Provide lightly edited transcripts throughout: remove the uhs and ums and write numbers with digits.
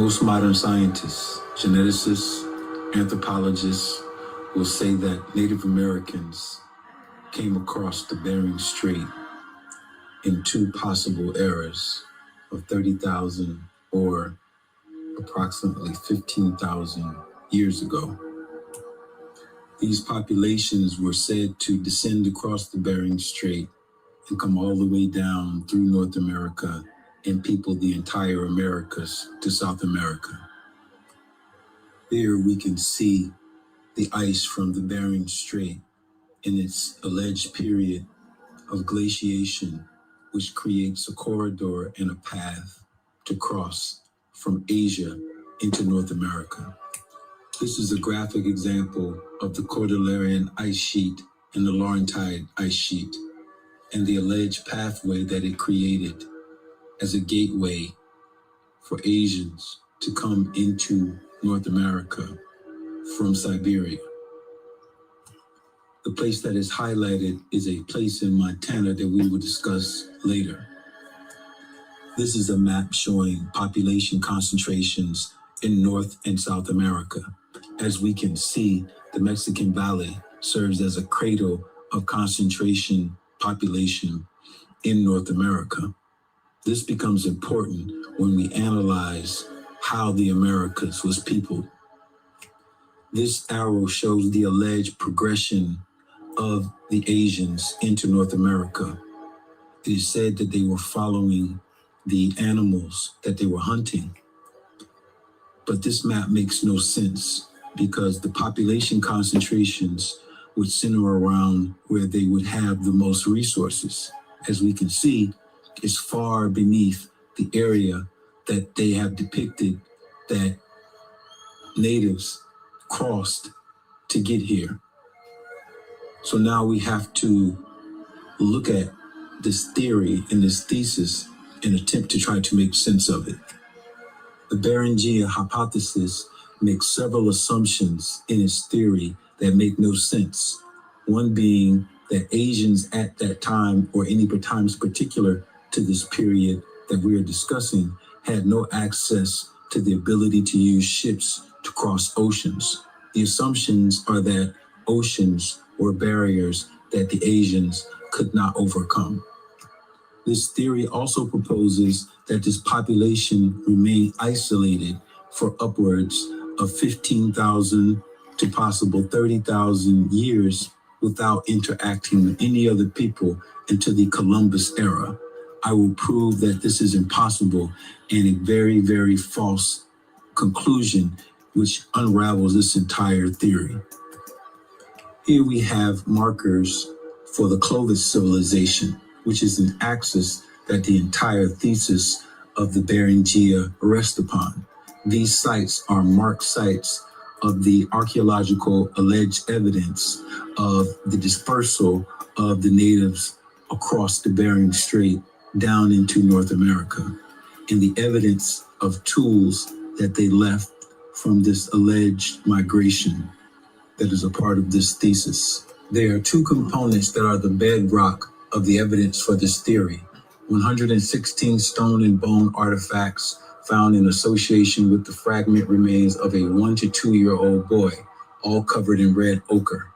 Most modern scientists, geneticists, anthropologists will say that Native Americans came across the Bering Strait in two possible eras of 30,000 or approximately 15,000 years ago. These populations were said to descend across the Bering Strait and come all the way down through North America and people the entire Americas to South America. Here we can see the ice from the Bering Strait in its alleged period of glaciation, which creates a corridor and a path to cross from Asia into North America. This is a graphic example of the Cordilleran ice sheet and the Laurentide ice sheet, and the alleged pathway that it created as a gateway for Asians to come into North America from Siberia. The place that is highlighted is a place in Montana that we will discuss later. This is a map showing population concentrations in North and South America. As we can see, the Mexican Valley serves as a cradle of concentration population in North America. This becomes important when we analyze how the Americas was peopled. This arrow shows the alleged progression of the Asians into North America. It is said that they were following the animals that they were hunting. But this map makes no sense because the population concentrations would center around where they would have the most resources. As we can see, it's far beneath the area that they have depicted that natives crossed to get here. So now we have to look at this theory and this thesis and attempt to try to make sense of it. The Beringia hypothesis makes several assumptions in its theory that make no sense. One being that Asians at that time, or any times particular to this period that we are discussing, had no access to the ability to use ships to cross oceans. The assumptions are that oceans were barriers that the Asians could not overcome. This theory also proposes that this population remained isolated for upwards of 15,000 to possible 30,000 years without interacting with any other people until the Columbus era. I will prove that this is impossible and a very, very false conclusion which unravels this entire theory. Here we have markers for the Clovis civilization, which is an axis that the entire thesis of the Beringia rests upon. These sites are marked sites of the archaeological alleged evidence of the dispersal of the natives across the Bering Strait down into North America, and the evidence of tools that they left from this alleged migration that is a part of this thesis. There are two components that are the bedrock of the evidence for this theory. 116 stone and bone artifacts found in association with the fragment remains of a 1 to 2 year old boy, all covered in red ochre.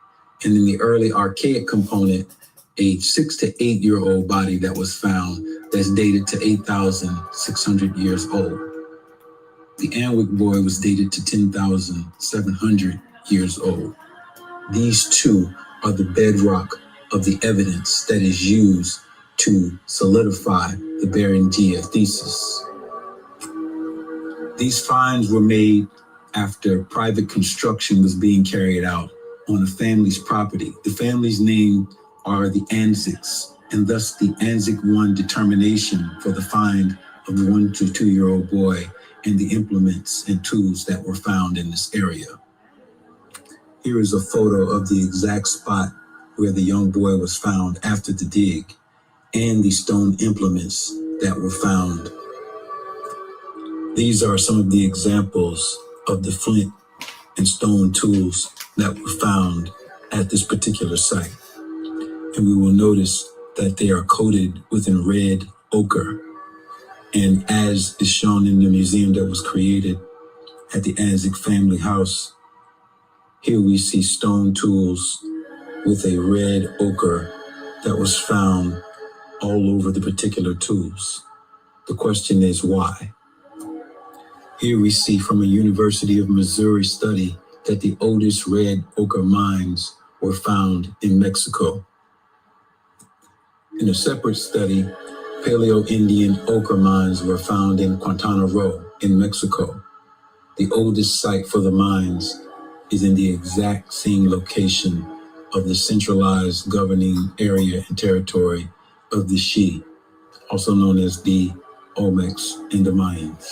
And in the early archaic component, a 6 to 8 year old body that was found that's dated to 8,600 years old. The Anwick boy was dated to 10,700 years old. These two are the bedrock of the evidence that is used to solidify the Beringia thesis. These finds were made after private construction was being carried out on a family's property. The family's name are the Anzics, and thus the Anzic 1 determination for the find of the 1 to 2 year old boy and the implements and tools that were found in this area. Here is a photo of the exact spot where the young boy was found after the dig and the stone implements that were found. These are some of the examples of the flint and stone tools that were found at this particular site. And we will notice that they are coated with red ochre. And as is shown in the museum that was created at the Anzac family house, here we see stone tools with a red ochre that was found all over the particular tools. The question is why? Here we see from a University of Missouri study that the oldest red ochre mines were found in Mexico. In a separate study, Paleo-Indian ochre mines were found in Quintana Roo in Mexico. The oldest site for the mines is in the exact same location of the centralized governing area and territory of the Xi, also known as the Olmecs and the Mayans.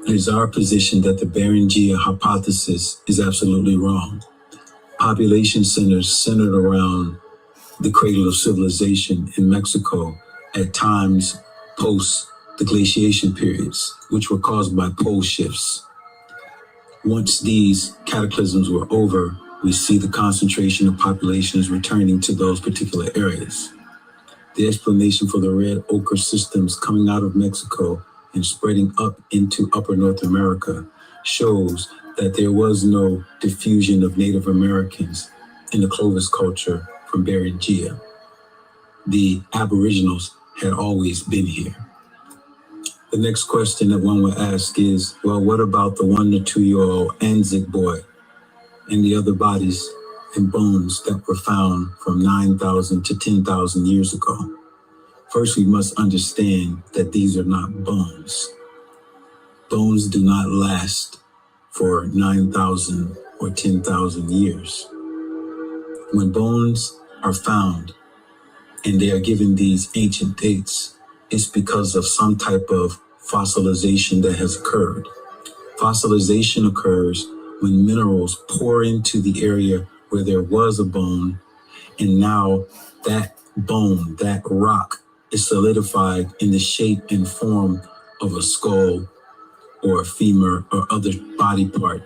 It is our position that the Beringia hypothesis is absolutely wrong. Population centers centered around the cradle of civilization in Mexico at times post the glaciation periods, which were caused by pole shifts. Once these cataclysms were over, we see the concentration of populations returning to those particular areas. The explanation for the red ochre systems coming out of Mexico and spreading up into upper North America shows that there was no diffusion of Native Americans in the Clovis culture from Beringia. The Aboriginals had always been here. The next question that one would ask is, well, what about the 1 to 2 year old Anzac boy and the other bodies and bones that were found from 9,000 to 10,000 years ago? First, we must understand that these are not bones. Bones do not last for 9,000 or 10,000 years. When bones are found and they are given these ancient dates, it's because of some type of fossilization that has occurred. Fossilization occurs when minerals pour into the area where there was a bone, and now that bone, that rock, is solidified in the shape and form of a skull or a femur or other body part.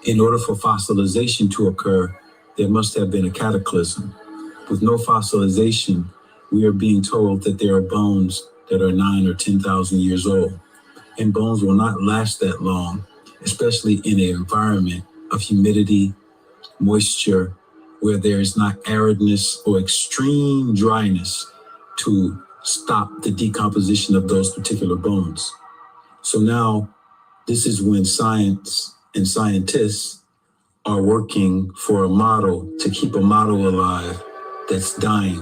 In order for fossilization to occur, there must have been a cataclysm. With no fossilization, we are being told that there are bones that are 9 or 10,000 years old. And bones will not last that long, especially in an environment of humidity, moisture, where there is not aridness or extreme dryness to stop the decomposition of those particular bones. So now, this is when science and scientists are working for a model to keep a model alive that's dying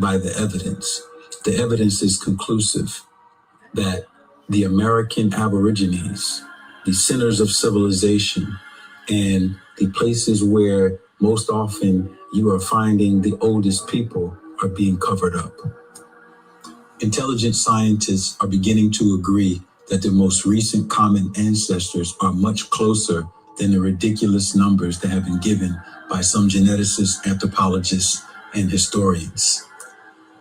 by the evidence. The evidence is conclusive that the American Aborigines, the centers of civilization, and the places where most often you are finding the oldest people are being covered up. Intelligent scientists are beginning to agree that the most recent common ancestors are much closer than the ridiculous numbers that have been given by some geneticists, anthropologists, and historians.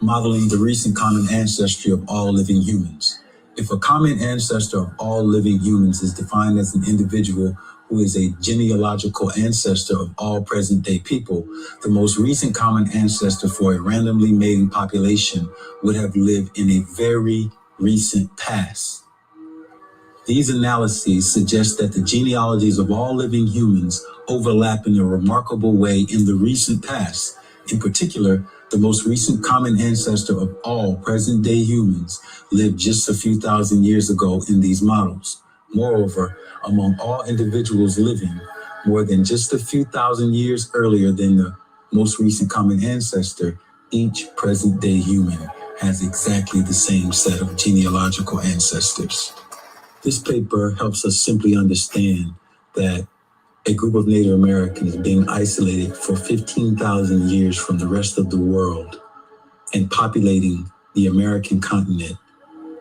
Modeling the recent common ancestry of all living humans. If a common ancestor of all living humans is defined as an individual who is a genealogical ancestor of all present-day people, the most recent common ancestor for a randomly mating population would have lived in a very recent past. These analyses suggest that the genealogies of all living humans overlap in a remarkable way in the recent past. In particular, the most recent common ancestor of all present-day humans lived just a few thousand years ago in these models. Moreover, among all individuals living more than just a few thousand years earlier than the most recent common ancestor, each present-day human has exactly the same set of genealogical ancestors. This paper helps us simply understand that a group of Native Americans being isolated for 15,000 years from the rest of the world and populating the American continent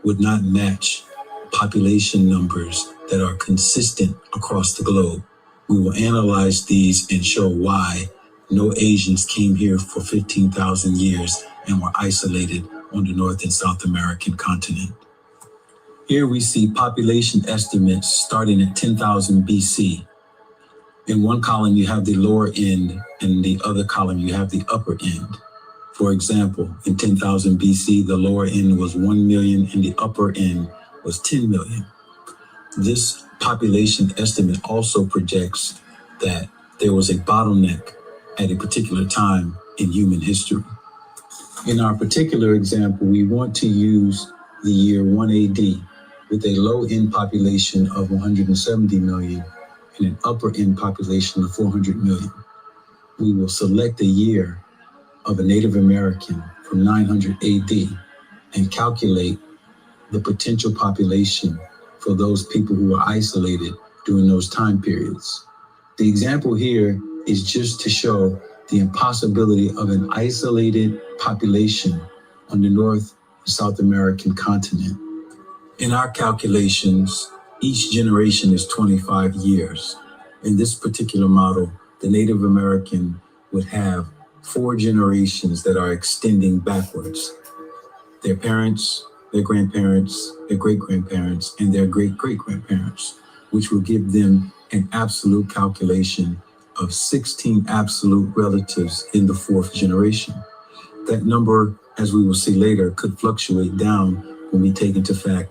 would not match population numbers that are consistent across the globe. We will analyze these and show why no Asians came here for 15,000 years and were isolated on the North and South American continent. Here we see population estimates starting at 10,000 BC. In one column, you have the lower end, and in the other column, you have the upper end. For example, in 10,000 BC, the lower end was 1 million and the upper end was 10 million. This population estimate also projects that there was a bottleneck at a particular time in human history. In our particular example, we want to use the year 1 AD with a low-end population of 170 million and an upper-end population of 400 million. We will select a year of a Native American from 900 AD and calculate the potential population for those people who were isolated during those time periods. The example here is just to show the impossibility of an isolated population on the North and South American continent. In our calculations, each generation is 25 years. In this particular model, the Native American would have 4 generations that are extending backwards. Their parents, their grandparents, their great-grandparents, and their great-great-grandparents, which will give them an absolute calculation of 16 absolute relatives in the 4th generation. That number, as we will see later, could fluctuate down when we take into fact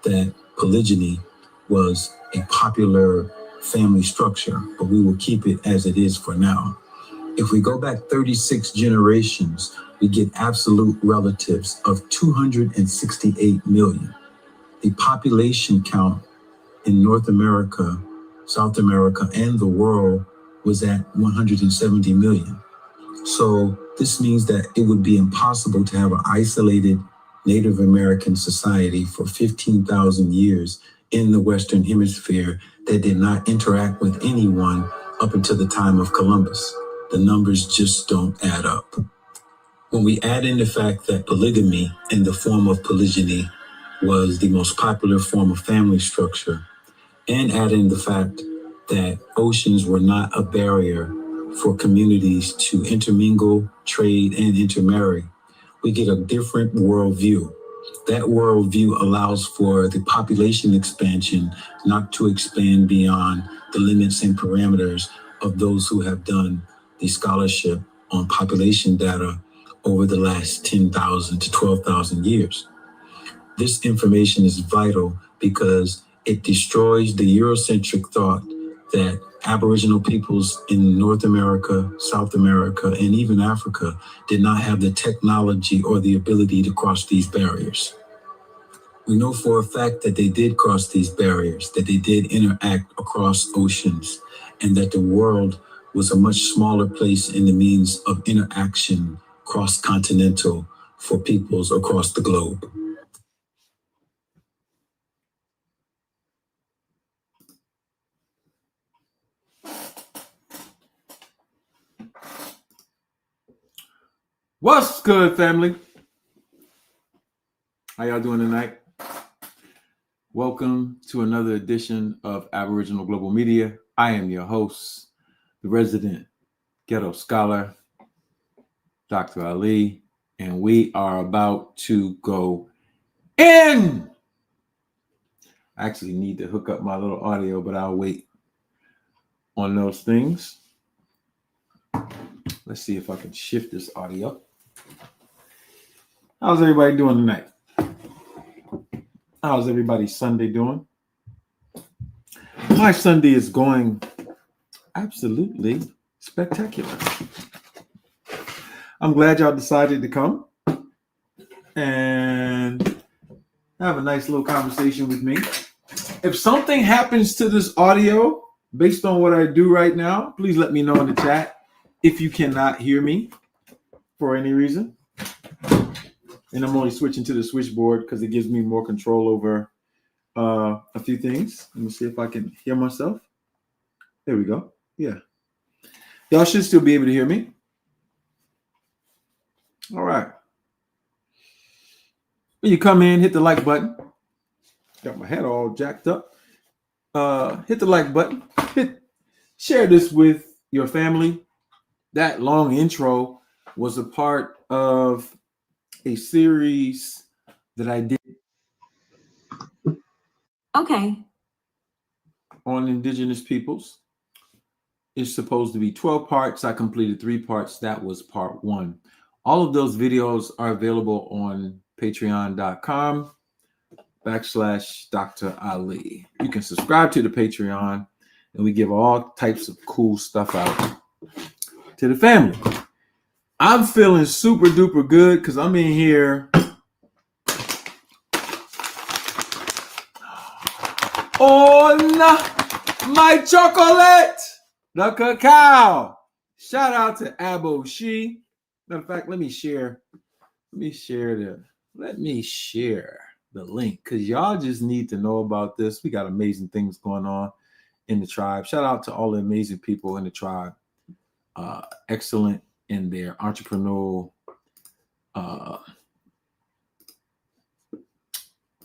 that polygyny was a popular family structure, but we will keep it as it is for now. If we go back 36 generations, we get absolute relatives of 268 million. The population count in North America, South America, and the world was at 170 million. So this means that it would be impossible to have an isolated Native American society for 15,000 years in the Western Hemisphere that did not interact with anyone up until the time of Columbus. The numbers just don't add up. When we add in the fact that polygamy in the form of polygyny was the most popular form of family structure, and add in the fact that oceans were not a barrier for communities to intermingle, trade, and intermarry, we get a different worldview. That worldview allows for the population expansion not to expand beyond the limits and parameters of those who have done the scholarship on population data over the last 10,000 to 12,000 years. This information is vital because it destroys the Eurocentric thought that Aboriginal peoples in North America, South America, and even Africa did not have the technology or the ability to cross these barriers. We know for a fact that they did cross these barriers, that they did interact across oceans, and that the world was a much smaller place in the means of interaction cross-continental for peoples across the globe. What's good, family? How y'all doing tonight? Welcome to another edition of Aboriginal Global Media. I am your host, the resident ghetto scholar, Dr. Ali, and we are about to go in. I actually need to hook up my little audio, but I'll wait on those things. Let's see if I can shift this audio. How's everybody doing tonight? How's everybody's Sunday doing? My Sunday is going absolutely spectacular. I'm glad y'all decided to come and have a nice little conversation with me. If something happens to this audio based on what I do right now, please let me know in the chat if you cannot hear me for any reason. And I'm only switching to the switchboard because it gives me more control over a few things. Let me see if I can hear myself. There we go. Yeah. Y'all should still be able to hear me. All right. When you come in, hit the like button. Got my head all jacked up. Hit the like button. Share this with your family. That long intro was a part of a series that I did. Okay. On Indigenous peoples. It's supposed to be 12 parts. I completed 3 parts. That was part 1. All of those videos are available on patreon.com/Dr. Ali. You can subscribe to the Patreon, and we give all types of cool stuff out to the family. I'm feeling super duper good because I'm in here. Hola, my chocolate, the cacao. Shout out to Abo She. Matter of fact, let me share the link because y'all just need to know about this. We got amazing things going on in the tribe. Shout out to all the amazing people in the tribe. Excellent in their entrepreneurial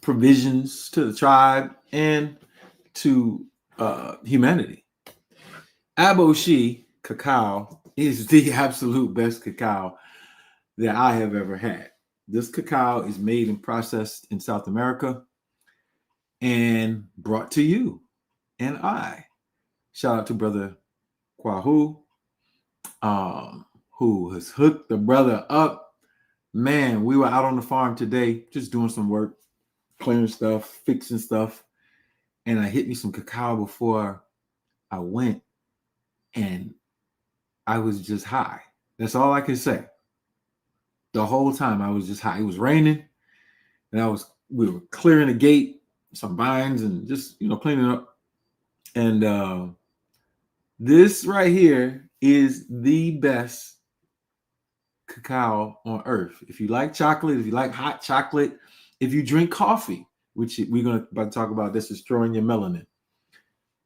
provisions to the tribe and to humanity. Aboshi cacao is the absolute best cacao that I have ever had. This cacao is made and processed in South America and brought to you and I. Shout out to Brother Kwahu, who has hooked the brother up. Man, we were out on the farm today just doing some work, clearing stuff, fixing stuff, and I hit me some cacao before I went, and I was just high. That's all I can say. The whole time I was just high. It was raining, and we were clearing the gate, some vines, and just cleaning up. And this right here is the best cacao on earth. If you like chocolate, if you like hot chocolate, if you drink coffee, which we're about to talk about, this is destroying your melanin.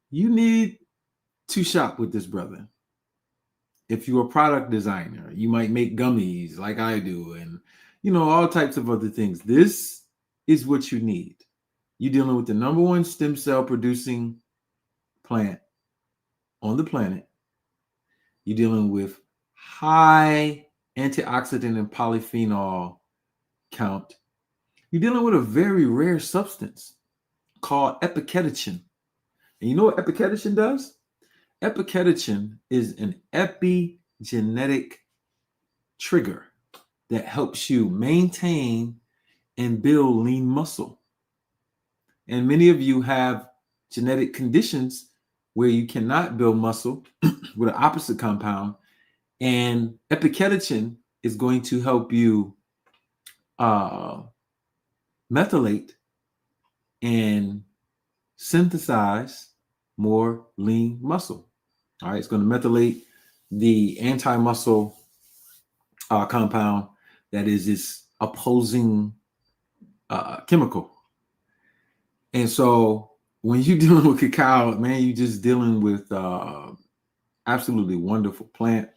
You need to shop with this brother. If you're a product designer, you might make gummies like I do, and all types of other things. This is what you need. You're dealing with the number one stem cell producing plant on the planet. You're dealing with high antioxidant and polyphenol count. You're dealing with a very rare substance called epicatechin. And you know what epicatechin does? Epicatechin is an epigenetic trigger that helps you maintain and build lean muscle. And many of you have genetic conditions where you cannot build muscle with an opposite compound. And epicatechin is going to help you methylate and synthesize more lean muscle. All right, it's going to methylate the anti-muscle compound that is this opposing chemical. And so when you're dealing with cacao, man, you're just dealing with absolutely wonderful plant.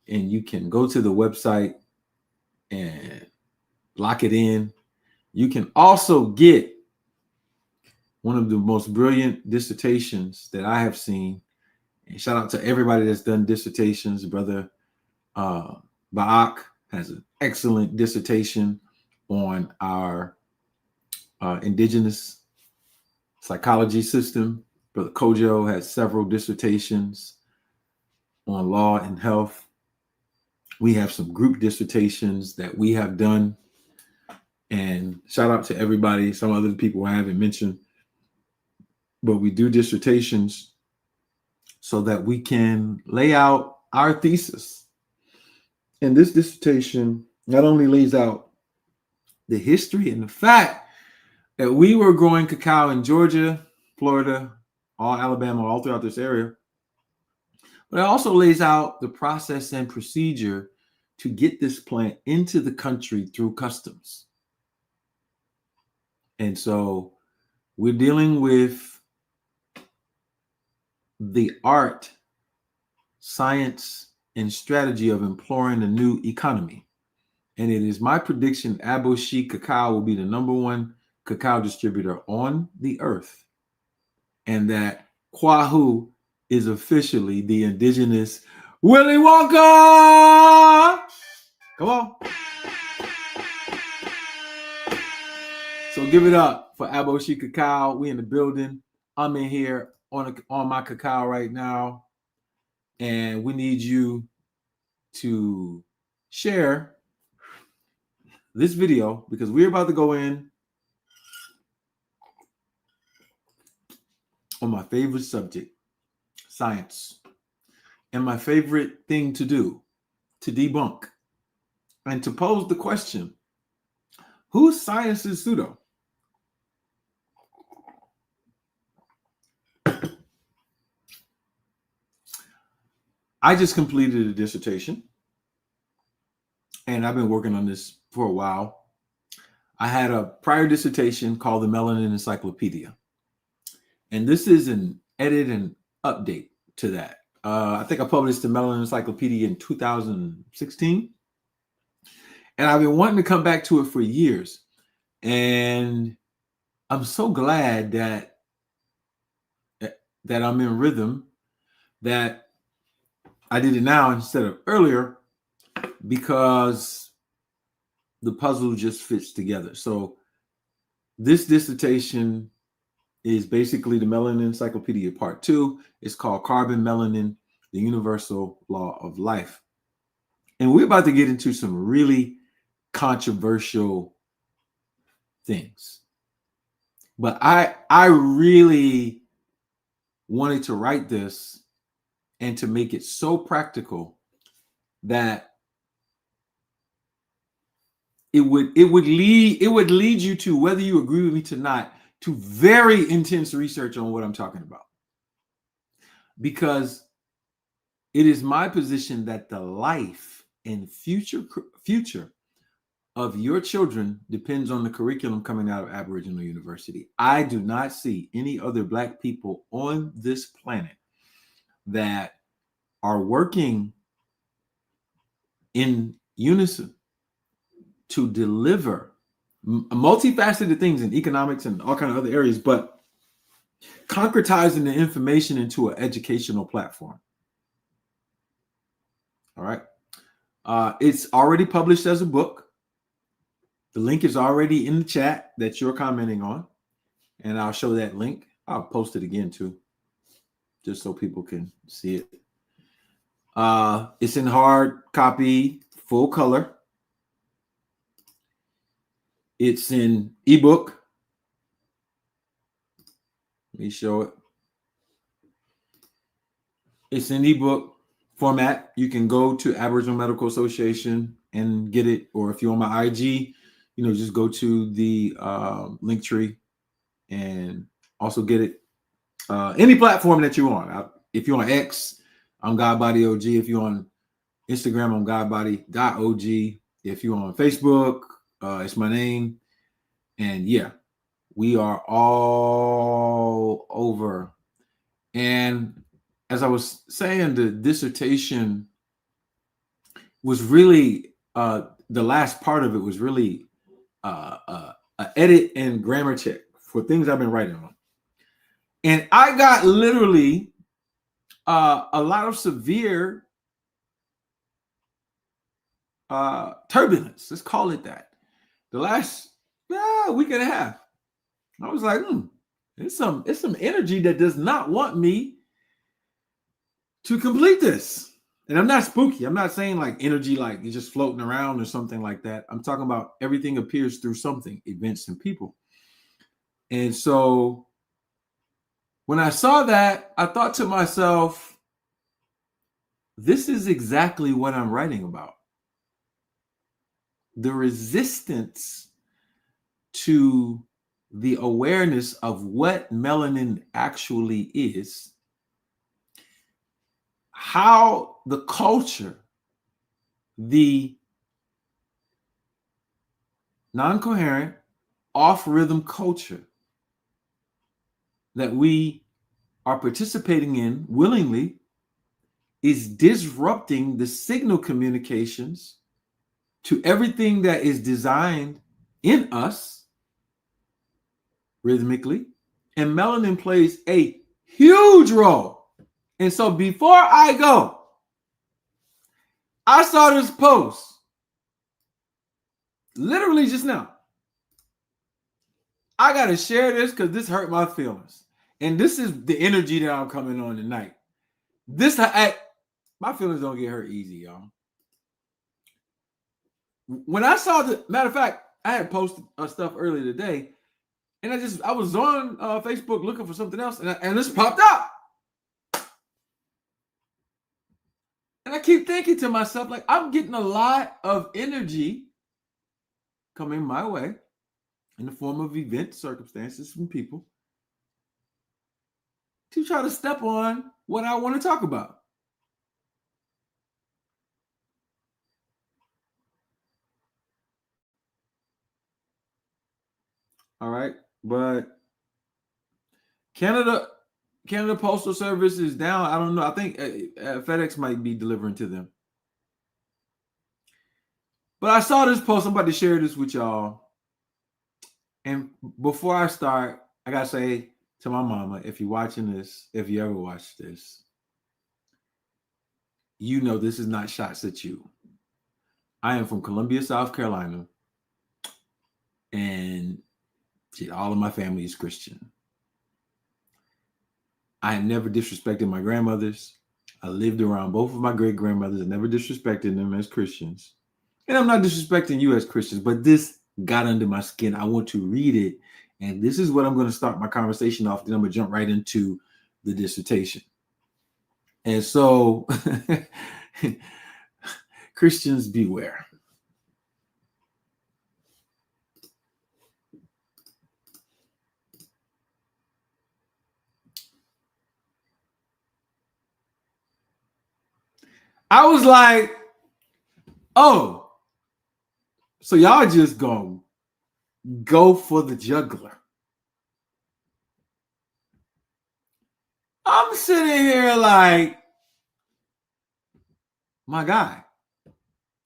And you can go to the website and lock it in. You can also get one of the most brilliant dissertations that I have seen. And shout out to everybody that's done dissertations. Brother Baak has an excellent dissertation on our indigenous psychology system. Brother Kojo has several dissertations on law and health. We have some group dissertations that we have done. And shout out to everybody. Some other people I haven't mentioned. But we do dissertations so that we can lay out our thesis. And this dissertation not only lays out the history and the fact that we were growing cacao in Georgia, Florida, all Alabama, all throughout this area, but it also lays out the process and procedure to get this plant into the country through customs. And so we're dealing with the art, science, and strategy of employing a new economy. And it is my prediction Aboshi Cacao will be the number one cacao distributor on the earth. And that Kwahu is officially the indigenous Willy Wonka. Come on. So give it up for Aboshi Cacao. We in the building. I'm in here on my cacao right now. And we need you to share this video because we're about to go in on my favorite subject, science, and my favorite thing to do, to debunk, and to pose the question, whose science is pseudo? I just completed a dissertation, and I've been working on this for a while. I had a prior dissertation called the Melanin Encyclopedia, and this is an edit and update to that. I think I published the Melanin Encyclopedia in 2016, and I've been wanting to come back to it for years, and I'm so glad that I'm in rhythm, that I did it now instead of earlier, because the puzzle just fits together. So this dissertation is basically the Melanin Encyclopedia Part 2. It's called Carbon Melanin, the Universal Law of Life. And we're about to get into some really controversial things. But I really wanted to write this and to make it so practical that it would lead you to, whether you agree with me or not, to very intense research on what I'm talking about. Because it is my position that the life and future of your children depends on the curriculum coming out of Aboriginal University. I do not see any other Black people on this planet that are working in unison to deliver multifaceted things in economics and all kinds of other areas, but concretizing the information into an educational platform. All right. It's already published as a book. The link is already in the chat that you're commenting on, and I'll show that link. I'll post it again too, just so people can see it. It's in hard copy, full color. It's in ebook. Let me show it. It's in ebook format. You can go to Aboriginal Medical Association and get it, or if you're on my IG, just go to the link tree and also get it. Any platform that you're on. If you're on X, I'm GodBodyOG. If you're on Instagram, I'm GodBody.OG. If you're on Facebook, it's my name. And yeah, we are all over. And as I was saying, the dissertation was really, the last part of it was really an edit and grammar check for things I've been writing on. And I got literally a lot of severe turbulence. Let's call it that. The last week and a half, I was like, it's some energy that does not want me to complete this. And I'm not spooky. I'm not saying like energy like it's just floating around or something like that. I'm talking about everything appears through something, events and people. And so when I saw that, I thought to myself, this is exactly what I'm writing about. The resistance to the awareness of what melanin actually is, how the culture, the non-coherent, off-rhythm culture that we are participating in willingly is disrupting the signal communications to everything that is designed in us rhythmically. And melanin plays a huge role. And so before I go, I saw this post literally just now. I got to share this because this hurt my feelings. And this is the energy that I'm coming on tonight. My feelings don't get hurt easy, y'all. When I saw the matter of fact, I had posted stuff earlier today, and I was on Facebook looking for something else, and this popped up. And I keep thinking to myself, like, I'm getting a lot of energy coming my way in the form of event circumstances from people to try to step on what I want to talk about. All right. But Canada Postal Service is down. I don't know. I think FedEx might be delivering to them. But I saw this post. I'm about to share this with y'all. And before I start, I got to say to my mama, if you're watching this, if you ever watch this, you know this is not shots at you. I am from Columbia, South Carolina. And all of my family is Christian. I had never disrespected my grandmothers. I lived around both of my great-grandmothers. I never disrespected them as Christians. And I'm not disrespecting you as Christians, but this got under my skin. I want to read it. And this is what I'm going to start my conversation off. Then I'm going to jump right into the dissertation. And so, Christians beware. I was like, oh, so y'all just gonna go for the juggler. I'm sitting here like, my guy,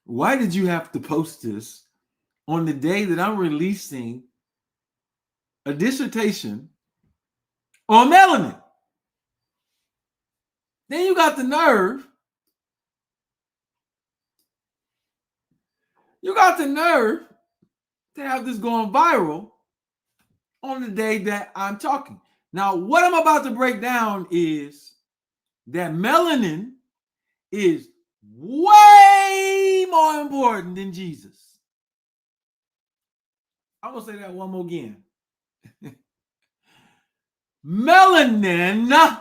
why did you have to post this on the day that I'm releasing a dissertation on melanin? Then you got the nerve. You got the nerve to have this going viral on the day that I'm talking. Now, what I'm about to break down is that melanin is way more important than Jesus. I'm going to say that one more again. Melanin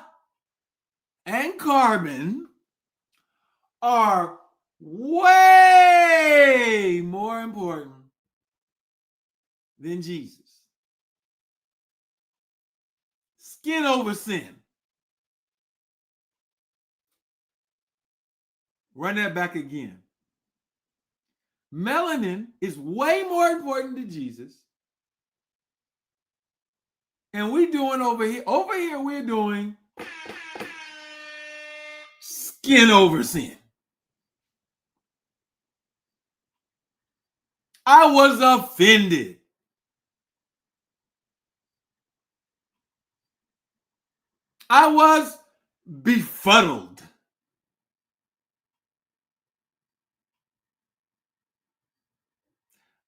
and carbon are way more important than Jesus. Skin over sin. Run that back again. Melanin is way more important than Jesus. And we're doing over here we're doing skin over sin. I was offended. I was befuddled.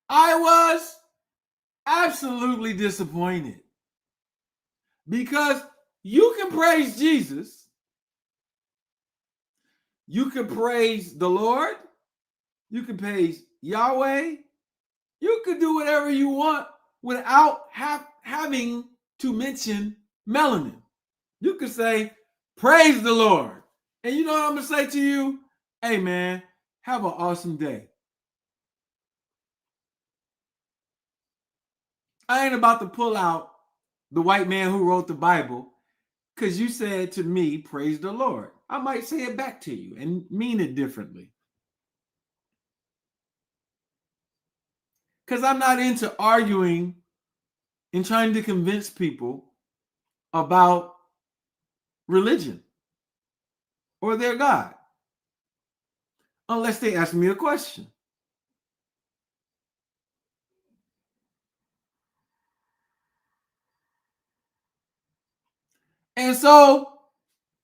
I was absolutely disappointed because you can praise Jesus, you can praise the Lord, you can praise Yahweh, you can do whatever you want without having to mention melanin. You can say, praise the Lord. And you know what I'm going to say to you? Hey, man, have an awesome day. I ain't about to pull out the white man who wrote the Bible because you said to me, praise the Lord. I might say it back to you and mean it differently. Because I'm not into arguing and trying to convince people about religion or their God, unless they ask me a question. And so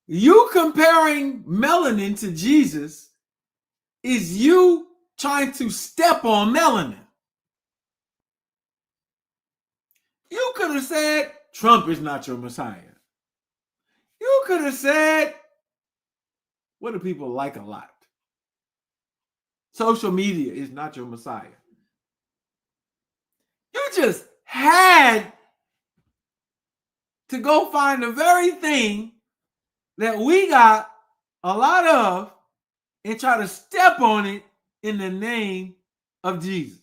you comparing melanin to Jesus is you trying to step on melanin. You could have said, Trump is not your Messiah. You could have said, what do people like a lot? Social media is not your Messiah. You just had to go find the very thing that we got a lot of and try to step on it in the name of Jesus.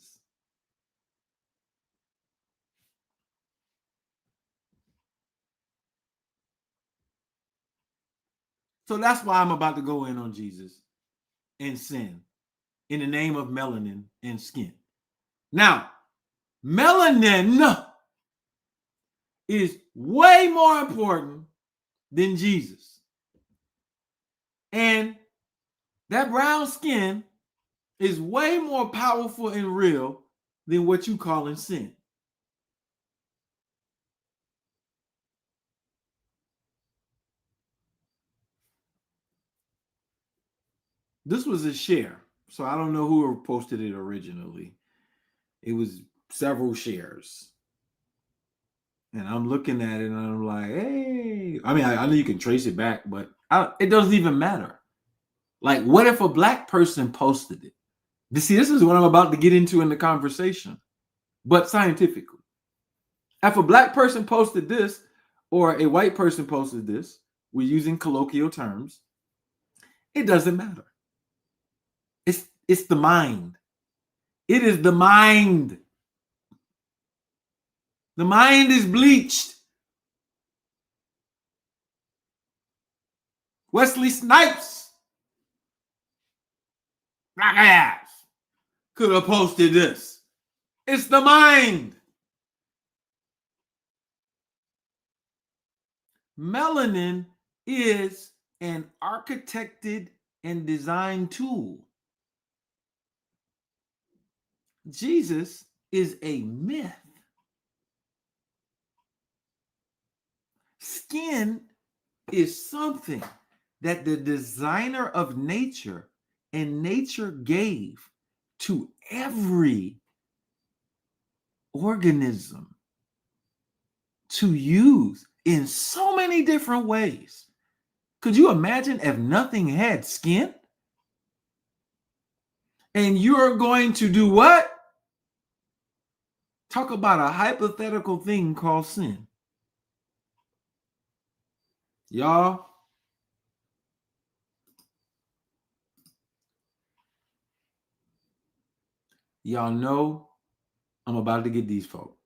So that's why I'm about to go in on Jesus and sin in the name of melanin and skin. Now, melanin is way more important than Jesus. And that brown skin is way more powerful and real than what you call in sin. This was a share, so I don't know who posted it originally. It was several shares. And I'm looking at it and I'm like, hey, I mean, I know you can trace it back, but it doesn't even matter. Like, what if a black person posted it? See, this is what I'm about to get into in the conversation, but scientifically. If a black person posted this or a white person posted this, we're using colloquial terms, it doesn't matter. It's the mind. It is the mind. The mind is bleached. Wesley Snipes, black ass, could have posted this. It's the mind. Melanin is an architected and designed tool. Jesus is a myth. Skin is something that the designer of nature and nature gave to every organism to use in so many different ways. Could you imagine if nothing had skin? And you're going to do what? Talk about a hypothetical thing called sin. Y'all know I'm about to get these folks.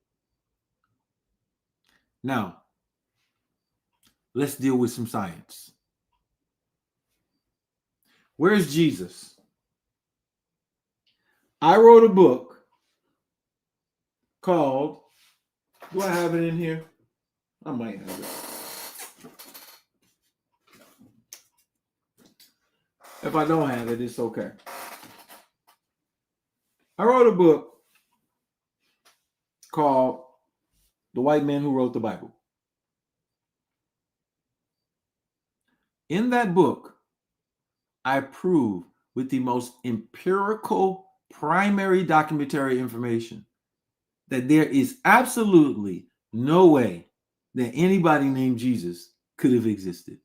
Now, let's deal with some science. Where's Jesus? I wrote a book called, do I have it in here? I might have it. If I don't have it, it's okay. I wrote a book called The White Man Who Wrote the Bible. In that book, I prove with the most empirical primary documentary information that there is absolutely no way that anybody named Jesus could have existed.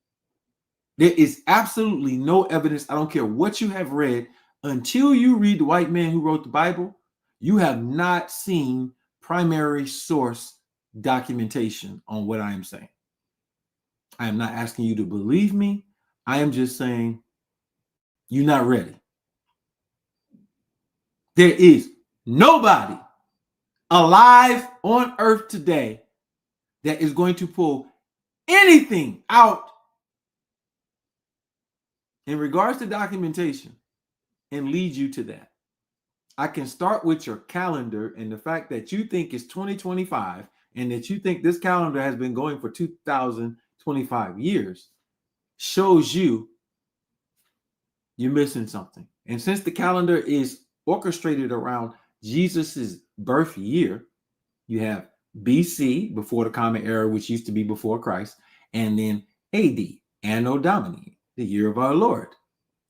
There is absolutely no evidence. I don't care what you have read. Until you read The White Man Who Wrote the Bible, you have not seen primary source documentation on what I am saying. I am not asking you to believe me. I am just saying you're not ready. There is nobody alive on earth today that is going to pull anything out in regards to documentation and lead you to that. I can start with your calendar and the fact that you think it's 2025 and that you think this calendar has been going for 2025 years shows you're missing something. And since the calendar is orchestrated around Jesus's birth year, you have BC, before the Common Era, which used to be before Christ, and then AD, Anno Domini, the year of our Lord.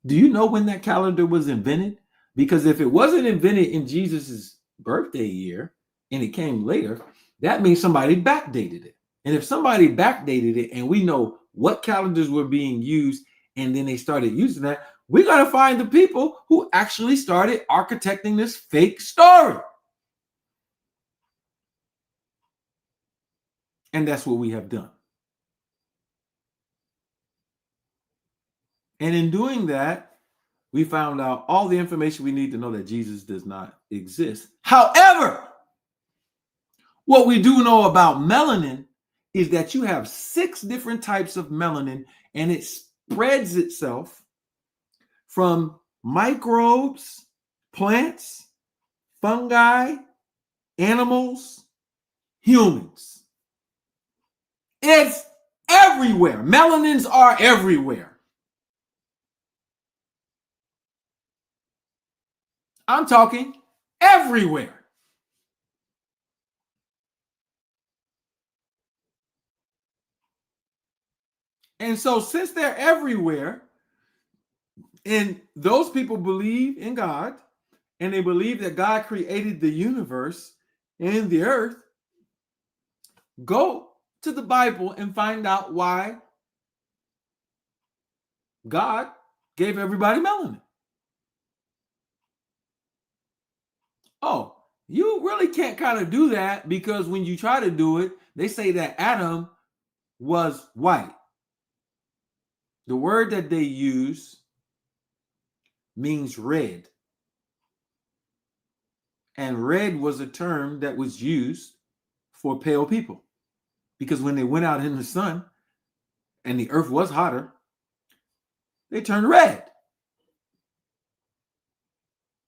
Do you know when that calendar was invented? Because if it wasn't invented in Jesus's birthday year and it came later, that means somebody backdated it. And if somebody backdated it and we know what calendars were being used and then they started using that, we're going to find the people who actually started architecting this fake story. And that's what we have done. And in doing that, we found out all the information we need to know that Jesus does not exist. However, what we do know about melanin is that you have 6 different types of melanin, and it spreads itself from microbes, plants, fungi, animals, humans. It's everywhere. Melanins are everywhere. I'm talking everywhere. And so since they're everywhere, and those people believe in God, and they believe that God created the universe and the earth, go to the Bible and find out why God gave everybody melanin. Oh, you really can't kind of do that, because when you try to do it, they say that Adam was white. The word that they use means red. And red was a term that was used for pale people, because when they went out in the sun and the earth was hotter, they turned red.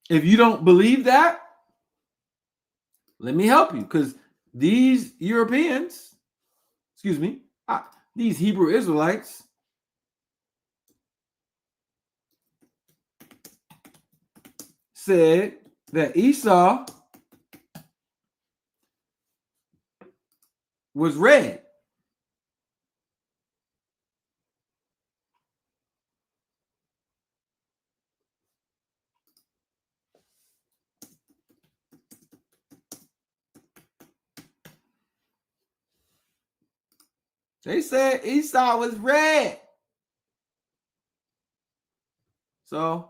If you don't believe that, let me help you, because these Europeans, these Hebrew Israelites said that Esau was red. They said Esau was red. So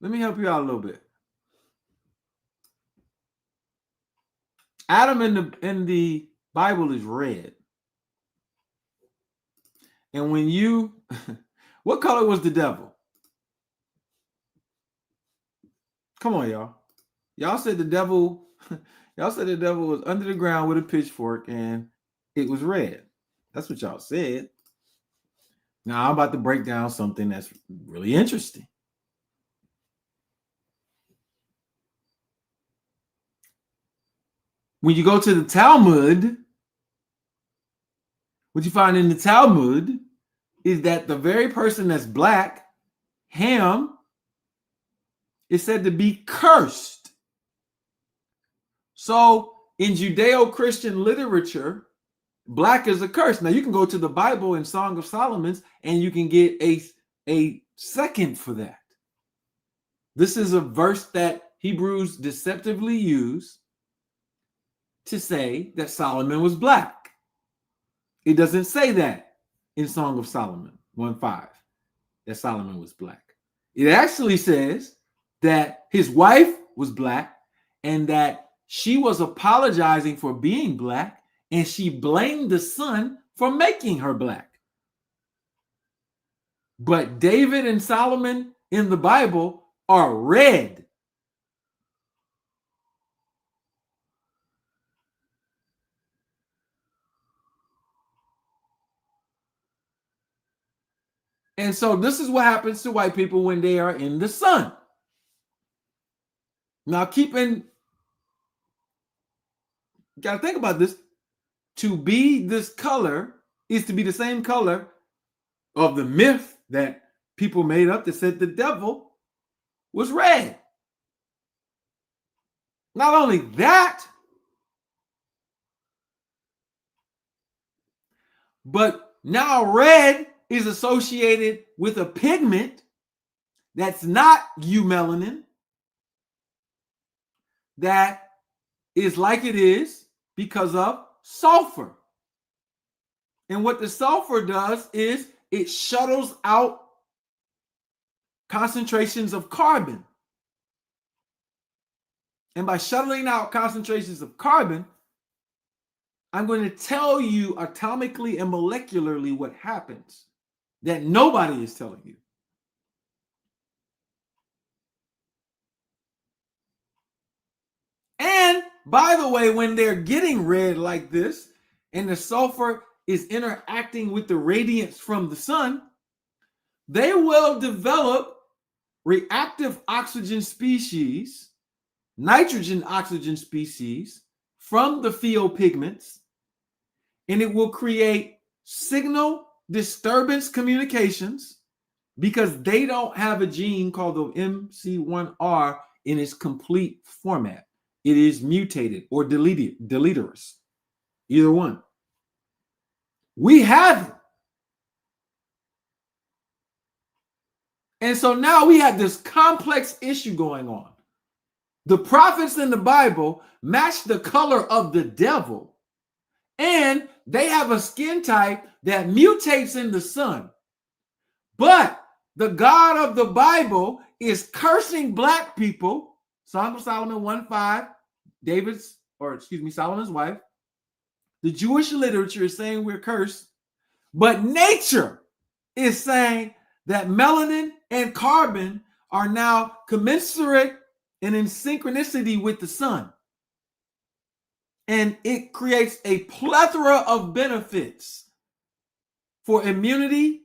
let me help you out a little bit. Adam in the Bible is red. And when you, what color was the devil? Come on, y'all. Y'all said the devil was under the ground with a pitchfork and it was red. That's what y'all said. Now I'm about to break down something that's really interesting. When you go to the Talmud, what you find in the Talmud is that the very person that's black, Ham, is said to be cursed. So in Judeo-Christian literature, black is a curse. Now you can go to the Bible in Song of Solomon and you can get a second for that. This is a verse that Hebrews deceptively use to say that Solomon was black. It doesn't say that in Song of Solomon 1:5 that Solomon was black. It actually says that his wife was black and that she was apologizing for being black, and she blamed the sun for making her black. But David and Solomon in the Bible are red. And so this is what happens to white people when they are in the sun. Now, gotta think about this. To be this color is to be the same color of the myth that people made up that said the devil was red. Not only that, but now red is associated with a pigment that's not eumelanin, that is like it is because of sulfur. And what the sulfur does is it shuttles out concentrations of carbon. And by shuttling out concentrations of carbon, I'm going to tell you atomically and molecularly what happens that nobody is telling you. And by the way, when they're getting red like this, and the sulfur is interacting with the radiance from the sun, they will develop reactive oxygen species, nitrogen oxygen species from the pheopigments, and it will create signal disturbance communications because they don't have a gene called the MC1R in its complete format. It is mutated or deleterious, either one. We have it. And so now we have this complex issue going on. The prophets in the Bible match the color of the devil, and they have a skin type that mutates in the sun. But the God of the Bible is cursing black people. Song of Solomon 1:5, Solomon's wife. The Jewish literature is saying we're cursed, but nature is saying that melanin and carbon are now commensurate and in synchronicity with the sun. And it creates a plethora of benefits for immunity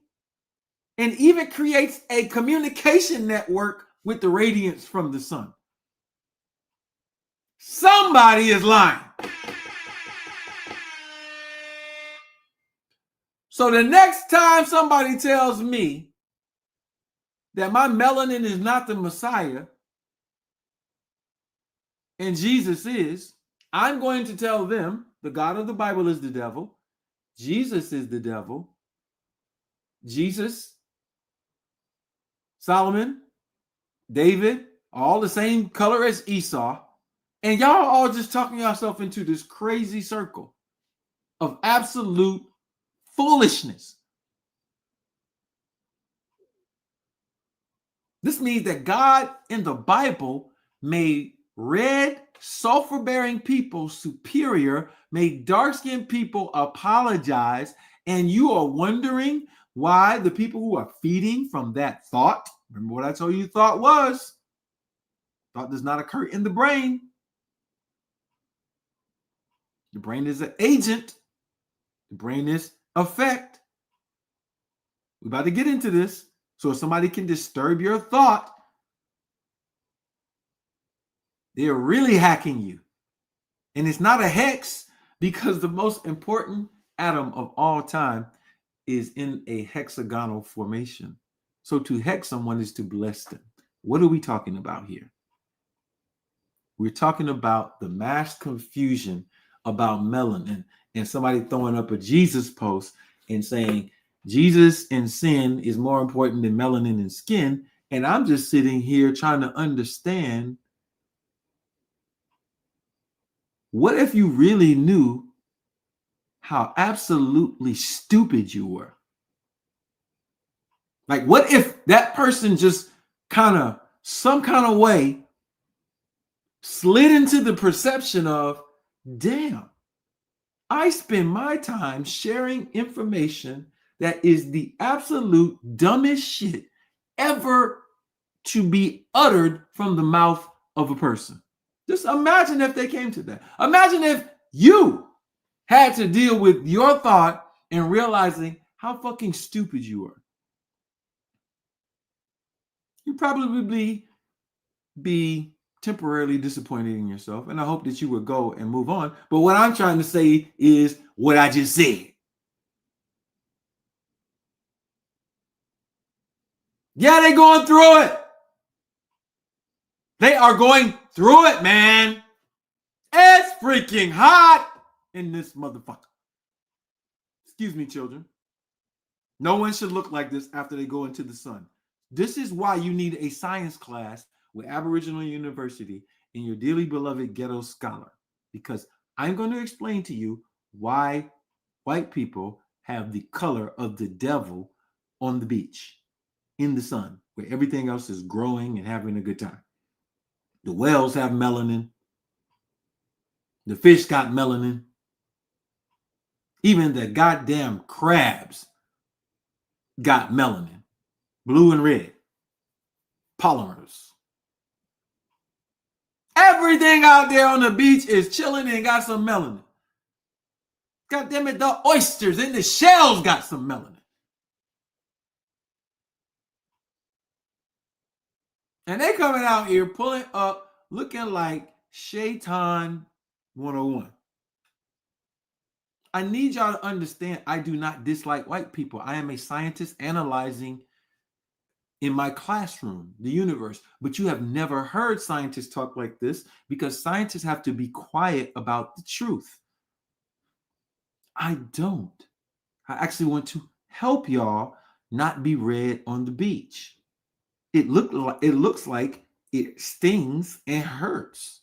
and even creates a communication network with the radiance from the sun. Somebody is lying. So the next time somebody tells me that my melanin is not the Messiah and Jesus is, I'm going to tell them the God of the Bible is the devil, Jesus is the devil, Jesus, Solomon, David, all the same color as Esau, and y'all all just talking yourself into this crazy circle of absolute foolishness. This means that God in the Bible made red, sulfur-bearing people superior, made dark-skinned people apologize, and you are wondering why the people who are feeding from that thought, remember what I told you thought was? Thought does not occur in the brain. The brain is an agent. The brain is effect. We're about to get into this. So if somebody can disturb your thought, they're really hacking you. And it's not a hex because the most important atom of all time is in a hexagonal formation. So to hex someone is to bless them. What are we talking about here? We're talking about the mass confusion about melanin and somebody throwing up a Jesus post and saying Jesus and sin is more important than melanin and skin. And I'm just sitting here trying to understand, what if you really knew how absolutely stupid you were? Like, what if that person just some kind of way slid into the perception of, damn, I spend my time sharing information that is the absolute dumbest shit ever to be uttered from the mouth of a person. Just imagine if they came to that. Imagine if you had to deal with your thought and realizing how fucking stupid you were. You'd probably be temporarily disappointed in yourself, and I hope that you would go and move on. But what I'm trying to say is what I just said. Yeah, they're going through it. They are going through it, man. It's freaking hot in this motherfucker. Excuse me, children. No one should look like this after they go into the sun. This is why you need a science class with Aboriginal University and your dearly beloved ghetto scholar, because I'm going to explain to you why white people have the color of the devil on the beach in the sun, where everything else is growing and having a good time. The whales have melanin. The fish got melanin. Even the goddamn crabs got melanin, blue and red, polymers. Everything out there on the beach is chilling and got some melanin. God damn it, the oysters and the shells got some melanin. And they coming out here pulling up, looking like Shaitan 101. I need y'all to understand, I do not dislike white people. I am a scientist analyzing in my classroom the universe. But you have never heard scientists talk like this because scientists have to be quiet about the truth. I don't. I actually want to help y'all not be red on the beach. It looks like it stings and hurts.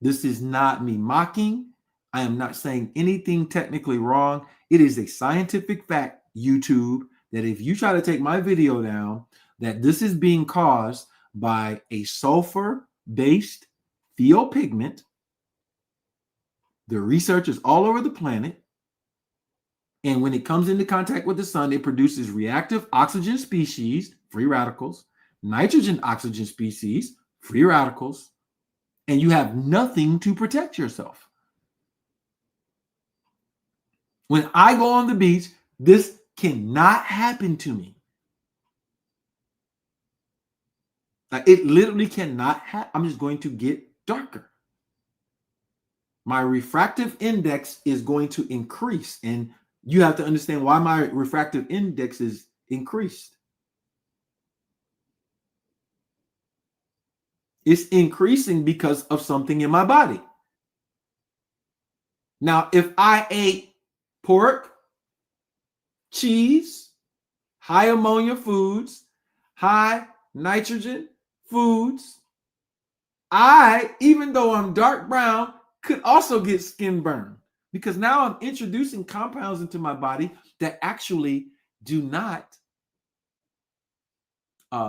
This is not me mocking. I am not saying anything technically wrong. It is a scientific fact, YouTube, that if you try to take my video down, that this is being caused by a sulfur-based phenolpigment. The research is all over the planet. And when it comes into contact with the sun, it produces reactive oxygen species, free radicals, nitrogen oxygen species, free radicals, and you have nothing to protect yourself. When I go on the beach, this cannot happen to me. Like, it literally cannot happen. I'm just going to get darker. My refractive index is going to increase, and you have to understand why my refractive index is increased. It's increasing because of something in my body. Now, if I ate pork, cheese, high ammonia foods, high nitrogen foods, even though I'm dark brown, could also get skin burn because now I'm introducing compounds into my body that actually do not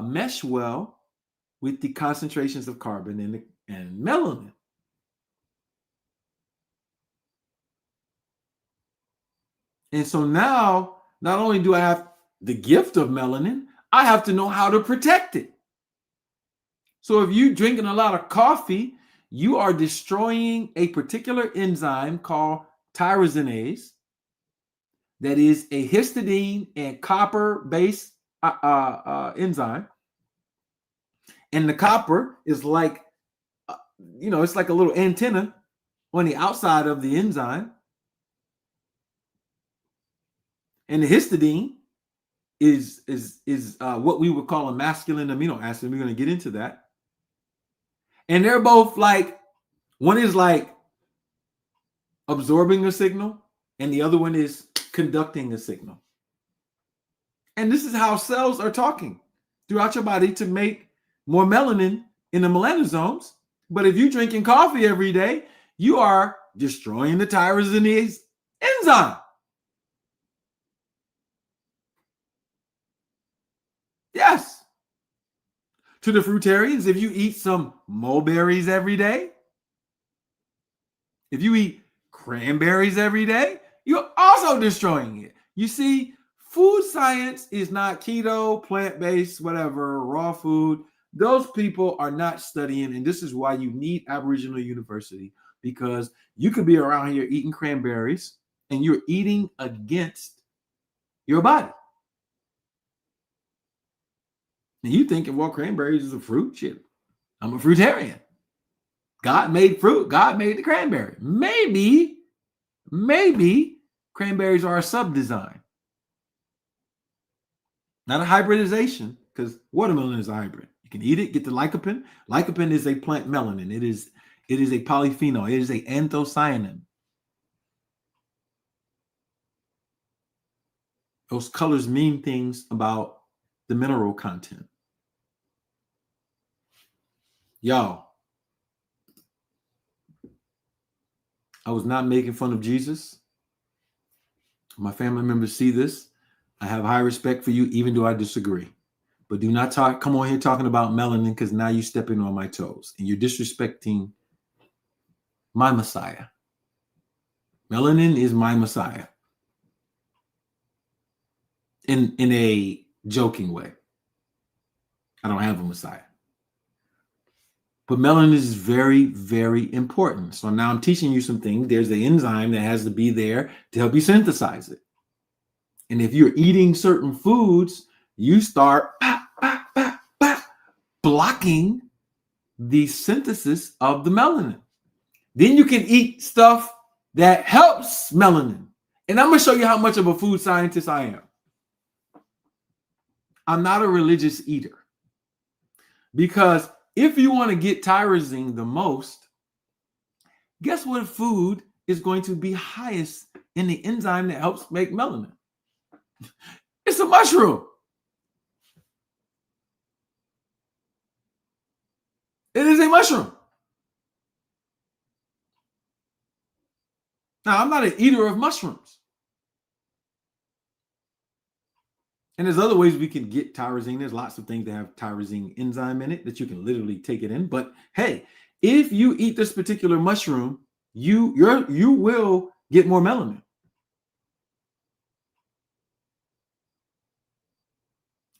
mesh well with the concentrations of carbon and melanin. And so now, not only do I have the gift of melanin, I have to know how to protect it. So if you're drinking a lot of coffee, you are destroying a particular enzyme called tyrosinase that is a histidine and copper-based enzyme. And the copper is like, it's like a little antenna on the outside of the enzyme. And the histidine is what we would call a masculine amino acid. We're going to get into that. And they're both like, one is like absorbing a signal, and the other one is conducting a signal. And this is how cells are talking throughout your body to make more melanin in the melanosomes. But if you're drinking coffee every day, you are destroying the tyrosinase enzyme. Yes. To the fruitarians, if you eat some mulberries every day, if you eat cranberries every day, you're also destroying it. You see, food science is not keto, plant-based, whatever, raw food. Those people are not studying, and this is why you need Aboriginal University, because you could be around here eating cranberries and you're eating against your body. And you thinking, well, cranberries is a fruit? Shit, I'm a fruitarian. God made fruit. God made the cranberry. Maybe cranberries are a sub-design, not a hybridization, because watermelon is a hybrid. You can eat it, get the lycopene. Lycopene is a plant melanin. It is a polyphenol. It is a anthocyanin. Those colors mean things about the mineral content. Y'all, I was not making fun of Jesus. My family members see this. I have high respect for you, even though I disagree. But do not come on here talking about melanin, because now you're stepping on my toes and you're disrespecting my Messiah. Melanin is my Messiah. In a joking way. I don't have a Messiah. But melanin is very, very important. So now I'm teaching you some things. There's the enzyme that has to be there to help you synthesize it. And if you're eating certain foods, you start blocking the synthesis of the melanin. Then you can eat stuff that helps melanin. And I'm going to show you how much of a food scientist I am. I'm not a religious eater. Because if you want to get tyrosine the most, guess what food is going to be highest in the enzyme that helps make melanin? It's a mushroom. It is a mushroom. Now, I'm not an eater of mushrooms. And there's other ways we can get tyrosine. There's lots of things that have tyrosine enzyme in it that you can literally take it in. But hey, if you eat this particular mushroom, you will get more melanin.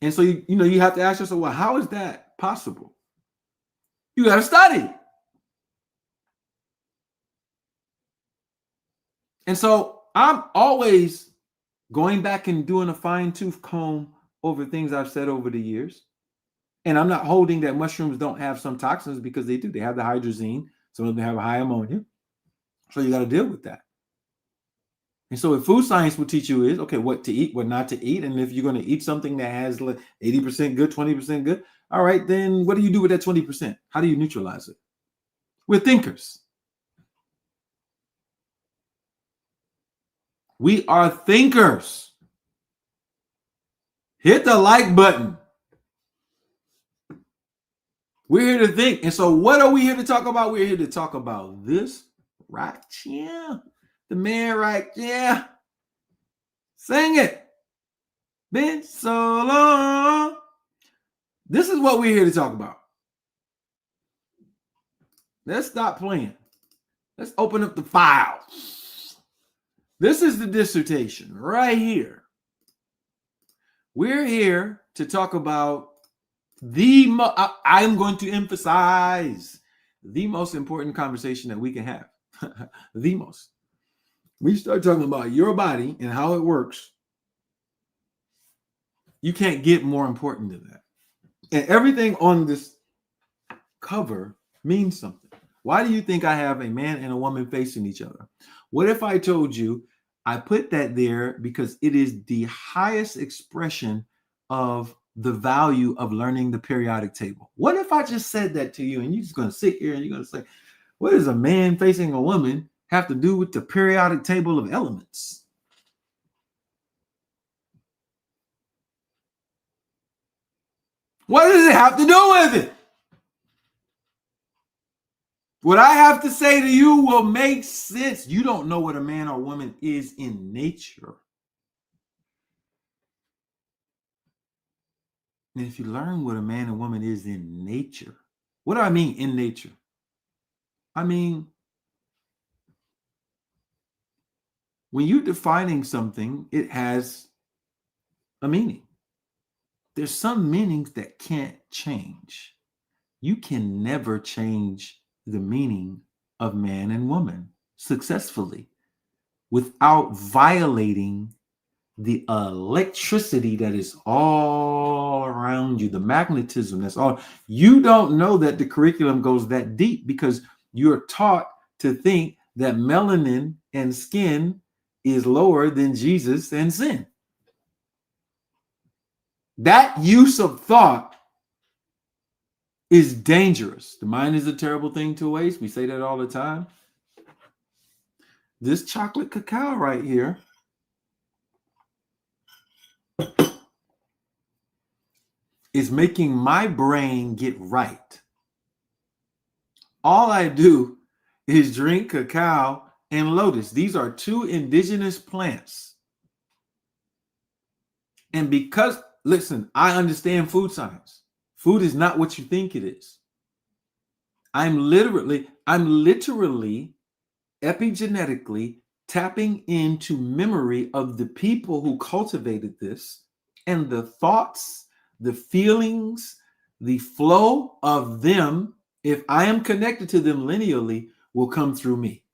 And so you have to ask yourself, well, how is that possible? You got to study. And so I'm always going back and doing a fine-tooth comb over things I've said over the years. And I'm not holding that mushrooms don't have some toxins, because they do. They have the hydrazine. Some of them have a high ammonia. So you got to deal with that. And so what food science will teach you is, okay, what to eat, what not to eat. And if you're going to eat something that has 80% good, 20% good, all right, then what do you do with that 20%? How do you neutralize it? We're thinkers. We are thinkers. Hit the like button. We're here to think. And so what are we here to talk about? We're here to talk about this right here. The man right here. Sing it. Been so long. This is what we're here to talk about. Let's stop playing. Let's open up the file. This is the dissertation right here. We're here to talk about I'm going to emphasize the most important conversation that we can have. The most. We start talking about your body and how it works. You can't get more important than that. And everything on this cover means something. Why do you think I have a man and a woman facing each other? What if I told you I put that there because it is the highest expression of the value of learning the periodic table? What if I just said that to you and you're just going to sit here and you're going to say, what does a man facing a woman have to do with the periodic table of elements? What does it have to do with it? What I have to say to you will make sense. You don't know what a man or woman is in nature. And if you learn what a man and woman is in nature, what do I mean in nature? I mean, when you're defining something, it has a meaning. There's some meanings that can't change. You can never change the meaning of man and woman successfully without violating the electricity that is all around you, the magnetism that's all. You don't know that the curriculum goes that deep because you're taught to think that melanin and skin is lower than Jesus and sin. That use of thought is dangerous. The mind is a terrible thing to waste. We say that all the time. This chocolate cacao right here is making my brain get right. All I do is drink cacao and lotus. These are two indigenous plants. And because, listen, I understand food science. Food is not what you think it is. I'm literally epigenetically tapping into memory of the people who cultivated this, and the thoughts, the feelings, the flow of them, if I am connected to them linearly, will come through me.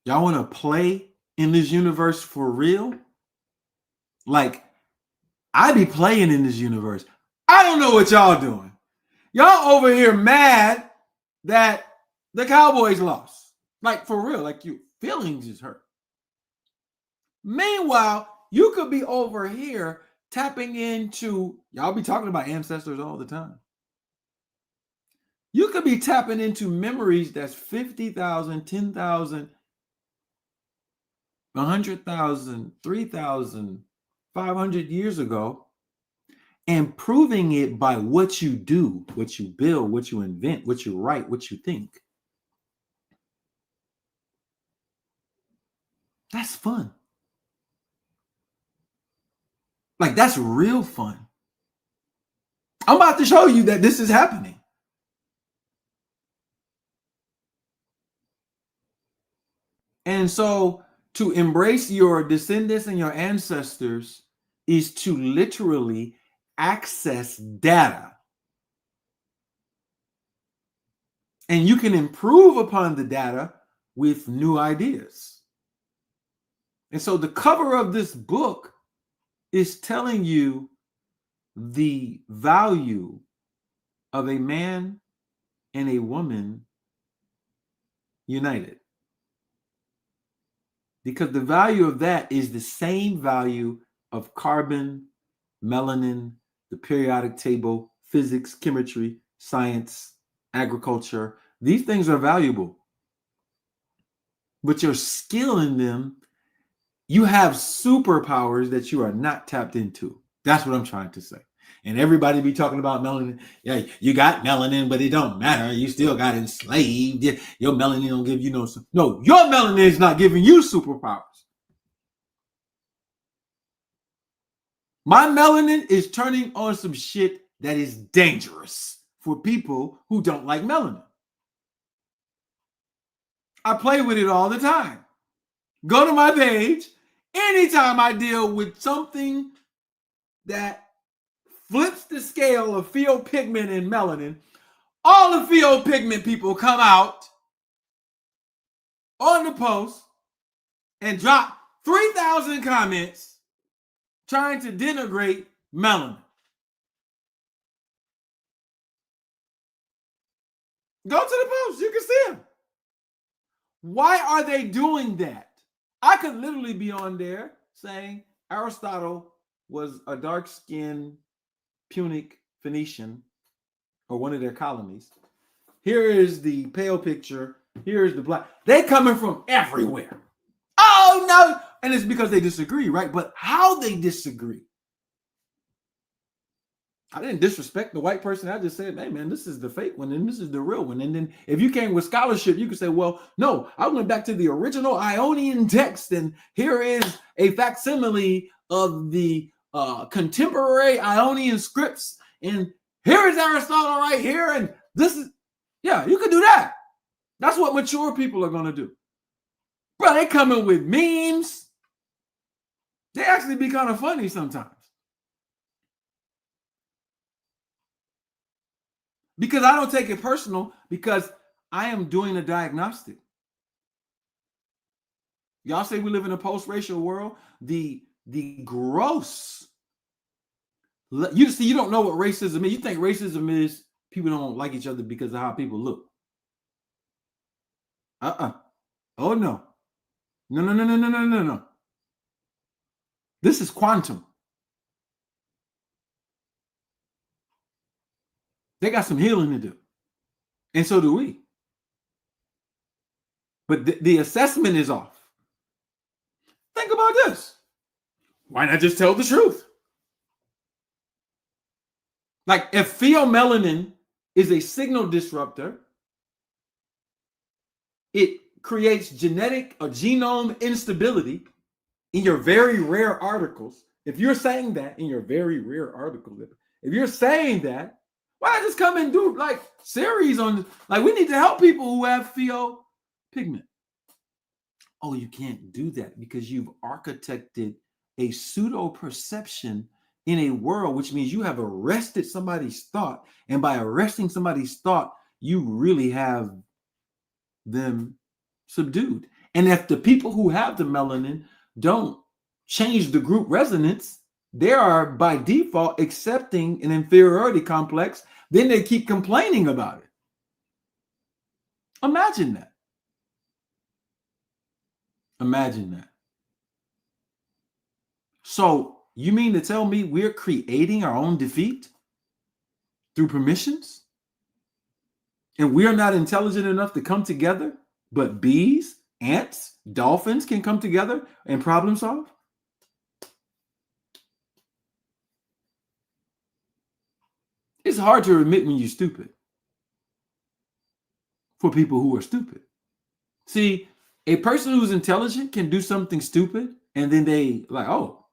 Y'all want to play in this universe for real? Like, I be playing in this universe. I don't know what y'all doing. Y'all over here mad that the Cowboys lost. Like, for real, like your feelings is hurt. Meanwhile, you could be over here tapping into, y'all be talking about ancestors all the time. You could be tapping into memories that's 50,000, 10,000, 100,000, 3,000, 500 years ago, and proving it by what you do, what you build, what you invent, what you write, what you think. That's fun. Like, that's real fun. I'm about to show you that this is happening. And so to embrace your descendants and your ancestors is to literally access data. And you can improve upon the data with new ideas. And so the cover of this book is telling you the value of a man and a woman united. Because the value of that is the same value of carbon, melanin, the periodic table, physics, chemistry, science, agriculture. These things are valuable. But your skill in them, you have superpowers that you are not tapped into. That's what I'm trying to say. And everybody be talking about melanin. Yeah, you got melanin, but it don't matter. You still got enslaved. Your melanin don't give you no. No, your melanin is not giving you superpowers. My melanin is turning on some shit that is dangerous for people who don't like melanin. I play with it all the time. Go to my page. Anytime I deal with something that flips the scale of pheopigment and melanin, all the pheopigment people come out on the post and drop 3,000 comments trying to denigrate melanin. Go to the post. You can see them. Why are they doing that? I could literally be on there saying Aristotle was a dark-skinned Punic Phoenician or one of their colonies. Here is the pale picture. Here is the black. They're coming from everywhere. Oh, no. And it's because they disagree, right? But how they disagree. I didn't disrespect the white person. I just said, hey, man, this is the fake one and this is the real one. And then if you came with scholarship, you could say, well, no, I went back to the original Ionian text. And here is a facsimile of the contemporary Ionian scripts. And here is Aristotle right here. And this is, yeah, you could do that. That's what mature people are going to do. Bro, they coming with memes. They actually be kind of funny sometimes. Because I don't take it personal, because I am doing a diagnostic. Y'all say we live in a post-racial world. The gross. You see, you don't know what racism is. You think racism is people don't like each other because of how people look. Oh, no. No. This is quantum. They got some healing to do. And so do we. But the assessment is off. Think about this. Why not just tell the truth? Like, if pheomelanin is a signal disruptor, it creates genetic or genome instability. in your very rare articles, if you're saying that in your very rare articles, if you're saying that, why not just come and do like series on, like, we need to help people who have pigment. Oh, you can't do that because you've architected a pseudo perception in a world, which means you have arrested somebody's thought. And by arresting somebody's thought, you really have them subdued. And if the people who have the melanin don't change the group resonance, they are by default accepting an inferiority complex. Then they keep complaining about it. Imagine that. Imagine that. So you mean to tell me we're creating our own defeat through permissions? And we're not intelligent enough to come together, but bees, ants, dolphins can come together and problem solve? It's hard to admit when you're stupid for people who are stupid. See, a person who's intelligent can do something stupid and then they like, oh,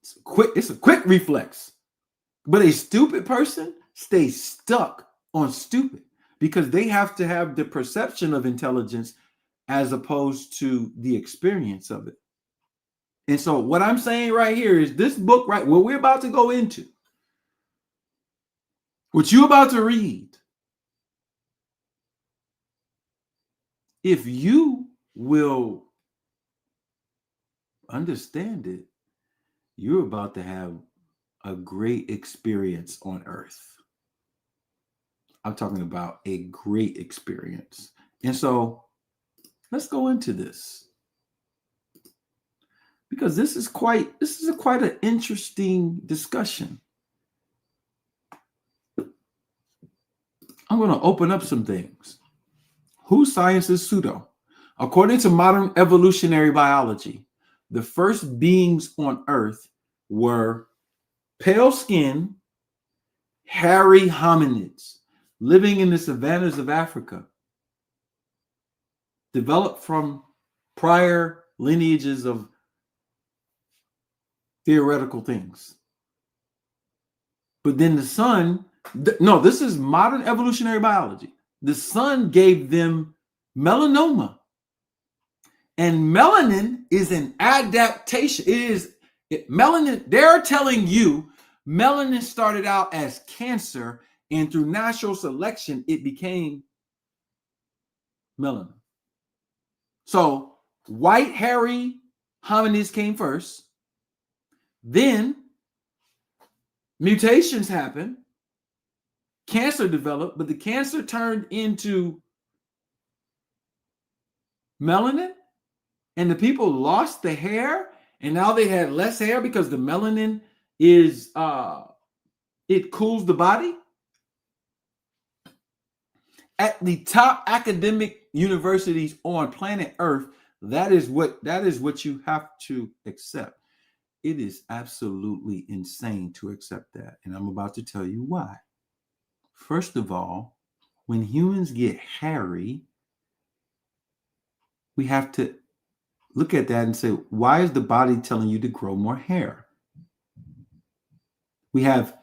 it's a quick reflex. But a stupid person stays stuck on stupid because they have to have the perception of intelligence as opposed to the experience of it. And so what I'm saying right here is this book, right, what we're about to go into, what you're about to read, if you will understand it, you're about to have a great experience on Earth. I'm talking about a great experience. And so let's go into this, because this is quite an interesting discussion. I'm going to open up some things. Who sciences pseudo? According to modern evolutionary biology, the first beings on Earth were pale skin, hairy hominids living in the savannas of Africa, developed from prior lineages of theoretical things. But then the sun, no, this is modern evolutionary biology. The sun gave them melanoma. And melanin is an adaptation. Melanin, they're telling you melanin started out as cancer, and through natural selection, it became melanin. So white, hairy hominids came first. Then mutations happened. Cancer developed, but the cancer turned into melanin, and the people lost the hair, and now they had less hair because the melanin is it cools the body. At the top academic universities on planet Earth, that is what you have to accept. It is absolutely insane to accept that, and I'm about to tell you why. First of all, when humans get hairy, we have to look at that and say, why is the body telling you to grow more hair? We have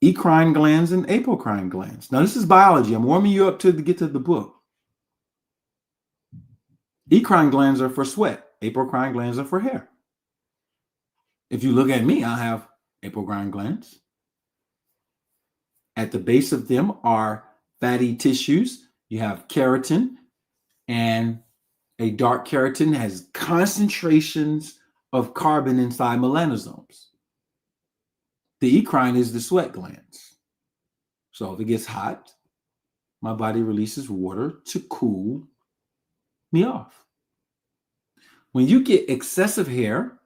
eccrine glands and apocrine glands. Now, this is biology. I'm warming you up to get to the book. Eccrine glands are for sweat. Apocrine glands are for hair. If you look at me, I have apocrine glands. At the base of them are fatty tissues. You have keratin, and a dark keratin has concentrations of carbon inside melanosomes. The eccrine is the sweat glands. So if it gets hot, my body releases water to cool me off. When you get excessive hair,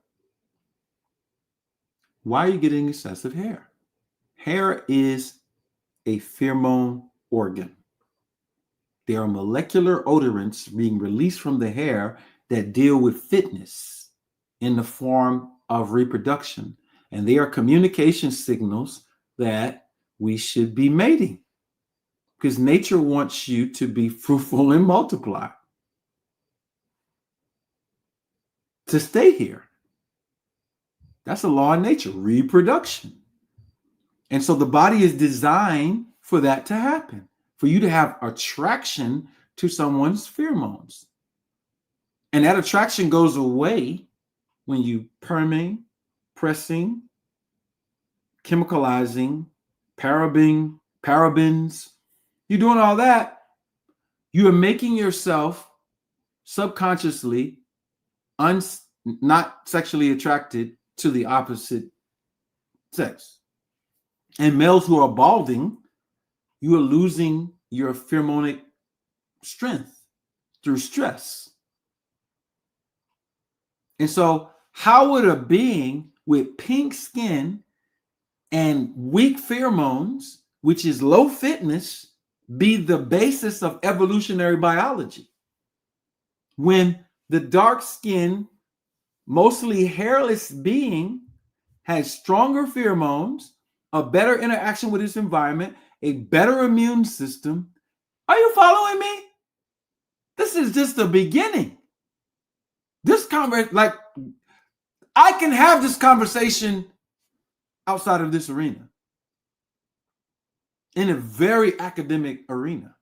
why are you getting excessive hair? Hair is a pheromone organ. There are molecular odorants being released from the hair that deal with fitness in the form of reproduction. And they are communication signals that we should be mating, because nature wants you to be fruitful and multiply. to stay here. That's a law in nature, reproduction. And so the body is designed for that to happen, for you to have attraction to someone's pheromones. And that attraction goes away when you perming, pressing, chemicalizing, parabens. You're doing all that. You are making yourself subconsciously not sexually attracted to the opposite sex. And males who are balding, you are losing your pheromonic strength through stress. And so, how would a being with pink skin and weak pheromones, which is low fitness, be the basis of evolutionary biology? When the dark skinned, mostly hairless being has stronger pheromones, a better interaction with its environment, a better immune system. Are you following me? This is just the beginning. This conversation, like, I can have this conversation outside of this arena, in a very academic arena.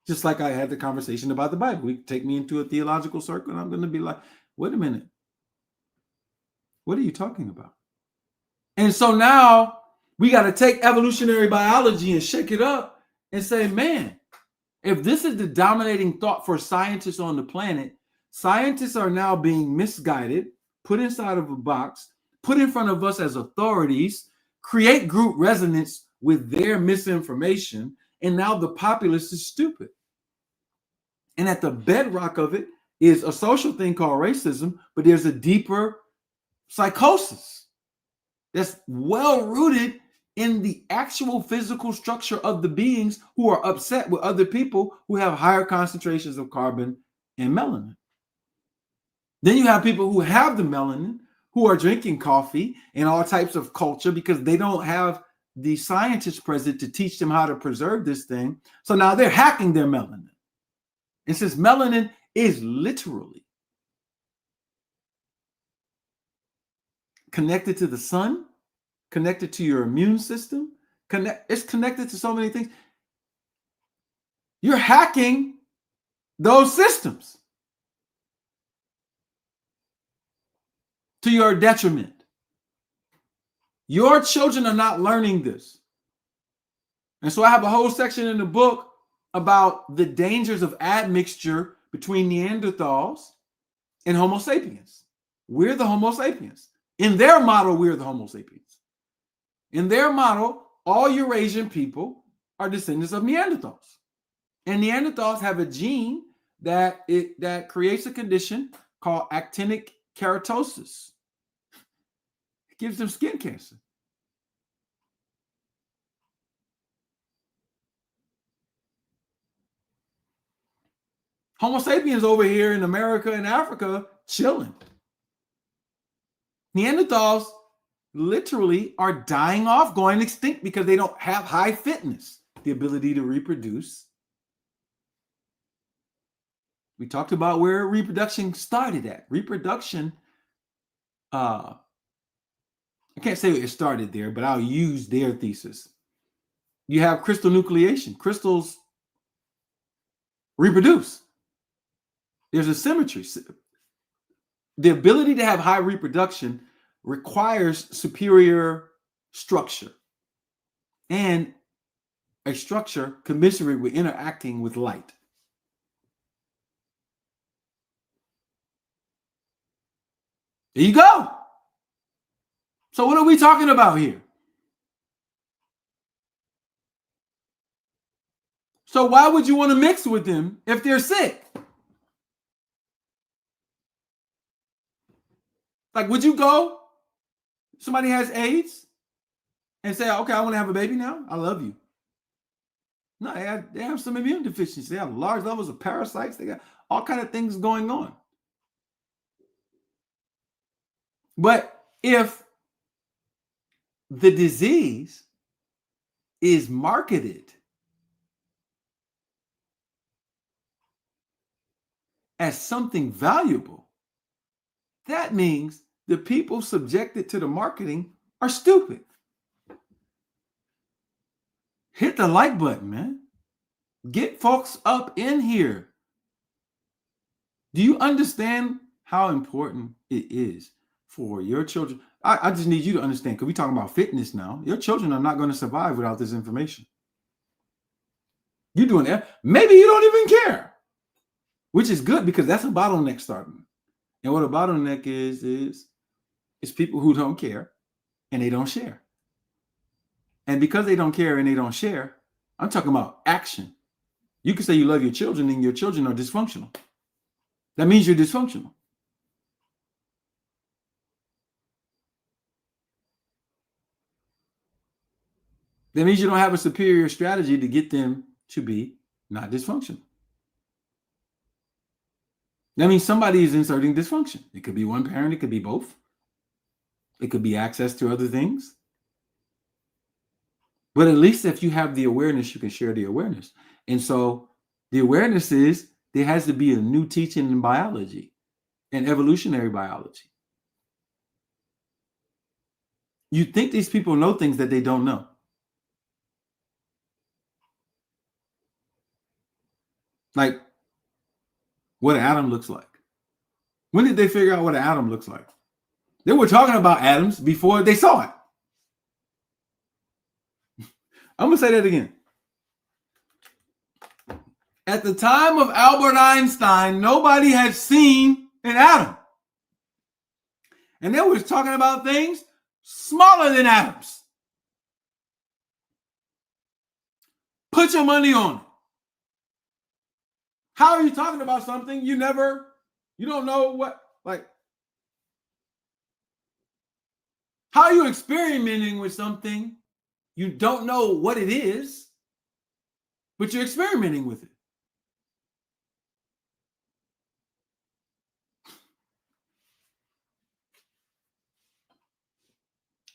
Just like I had the conversation about the Bible. You take me into a theological circle and I'm going to be like, wait a minute. What are you talking about? And so now we got to take evolutionary biology and shake it up and say, man, if this is the dominating thought for scientists on the planet, scientists are now being misguided, put inside of a box, put in front of us as authorities, create group resonance with their misinformation, and now the populace is stupid. And at the bedrock of it is a social thing called racism, but there's a deeper psychosis that's well rooted in the actual physical structure of the beings who are upset with other people who have higher concentrations of carbon and melanin. Then you have people who have the melanin, who are drinking coffee and all types of culture because they don't have the scientists present to teach them how to preserve this thing. So now they're hacking their melanin. And since melanin is literally connected to the sun, connected to your immune system, it's connected to so many things. You're hacking those systems to your detriment. Your children are not learning this. And so I have a whole section in the book about the dangers of admixture between Neanderthals and Homo sapiens. We're the Homo sapiens. In their model, we're the Homo sapiens. In their model, all Eurasian people are descendants of Neanderthals. And Neanderthals have a gene that creates a condition called actinic keratosis. It gives them skin cancer. Homo sapiens over here in America and Africa chilling. Neanderthals literally are dying off, going extinct because they don't have high fitness, the ability to reproduce. We talked about where reproduction started at. Reproduction, I can't say it started there, but I'll use their thesis. You have crystal nucleation. Crystals reproduce. There's a symmetry. The ability to have high reproduction requires superior structure and a structure commensurate with interacting with light. There you go. So what are we talking about here? So why would you want to mix with them if they're sick? Like, would you go? Somebody has AIDS and say, okay, I want to have a baby now. I love you. No, they have some immune deficiency. They have large levels of parasites. They got all kinds of things going on. But if the disease is marketed as something valuable, that means the people subjected to the marketing are stupid. Hit the like button, man. Get folks up in here. Do you understand how important it is for your children? I just need you to understand, because we're talking about fitness now. Your children are not going to survive without this information. You're doing that. Maybe you don't even care, which is good, because that's a bottleneck starting. And what a bottleneck is people who don't care and they don't share. And because they don't care and they don't share, I'm talking about action. You can say you love your children and your children are dysfunctional. That means you're dysfunctional. That means you don't have a superior strategy to get them to be not dysfunctional. That means somebody is inserting dysfunction. It could be one parent, it could be both. It could be access to other things. But at least if you have the awareness, you can share the awareness. And so the awareness is there has to be a new teaching in biology and evolutionary biology. You think these people know things that they don't know. Like what an atom looks like. When did they figure out what an atom looks like? They were talking about atoms before they saw it. I'm going to say that again. At the time of Albert Einstein, nobody had seen an atom. And they were talking about things smaller than atoms. Put your money on it. How are you talking about something you don't know what, like, how are you experimenting with something you don't know what it is, but you're experimenting with it?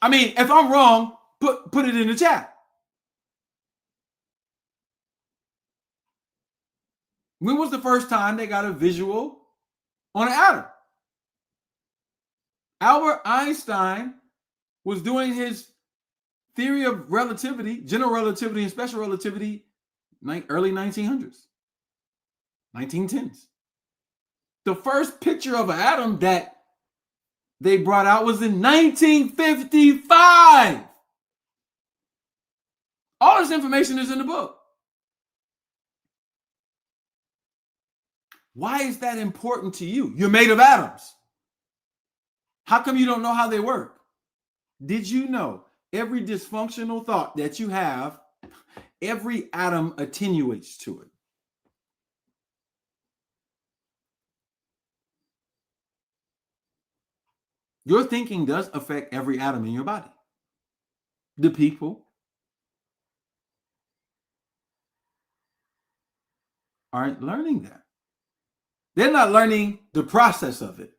I mean, if I'm wrong, put it in the chat. When was the first time they got a visual on an atom? Albert Einstein was doing his theory of relativity, general relativity and special relativity, early 1900s, 1910s. The first picture of an atom that they brought out was in 1955. All this information is in the book. Why is that important to you? You're made of atoms. How come you don't know how they work? Did you know every dysfunctional thought that you have, every atom attenuates to it? Your thinking does affect every atom in your body. The people aren't learning that. They're not learning the process of it.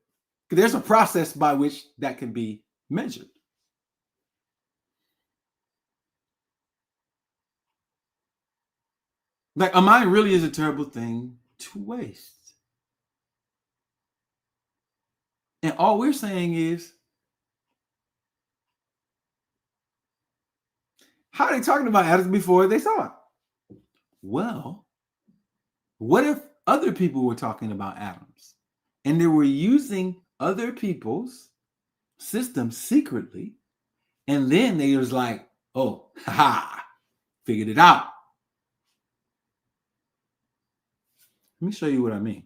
There's a process by which that can be measured. Like, a mind really is a terrible thing to waste. And all we're saying is, how are they talking about atoms before they saw it? Well, what if other people were talking about atoms and they were using other people's systems secretly, and then they was like, oh, haha, figured it out. Let me show you what I mean.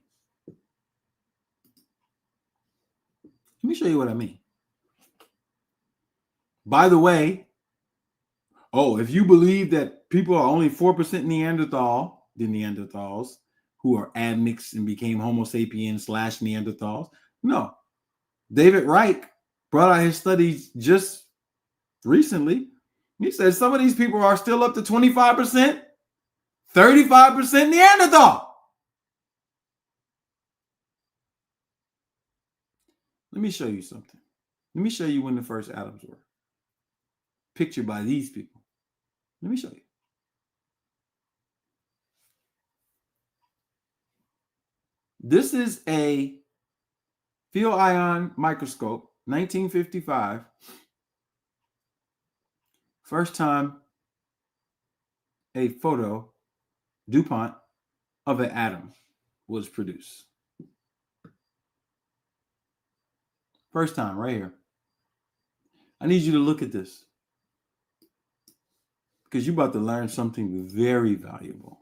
Let me show you what I mean. By the way, if you believe that people are only 4% Neanderthal, the Neanderthals who are admixed and became Homo sapiens / Neanderthals, no. David Reich brought out his studies just recently. He said some of these people are still up to 25%, 35% Neanderthal. Let me show you something. Let me show you when the first atoms were pictured by these people. Let me show you. This is a field ion microscope, 1955. First time a photo DuPont of an atom was produced. First time right here. I need you to look at this because you're about to learn something very valuable.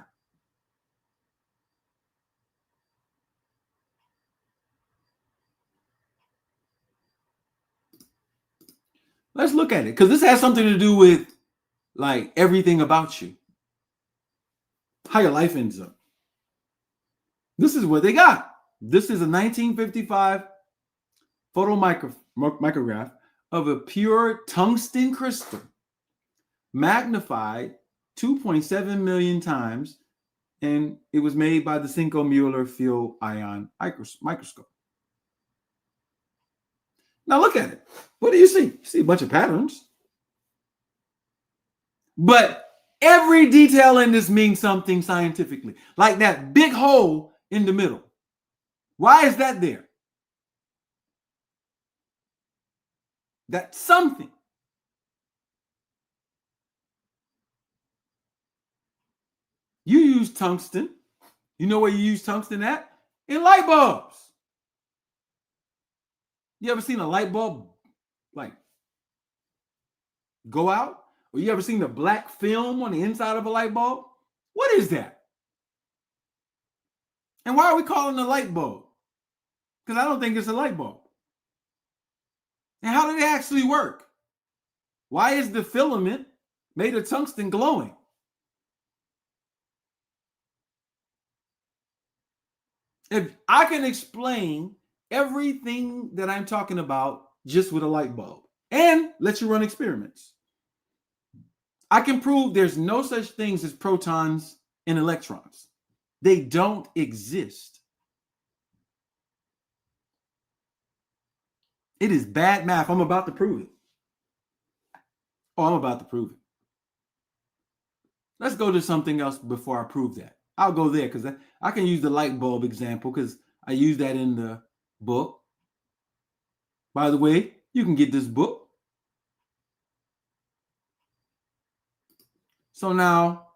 Let's look at it because this has something to do with like everything about you, how your life ends up. This is what they got. This is a 1955 photomicrograph of a pure tungsten crystal, magnified 2.7 million times, and it was made by the Cinco-Mueller field ion microscope. Now look at it. What do you see? You see a bunch of patterns. But every detail in this means something scientifically. Like that big hole in the middle. Why is that there? That's something. You use tungsten. You know where you use tungsten at? In light bulbs. You ever seen a light bulb like go out? Or you ever seen the black film on the inside of a light bulb? What is that? And why are we calling it a light bulb? Because I don't think it's a light bulb. And how do they actually work? Why is the filament made of tungsten glowing? If I can explain everything that I'm talking about just with a light bulb and let you run experiments, I can prove there's no such things as protons and electrons. They don't exist. It is bad math. I'm about to prove it. Oh, I'm about to prove it. Let's go to something else before I prove that. I'll go there because I can use the light bulb example because I use that in the book. By the way, you can get this book. So now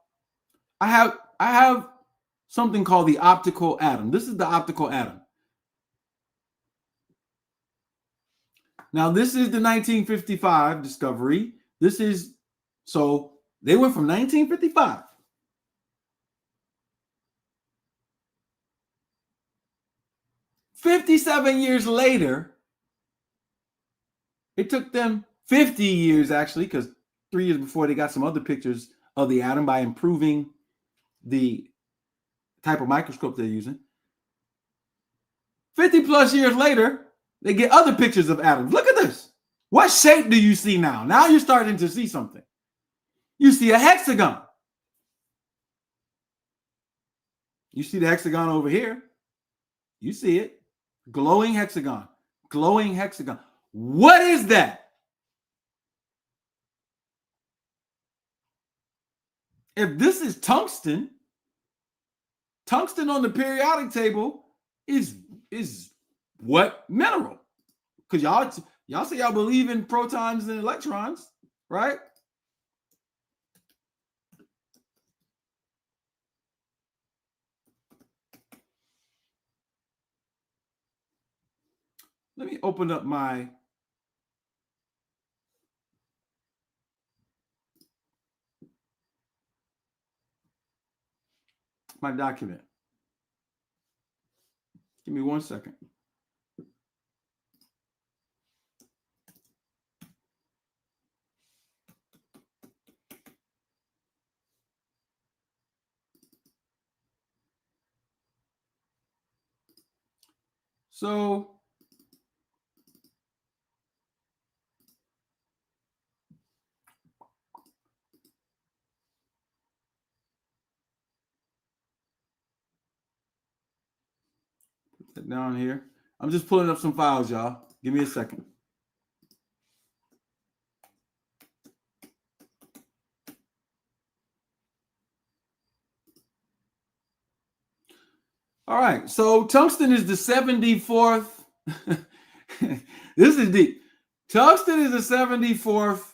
I have something called the optical atom. This is the optical atom. Now this is the 1955 discovery. So they went from 1955 57 years later. It took them 50 years actually, because 3 years before they got some other pictures of the atom by improving the type of microscope they're using. 50 plus years later, they get other pictures of atoms. Look at this. What shape do you see now? Now you're starting to see something. You see a hexagon. You see the hexagon over here. You see it. Glowing hexagon. Glowing hexagon. What is that? If this is tungsten, tungsten on the periodic table is what mineral? Because y'all say y'all believe in protons and electrons, right? Let me open up my document. Give me 1 second. So put that down here. I'm just pulling up some files, y'all. Give me a second. All right, so tungsten is the 74th This is deep. Tungsten is the 74th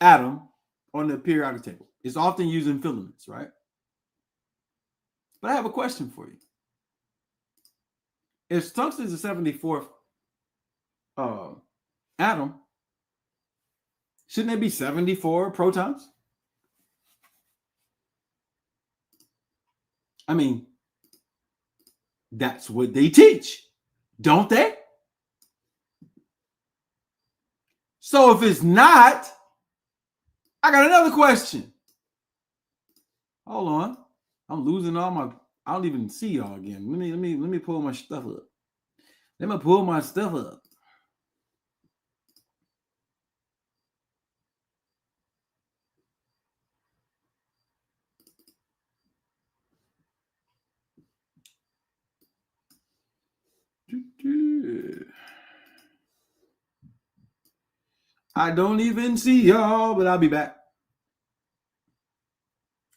atom on the periodic table. It's often used in filaments, right? But I have a question for you. If tungsten is the 74th atom, shouldn't there be 74 protons? I mean, that's what they teach, don't they? So if it's not, I got another question. Hold on. I'm losing all my, I don't even see y'all again. Let me pull my stuff up. Let me pull my stuff up. I don't even see y'all, but I'll be back.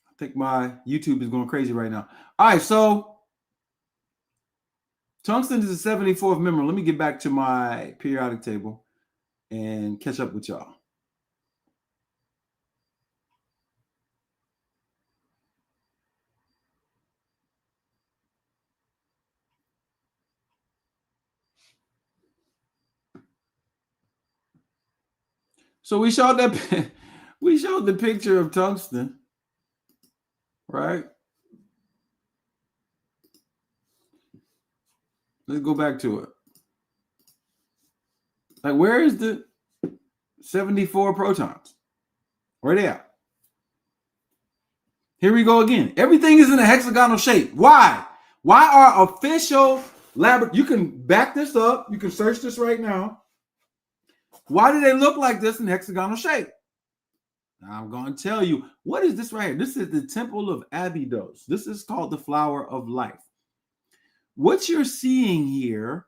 I think my YouTube is going crazy right now. All right, so tungsten is the 74th member. Let me get back to my periodic table and catch up with y'all. So we showed the picture of tungsten, right? Let's go back to it. Like, where is the 74 protons? Where they at? Here we go again. Everything is in a hexagonal shape. Why? Why are official lab? You can back this up. You can search this right now. Why do they look like this in hexagonal shape? I'm going to tell you. What is this right here? This is the Temple of Abydos. This is called the Flower of Life. What you're seeing here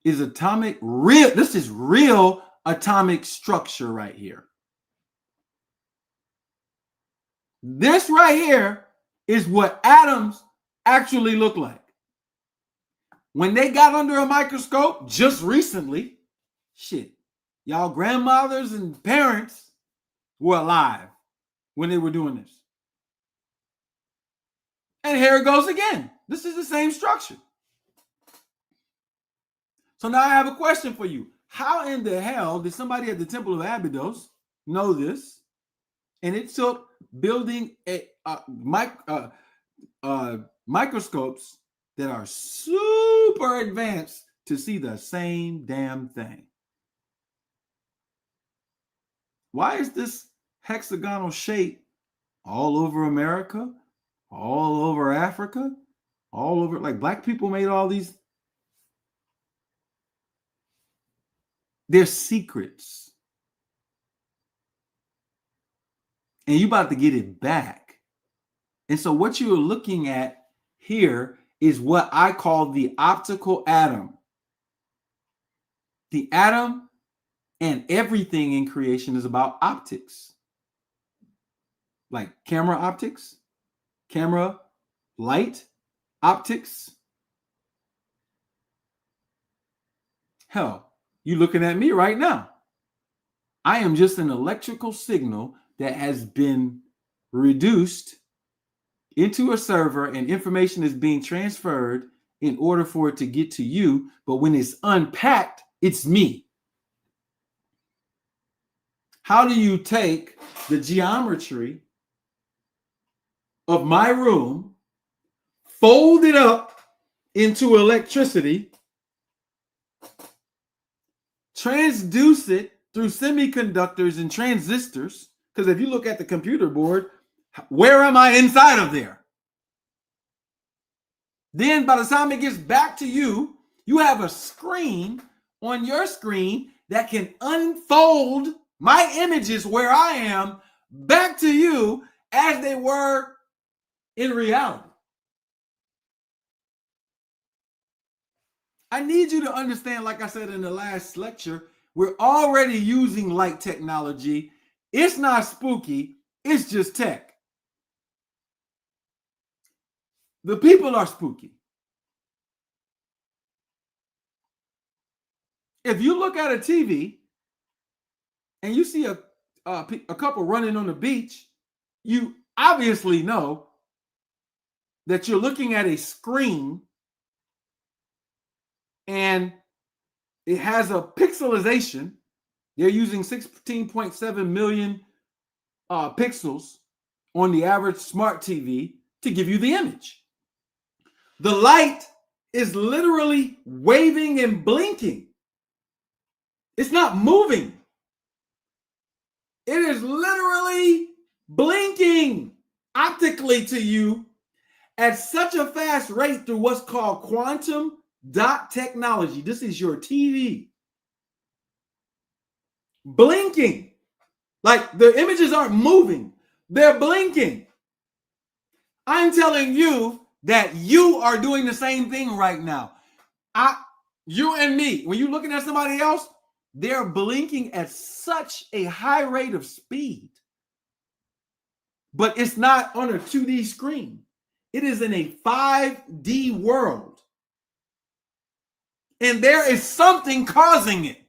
is atomic real. This is real atomic structure right here. This right here is what atoms actually look like. When they got under a microscope just recently, shit, y'all grandmothers and parents were alive when they were doing this. And here it goes again. This is the same structure. So now I have a question for you. How in the hell did somebody at the Temple of Abydos know this? And it took building microscopes that are super advanced to see the same damn thing. Why is this hexagonal shape all over America, all over Africa, all over, like black people made all these? They're secrets. And you about to get it back. And so what you're looking at here is what I call the optical atom. The atom and everything in creation is about optics. Like camera optics, camera, light, optics. Hell, you looking at me right now. I am just an electrical signal that has been reduced into a server and information is being transferred in order for it to get to you. But when it's unpacked, it's me. How do you take the geometry of my room, fold it up into electricity, transduce it through semiconductors and transistors? Because if you look at the computer board, where am I inside of there? Then by the time it gets back to you, you have a screen on your screen that can unfold my images where I am back to you as they were in reality. I need you to understand, like I said in the last lecture, we're already using light technology. It's not spooky, it's just tech. The people are spooky. If you look at a TV and you see a couple running on the beach, you obviously know that you're looking at a screen and it has a pixelization. They're using 16.7 million pixels on the average smart TV to give you the image. The light is literally waving and blinking. It's not moving. It is literally blinking optically to you at such a fast rate through what's called quantum dot technology. This is your TV. Blinking. Like the images aren't moving. They're blinking. I'm telling you that you are doing the same thing right now. You and me, when you're looking at somebody else, they're blinking at such a high rate of speed. But it's not on a 2D screen. It is in a 5D world. And there is something causing it.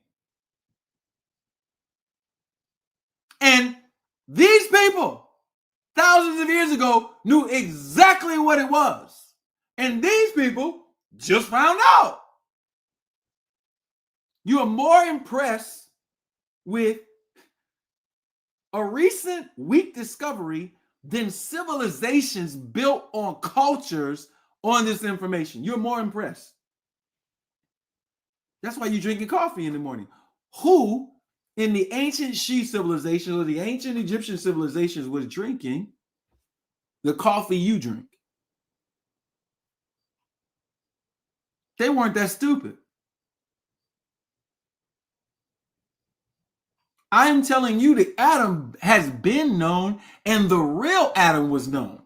And these people, thousands of years ago, knew exactly what it was. And these people just found out. You are more impressed with a recent weak discovery than civilizations built on cultures on this information. You're more impressed. That's why you're drinking coffee in the morning. Who in the ancient She civilizations or the ancient Egyptian civilizations was drinking the coffee you drink? They weren't that stupid. I'm telling you, the atom has been known and the real atom was known.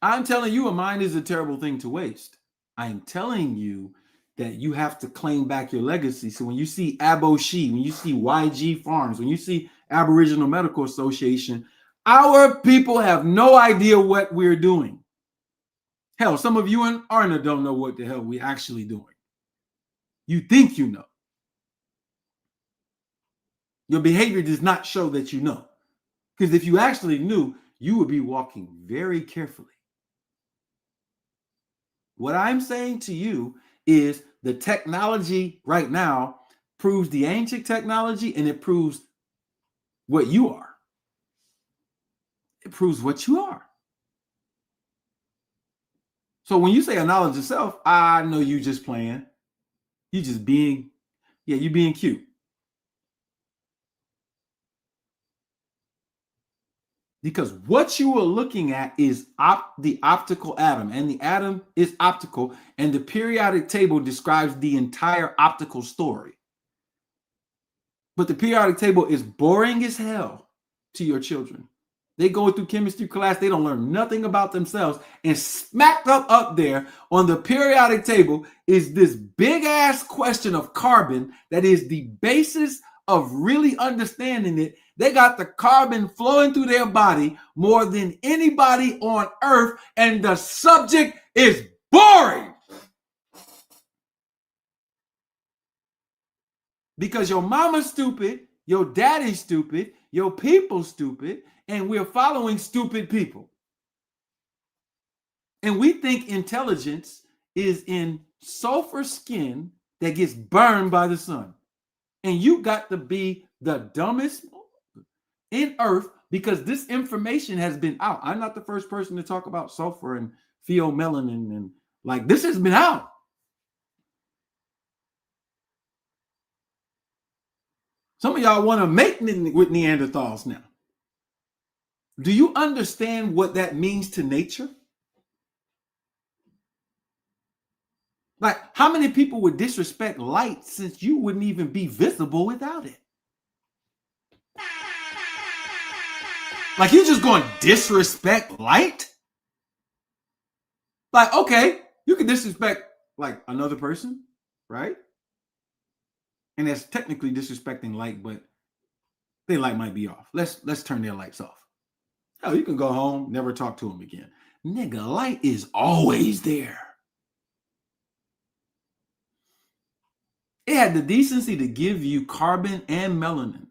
I'm telling you, a mind is a terrible thing to waste. I'm telling you that you have to claim back your legacy. So when you see Aboshi, when you see YG Farms, when you see Aboriginal Medical Association, our people have no idea what we're doing. Hell, some of you in Arna don't know what the hell we're actually doing. You think you know. Your behavior does not show that you know. Because if you actually knew, you would be walking very carefully. What I'm saying to you is the technology right now proves the ancient technology, and it proves what you are. It proves what you are. So when you say a knowledge of self, I know you just playing. You just being, you being cute. Because what you are looking at is the optical atom, and the atom is optical, and the periodic table describes the entire optical story. But the periodic table is boring as hell to your children. They go through chemistry class, they don't learn nothing about themselves, and smacked up there on the periodic table is this big ass question of carbon that is the basis of really understanding it. They got the carbon flowing through their body more than anybody on earth, and the subject is boring. Because your mama's stupid, your daddy's stupid, your people's stupid, and we're following stupid people. And we think intelligence is in sulfur skin that gets burned by the sun. And you got to be the dumbest in earth because this information has been out. I'm not the first person to talk about sulfur and pheomelanin, and like this has been out. Some of y'all want to make with Neanderthals now. Do you understand what that means to nature? Like, how many people would disrespect light since you wouldn't even be visible without it? Like, you're just going to disrespect light? Like, okay, you can disrespect like another person, right? And that's technically disrespecting light, but their light might be off. Let's turn their lights off. Hell, you can go home, never talk to them again. Nigga, light is always there. It had the decency to give you carbon and melanin.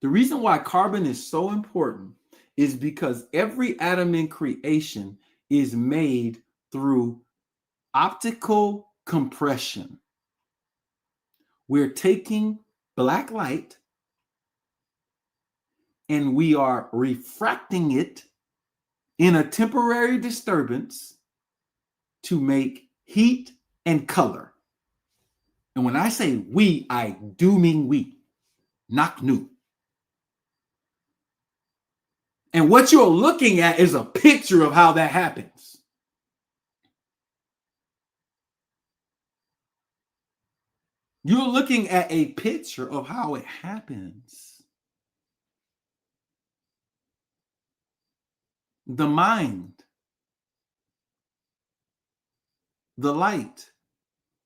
The reason why carbon is so important is because every atom in creation is made through optical compression. We're taking black light and we are refracting it in a temporary disturbance to make heat and color. And when I say we, I do mean we, not nu. And what you're looking at is a picture of how that happens. You're looking at a picture of how it happens. The mind, the light,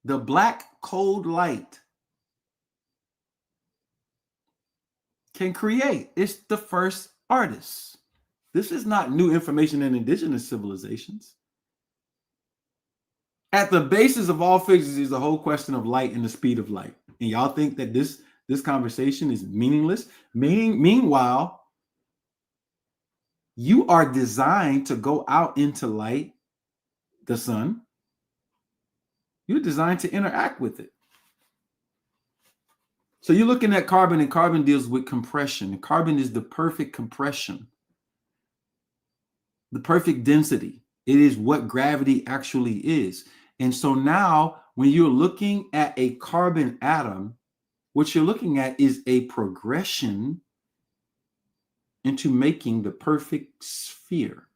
the black cold light can create. It's the first artist. This is not new information in indigenous civilizations. At the basis of all physics is the whole question of light and the speed of light. And y'all think that this conversation is meaningless? Meanwhile, you are designed to go out into light, the sun. You're designed to interact with it. So you're looking at carbon, and carbon deals with compression. And carbon is the perfect compression, the perfect density. It is what gravity actually is. And so now when you're looking at a carbon atom, what you're looking at is a progression into making the perfect sphere.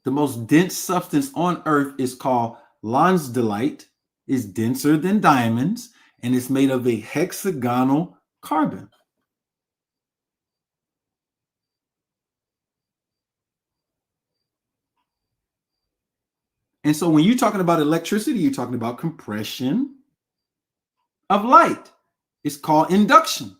The most dense substance on Earth is called lonsdaleite. It's denser than diamonds, and it's made of a hexagonal carbon. And so when you're talking about electricity, you're talking about compression of light. It's called induction.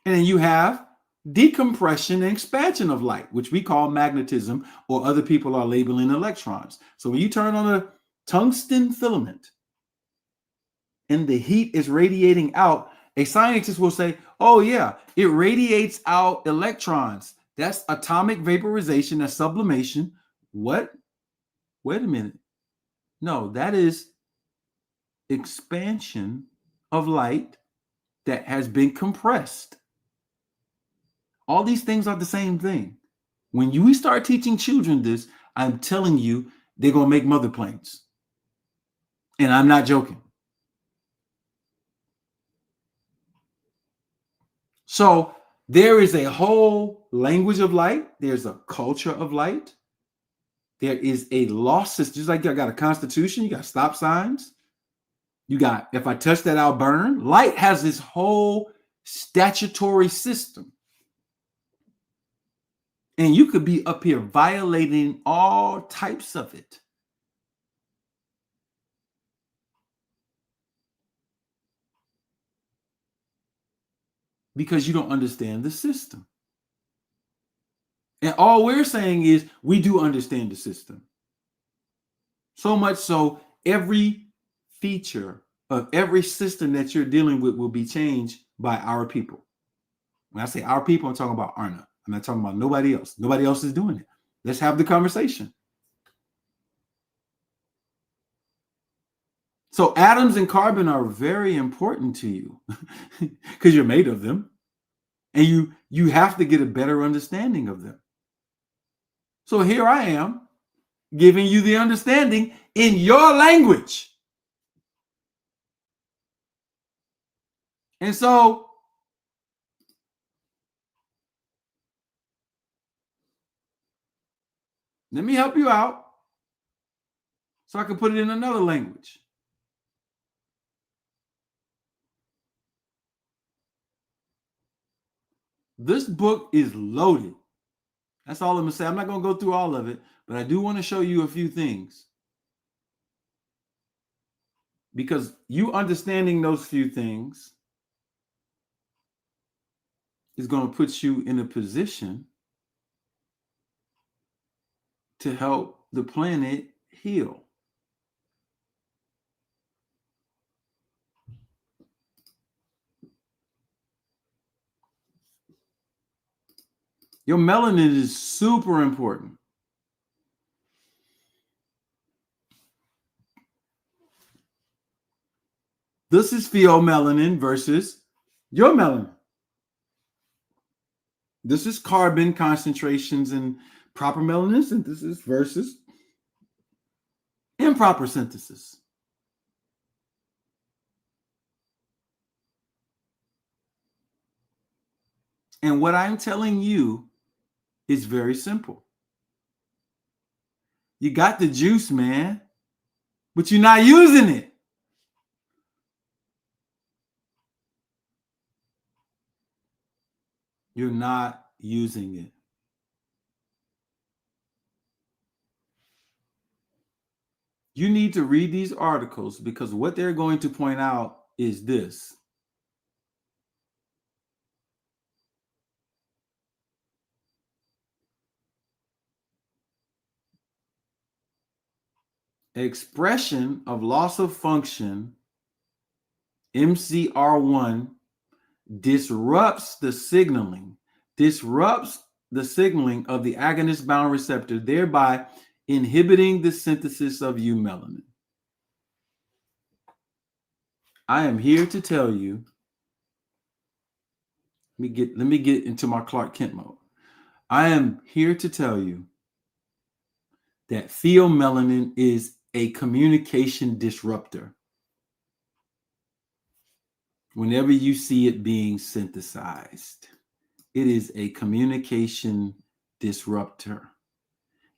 And then you have decompression and expansion of light, which we call magnetism, or other people are labeling electrons. So when you turn on a tungsten filament and the heat is radiating out, a scientist will say, oh yeah, it radiates out electrons. That's atomic vaporization, that's sublimation. What? Wait a minute. No, that is expansion of light that has been compressed. All these things are the same thing. When we start teaching children this, I'm telling you, they're going to make mother planes. And I'm not joking. So there is a whole language of light. There's a culture of light. There is a law system. Just like you got a constitution, you got stop signs. You got, if I touch that, I'll burn. Light has this whole statutory system. And you could be up here violating all types of it. Because you don't understand the system. And all we're saying is we do understand the system. So much so, every feature of every system that you're dealing with will be changed by our people. When I say our people, I'm talking about Arna. I'm not talking about nobody else. Nobody else is doing it. Let's have the conversation. So atoms and carbon are very important to you because you're made of them. And you have to get a better understanding of them. So here I am giving you the understanding in your language. And so let me help you out so I can put it in another language. This book is loaded. That's all I'm going to say. I'm not going to go through all of it, but I do want to show you a few things. Because you understanding those few things is going to put you in a position to help the planet heal. Your melanin is super important. This is pheomelanin versus your melanin. This is carbon concentrations and proper melanin synthesis versus improper synthesis. And what I'm telling you is very simple. You got the juice, man, but you're not using it. You're not using it. You need to read these articles because what they're going to point out is this. Expression of loss of function, MCR1, disrupts the signaling of the agonist bound receptor, thereby inhibiting the synthesis of eumelanin. I am here to tell you, let me get into my Clark Kent mode. I am here to tell you that pheomelanin is a communication disruptor. Whenever you see it being synthesized, it is a communication disruptor.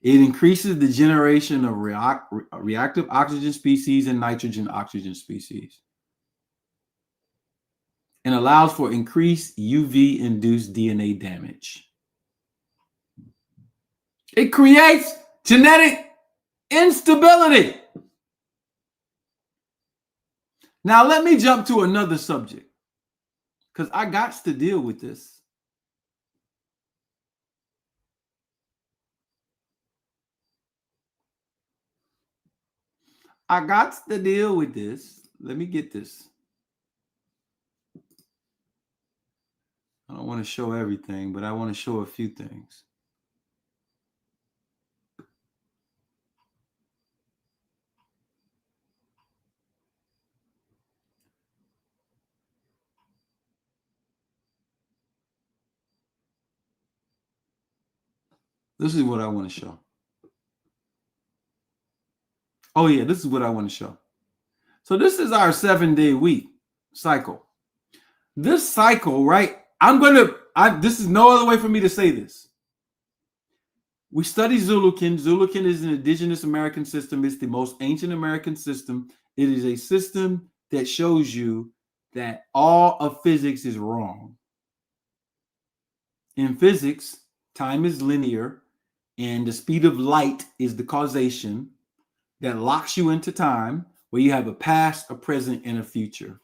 It increases the generation of reactive oxygen species and nitrogen oxygen species, and allows for increased UV-induced DNA damage. It creates genetic instability. Now, let me jump to another subject because I got to deal with this. I got to deal with this. Let me get this. I don't want to show everything, but I want to show a few things. This is what I want to show. Oh, yeah, this is what I want to show. So this is our 7-day week cycle. This cycle, right? This is no other way for me to say this. We study Zulukin. Zulukin is an indigenous American system. It's the most ancient American system. It is a system that shows you that all of physics is wrong. In physics, time is linear, and the speed of light is the causation that locks you into time, where you have a past, a present, and a future.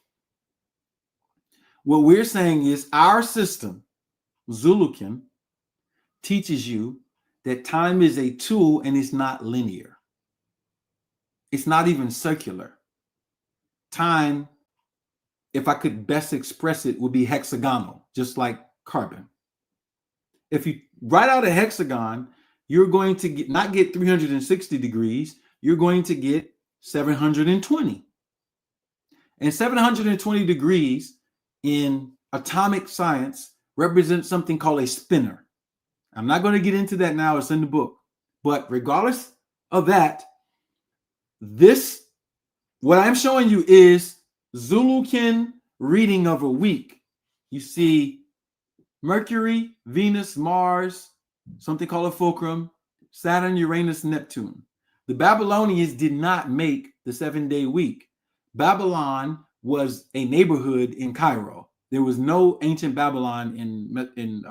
What we're saying is our system, Zulukin, teaches you that time is a tool and it's not linear. It's not even circular. Time, if I could best express it, would be hexagonal, just like carbon. If you write out a hexagon, you're going to not get 360 degrees, you're going to get 720. And 720 degrees in atomic science represents something called a spinor. I'm not going to get into that now, it's in the book. But regardless of that, what I'm showing you is Zulukin reading of a week. You see Mercury, Venus, Mars, something called a fulcrum, Saturn, Uranus, Neptune. The Babylonians did not make the 7-day week. Babylon was a neighborhood in Cairo. There was no ancient Babylon in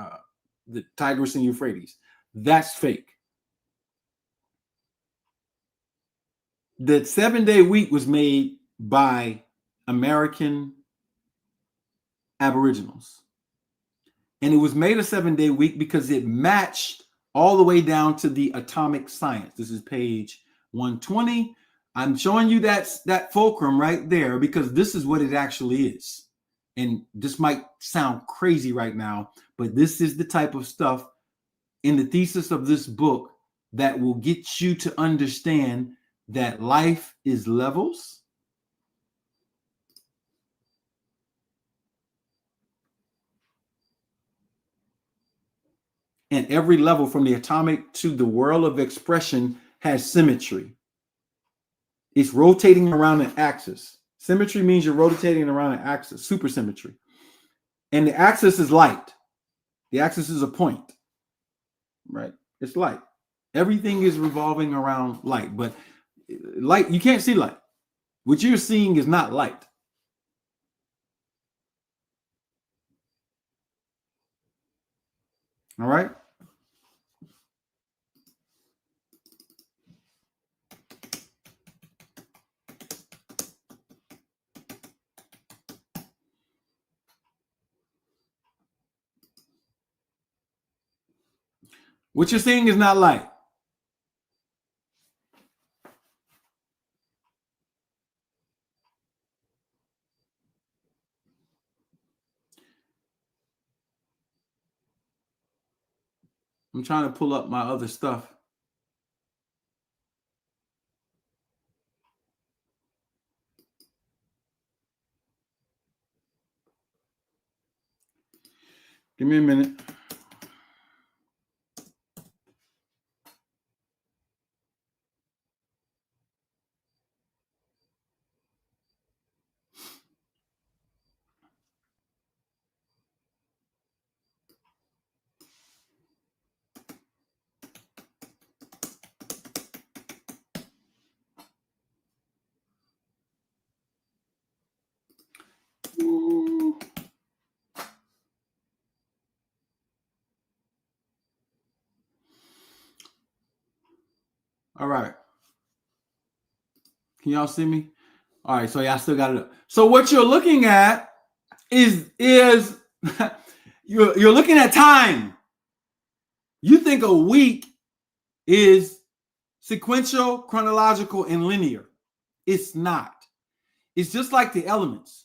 the Tigris and Euphrates. That's fake. The 7-day week was made by American Aboriginals. And it was made a 7-day week because it matched all the way down to the atomic science. This is page 120. I'm showing you that fulcrum right there because this is what it actually is. And this might sound crazy right now, but this is the type of stuff in the thesis of this book that will get you to understand that life is levels. And every level from the atomic to the world of expression has symmetry. It's rotating around an axis. Symmetry means you're rotating around an axis, supersymmetry. And the axis is light. The axis is a point, right? It's light. Everything is revolving around light, but light, you can't see light. What you're seeing is not light. All right? What you're seeing is not light. I'm trying to pull up my other stuff. Give me a minute. Ooh. All right. Can y'all see me? All right, so y'all still got it up. So what you're looking at is you're looking at time. You think a week is sequential, chronological, and linear. It's not. It's just like the elements.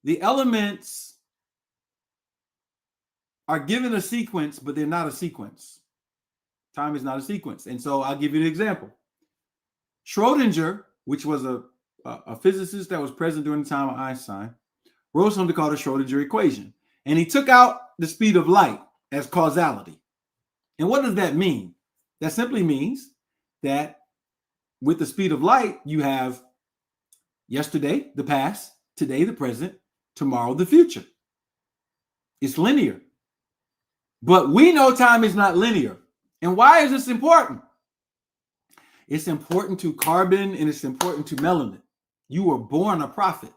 The elements are given a sequence, but they're not a sequence. Time is not a sequence. And so I'll give you an example. Schrodinger, which was a physicist that was present during the time of Einstein, wrote something called the Schrodinger equation. And he took out the speed of light as causality. And what does that mean? That simply means that with the speed of light, you have yesterday, the past, today, the present, tomorrow, the future. It's linear. But we know time is not linear. And why is this important? It's important to carbon and it's important to melanin. You were born a prophet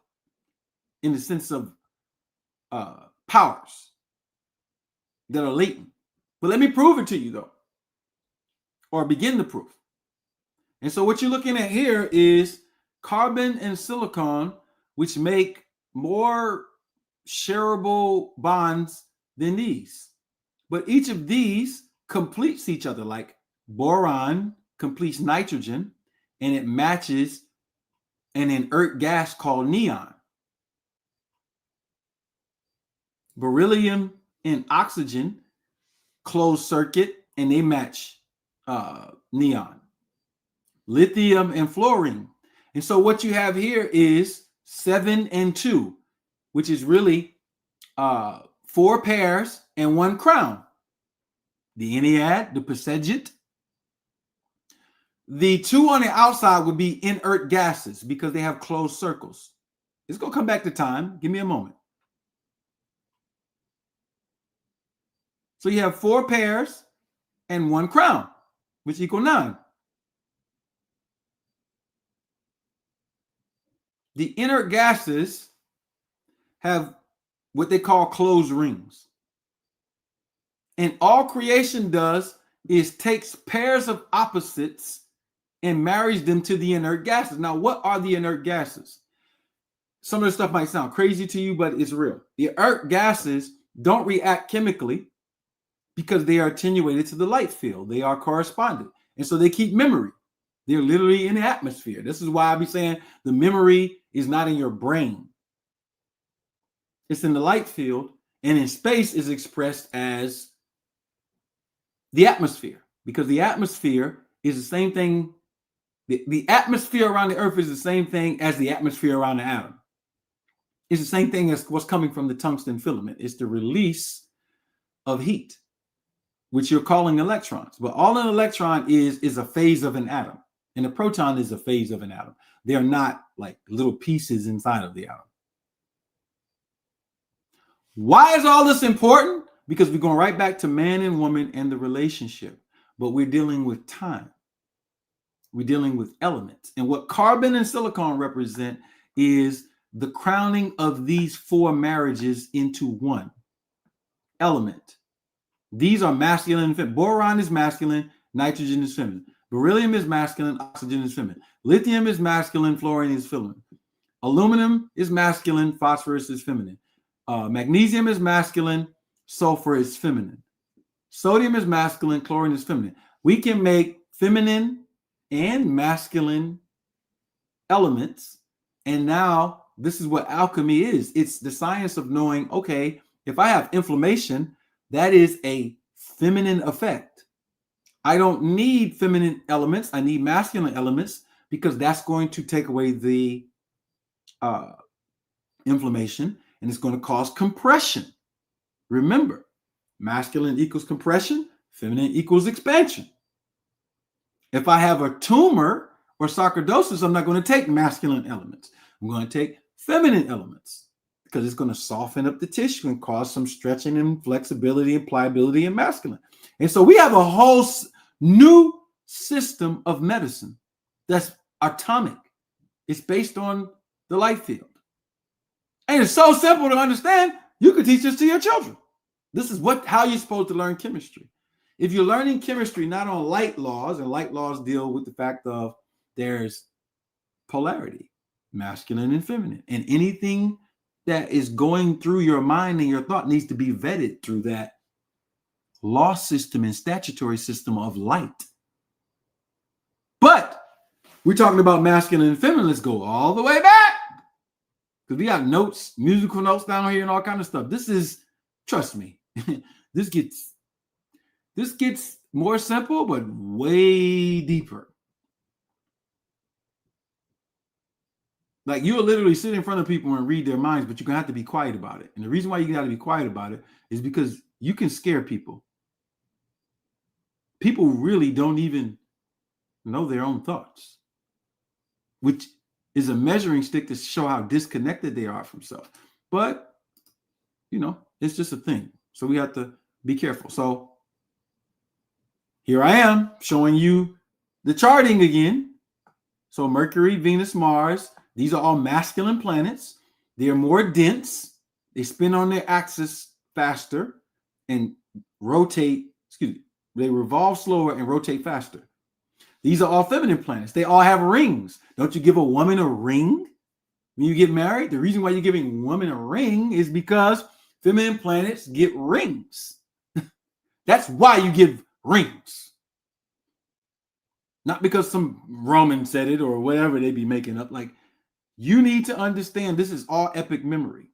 in the sense of powers that are latent. But let me prove it to you, though, or begin the proof. And so what you're looking at here is carbon and silicon, which make more shareable bonds than these. But each of these completes each other, like boron completes nitrogen, and it matches an inert gas called neon. Beryllium and oxygen closed circuit, and they match neon. Lithium and fluorine. And so what you have here is 7 and 2, which is really 4 pairs and 1 crown. The Ennead, the Pasaget. The 2 on the outside would be inert gases because they have closed circles. It's going to come back to time. Give me a moment. So you have 4 pairs and 1 crown, which equal 9. The inert gases have what they call closed rings. And all creation does is takes pairs of opposites and marries them to the inert gases. Now, what are the inert gases? Some of the stuff might sound crazy to you, but it's real. The inert gases don't react chemically because they are attenuated to the light field. They are correspondent. And so they keep memory. They're literally in the atmosphere. This is why I be saying the memory is not in your brain. It's in the light field, and in space is expressed as the atmosphere, because the atmosphere is the same thing. The atmosphere around the earth is the same thing as the atmosphere around the atom. It's the same thing as what's coming from the tungsten filament. It's the release of heat, which you're calling electrons. But all an electron is a phase of an atom, and a proton is a phase of an atom. They're not like little pieces inside of the atom. Why is all this important? Because we're going right back to man and woman and the relationship, but we're dealing with time. We're dealing with elements. And what carbon and silicon represent is the crowning of these four marriages into one element. These are masculine and feminine. Boron is masculine, nitrogen is feminine. Beryllium is masculine, oxygen is feminine. Lithium is masculine, fluorine is feminine. Aluminum is masculine, phosphorus is feminine. Magnesium is masculine, sulfur is feminine. Sodium is masculine, chlorine is feminine. We can make feminine and masculine elements. And now this is what alchemy is. It's the science of knowing, okay, if I have inflammation, that is a feminine effect. I don't need feminine elements. I need masculine elements, because that's going to take away the inflammation, and it's going to cause compression. Remember, masculine equals compression, feminine equals expansion. If I have a tumor or sarcoidosis, I'm not going to take masculine elements. I'm going to take feminine elements, because it's going to soften up the tissue and cause some stretching and flexibility and pliability in masculine. And so we have a whole new system of medicine that's atomic. It's based on the light field. And it's so simple to understand, you can teach this to your children. This is how you're supposed to learn chemistry. If you're learning chemistry not on light laws, and light laws deal with the fact of there's polarity, masculine and feminine, and anything that is going through your mind and your thought needs to be vetted through that law system and statutory system of light. But we're talking about masculine and feminine. Let's go all the way back, because we got notes, musical notes down here and all kind of stuff. This is, trust me, this gets more simple, but way deeper. Like, you'll literally sit in front of people and read their minds, but you're going to have to be quiet about it. And the reason why you got to be quiet about it is because you can scare people. People really don't even know their own thoughts, which is a measuring stick to show how disconnected they are from self. But, it's just a thing. So we have to be careful. So here I am showing you the charting again. So Mercury, Venus, Mars, these are all masculine planets. They are more dense. They spin on their axis faster and they revolve slower and rotate faster. These are all feminine planets. They all have rings. Don't you give a woman a ring when you get married? The reason why you're giving women a ring is because feminine planets get rings. That's why you give rings. Not because some Roman said it or whatever they be making up. Like, you need to understand this is all epic memory.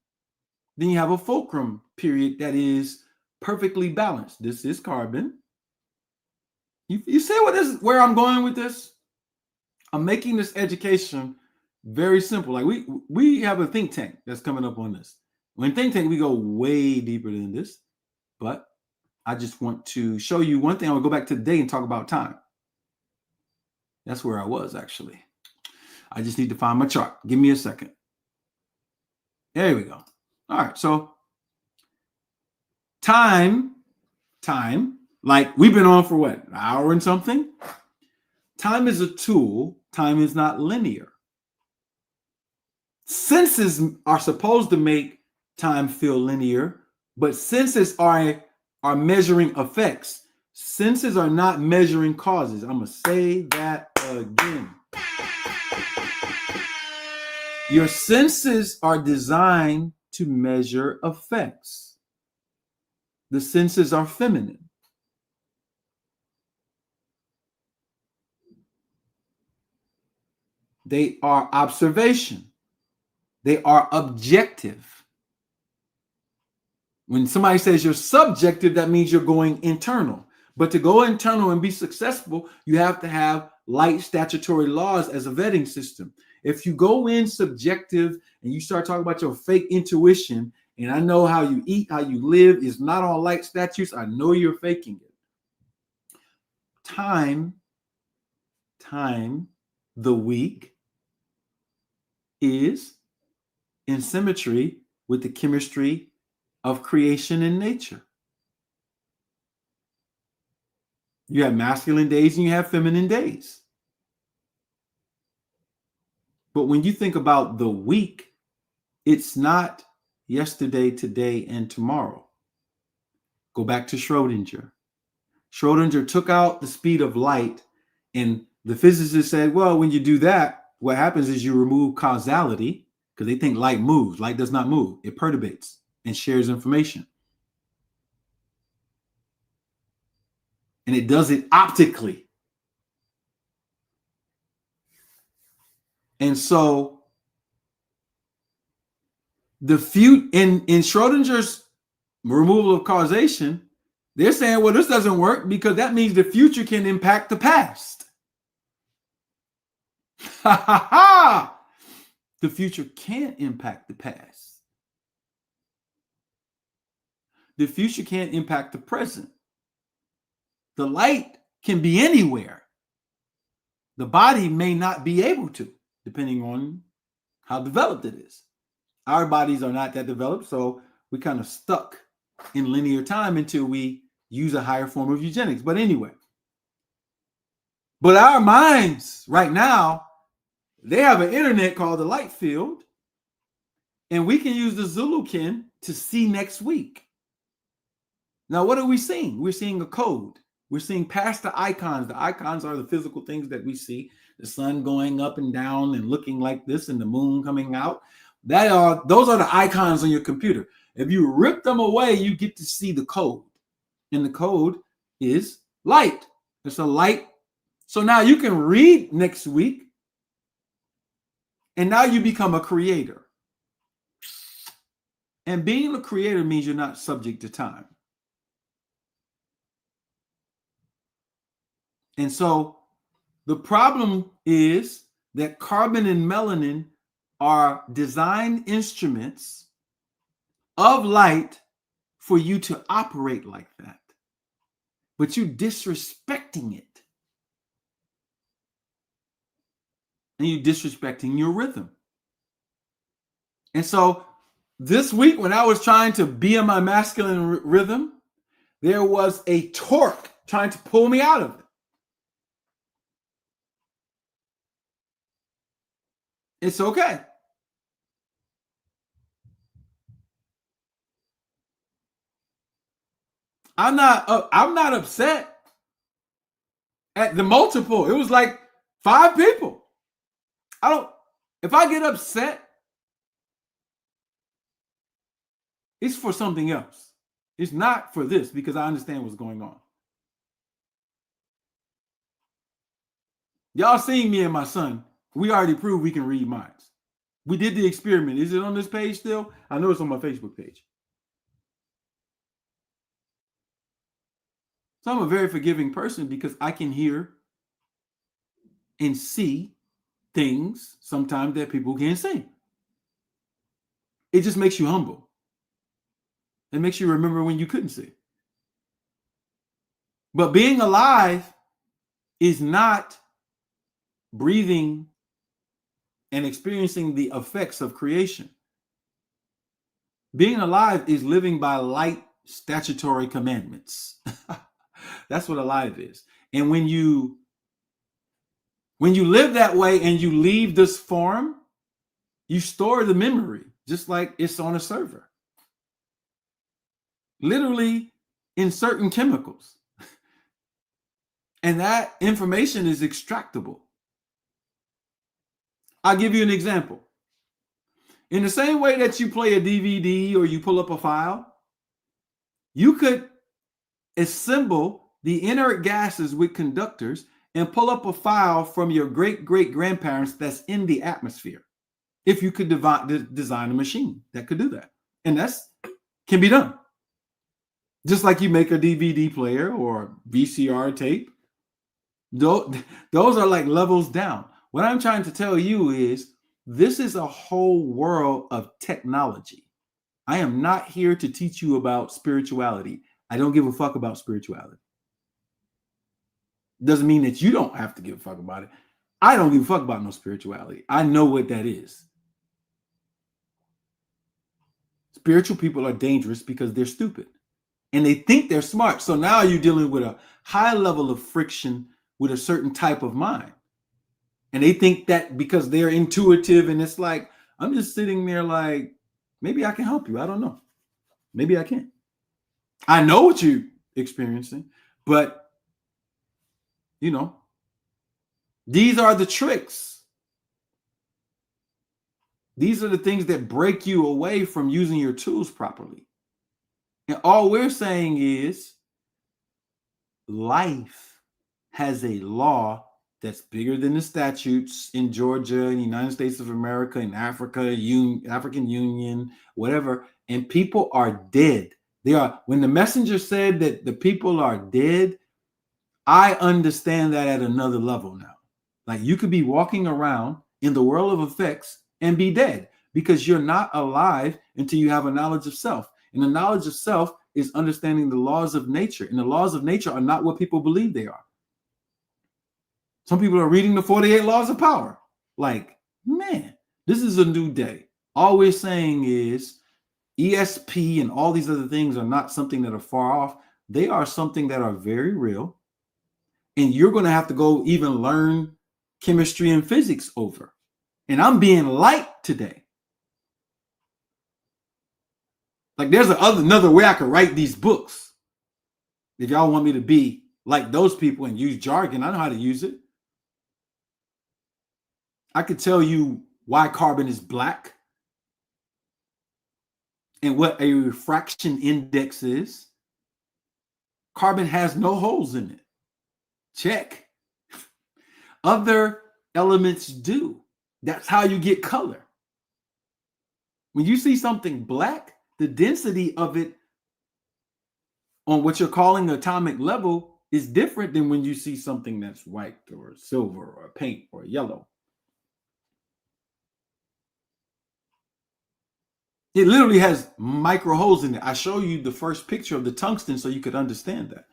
Then you have a fulcrum period that is perfectly balanced. This is carbon. You see where I'm going with this? I'm making this education very simple. Like, we have a think tank that's coming up on this. When think tank, we go way deeper than this. But I just want to show you one thing. I will go back to today and talk about time. That's where I was, actually. I just need to find my chart. Give me a second. There we go. All right. So time, like we've been on for what, an hour and something? Time is a tool. Time is not linear. Senses are supposed to make time feel linear, but senses are measuring effects. Senses are not measuring causes. I'm going to say that again. Your senses are designed to measure effects. The senses are feminine. They are observation. They are objective. When somebody says you're subjective, that means you're going internal. But to go internal and be successful, you have to have light statutory laws as a vetting system. If you go in subjective and you start talking about your fake intuition, and I know how you eat, how you live is not on light statutes, I know you're faking it. Time, the week is in symmetry with the chemistry of creation and nature. You have masculine days and you have feminine days. But when you think about the week, it's not yesterday, today, and tomorrow. Go back to Schrodinger. Schrodinger took out the speed of light, and the physicists said, well, when you do that, what happens is you remove causality, because they think light moves. Light does not move. It perturbates and shares information. And it does it optically. And so in Schrodinger's removal of causation, they're saying, well, this doesn't work because that means the future can impact the past. Ha ha ha! The future can't impact the past. The future can't impact the present. The light can be anywhere. The body may not be able to, depending on how developed it is. Our bodies are not that developed, so we kind of stuck in linear time until we use a higher form of eugenics. But anyway, but our minds right now, they have an internet called the light field, and we can use the Zulukin to see next week. Now, what are we seeing? We're seeing a code. We're seeing past the icons. The icons are the physical things that we see. The sun going up and down and looking like this, and the moon coming out. Those are the icons on your computer. If you rip them away, you get to see the code. And the code is light. It's a light. So now you can read next week. And now you become a creator. And being a creator means you're not subject to time. And so the problem is that carbon and melanin are design instruments of light for you to operate like that. But you're disrespecting it. And you're disrespecting your rhythm. And so this week, when I was trying to be in my masculine rhythm, there was a torque trying to pull me out of it. It's okay. I'm not upset at the multiple. It was like 5 people. If I get upset, it's for something else. It's not for this, because I understand what's going on. Y'all seen me and my son. We already proved we can read minds. We did the experiment. Is it on this page still? I know it's on my Facebook page. So I'm a very forgiving person because I can hear and see things sometimes that people can't see. It just makes you humble. It makes you remember when you couldn't see. But being alive is not breathing and experiencing the effects of creation. Being alive is living by light statutory commandments. That's what alive is. And when you live that way and you leave this form, you store the memory just like it's on a server. Literally in certain chemicals. And that information is extractable. I'll give you an example. In the same way that you play a DVD or you pull up a file, you could assemble the inert gases with conductors and pull up a file from your great-great-grandparents that's in the atmosphere. If you could design a machine that could do that. And that's can be done. Just like you make a DVD player or VCR tape. Those are like levels down. What I'm trying to tell you is this is a whole world of technology. I am not here to teach you about spirituality. I don't give a fuck about spirituality. Doesn't mean that you don't have to give a fuck about it. I don't give a fuck about no spirituality. I know what that is. Spiritual people are dangerous because they're stupid and they think they're smart. So now you're dealing with a high level of friction with a certain type of mind. And they think that because they're intuitive, and it's like, I'm just sitting there like, maybe I can help you. I don't know. Maybe I can. I know what you're experiencing, but you know, these are the tricks. These are the things that break you away from using your tools properly. And all we're saying is life has a law that's bigger than the statutes in Georgia, in the United States of America, in Africa, African Union, whatever. And people are dead. They are. When the messenger said that the people are dead, I understand that at another level now. Like you could be walking around in the world of effects and be dead because you're not alive until you have a knowledge of self. And the knowledge of self is understanding the laws of nature. And the laws of nature are not what people believe they are. Some people are reading the 48 laws of power. Like, man, this is a new day. All we're saying is ESP and all these other things are not something that are far off. They are something that are very real. And you're going to have to go even learn chemistry and physics over. And I'm being light today. Like there's another way I could write these books. If y'all want me to be like those people and use jargon, I know how to use it. I could tell you why carbon is black and what a refraction index is. Carbon has no holes in it. Check. Other elements do. That's how you get color. When you see something black, the density of it on what you're calling atomic level is different than when you see something that's white or silver or paint or yellow. It literally has micro holes in it. I show you the first picture of the tungsten so you could understand that.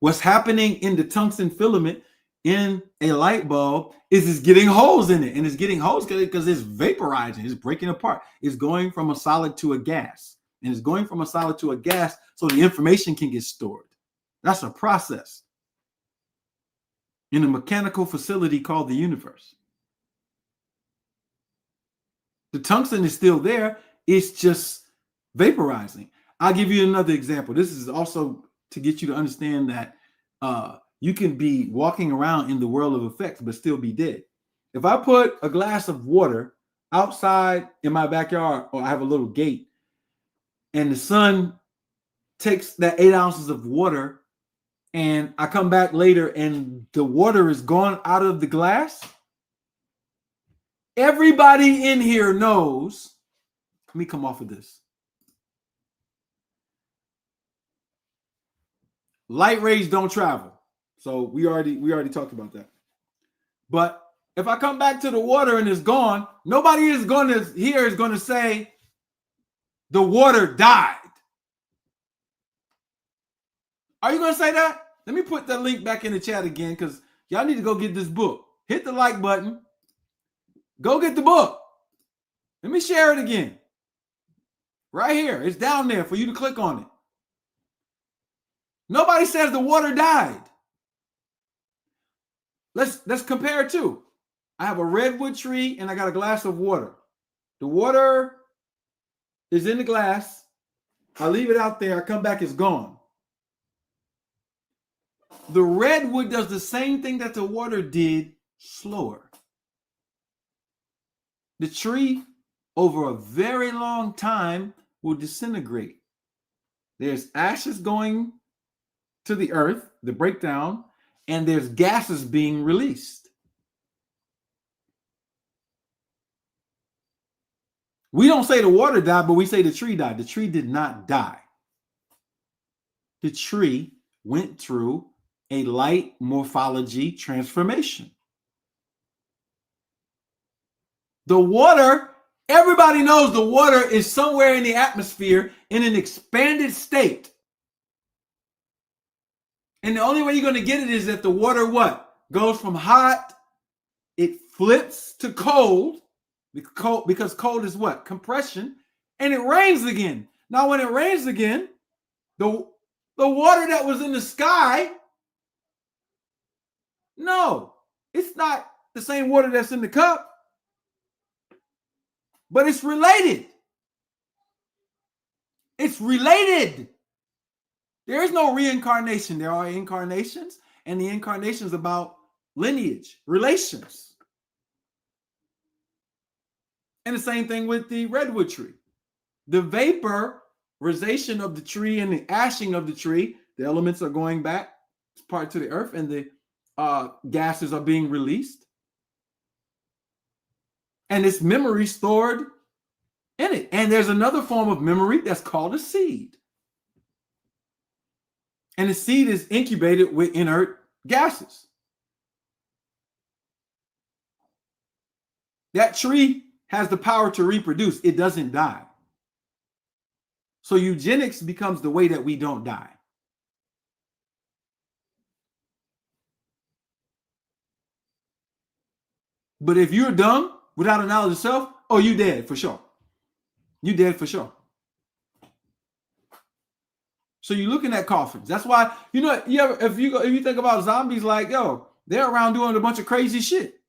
What's happening in the tungsten filament in a light bulb is it's getting holes in it. And it's getting holes because it's vaporizing. It's breaking apart. It's going from a solid to a gas. And it's going from a solid to a gas so the information can get stored. That's a process in a mechanical facility called the universe. The tungsten is still there. It's just vaporizing. I'll give you another example. This is also to get you to understand that you can be walking around in the world of effects but still be dead. If I put a glass of water outside in my backyard, or I have a little gate, and the sun takes that 8 ounces of water, and I come back later and the water is gone out of the glass, everybody in here knows. Let me come off of this. Light rays don't travel. So we already talked about that. But if I come back to the water and it's gone, nobody is going to say the water died. Are you going to say that? Let me put that link back in the chat again because y'all need to go get this book. Hit the like button. Go get the book. Let me share it again. Right here. It's down there for you to click on it. Nobody says the water died. Let's compare too. I have a redwood tree and I got a glass of water. The water is in the glass. I leave it out there. I come back, it's gone. The redwood does the same thing that the water did, slower. The tree, over a very long time, will disintegrate. There's ashes going to the earth, the breakdown, and there's gases being released. We don't say the water died, but we say the tree died. The tree did not die. The tree went through a light morphology transformation. The water, everybody knows the water is somewhere in the atmosphere in an expanded state. And the only way you're going to get it is that the water what? Goes from hot, it flips to cold, because cold is what? Compression, and it rains again. Now, when it rains again, the water that was in the sky, no, it's not the same water that's in the cup, but it's related. It's related. There is no reincarnation. There are incarnations, and the incarnation is about lineage, relations. And the same thing with the redwood tree. The vaporization of the tree and the ashing of the tree, the elements are going back part to the earth, and the gases are being released. And it's memory stored in it. And there's another form of memory that's called a seed. And the seed is incubated with inert gases. That tree has the power to reproduce. It doesn't die. So eugenics becomes the way that we don't die. But if you're dumb without a knowledge of self, oh, you dead for sure. You dead for sure. So you're looking at coffins. That's why, if you think about zombies, like, yo, they're around doing a bunch of crazy shit.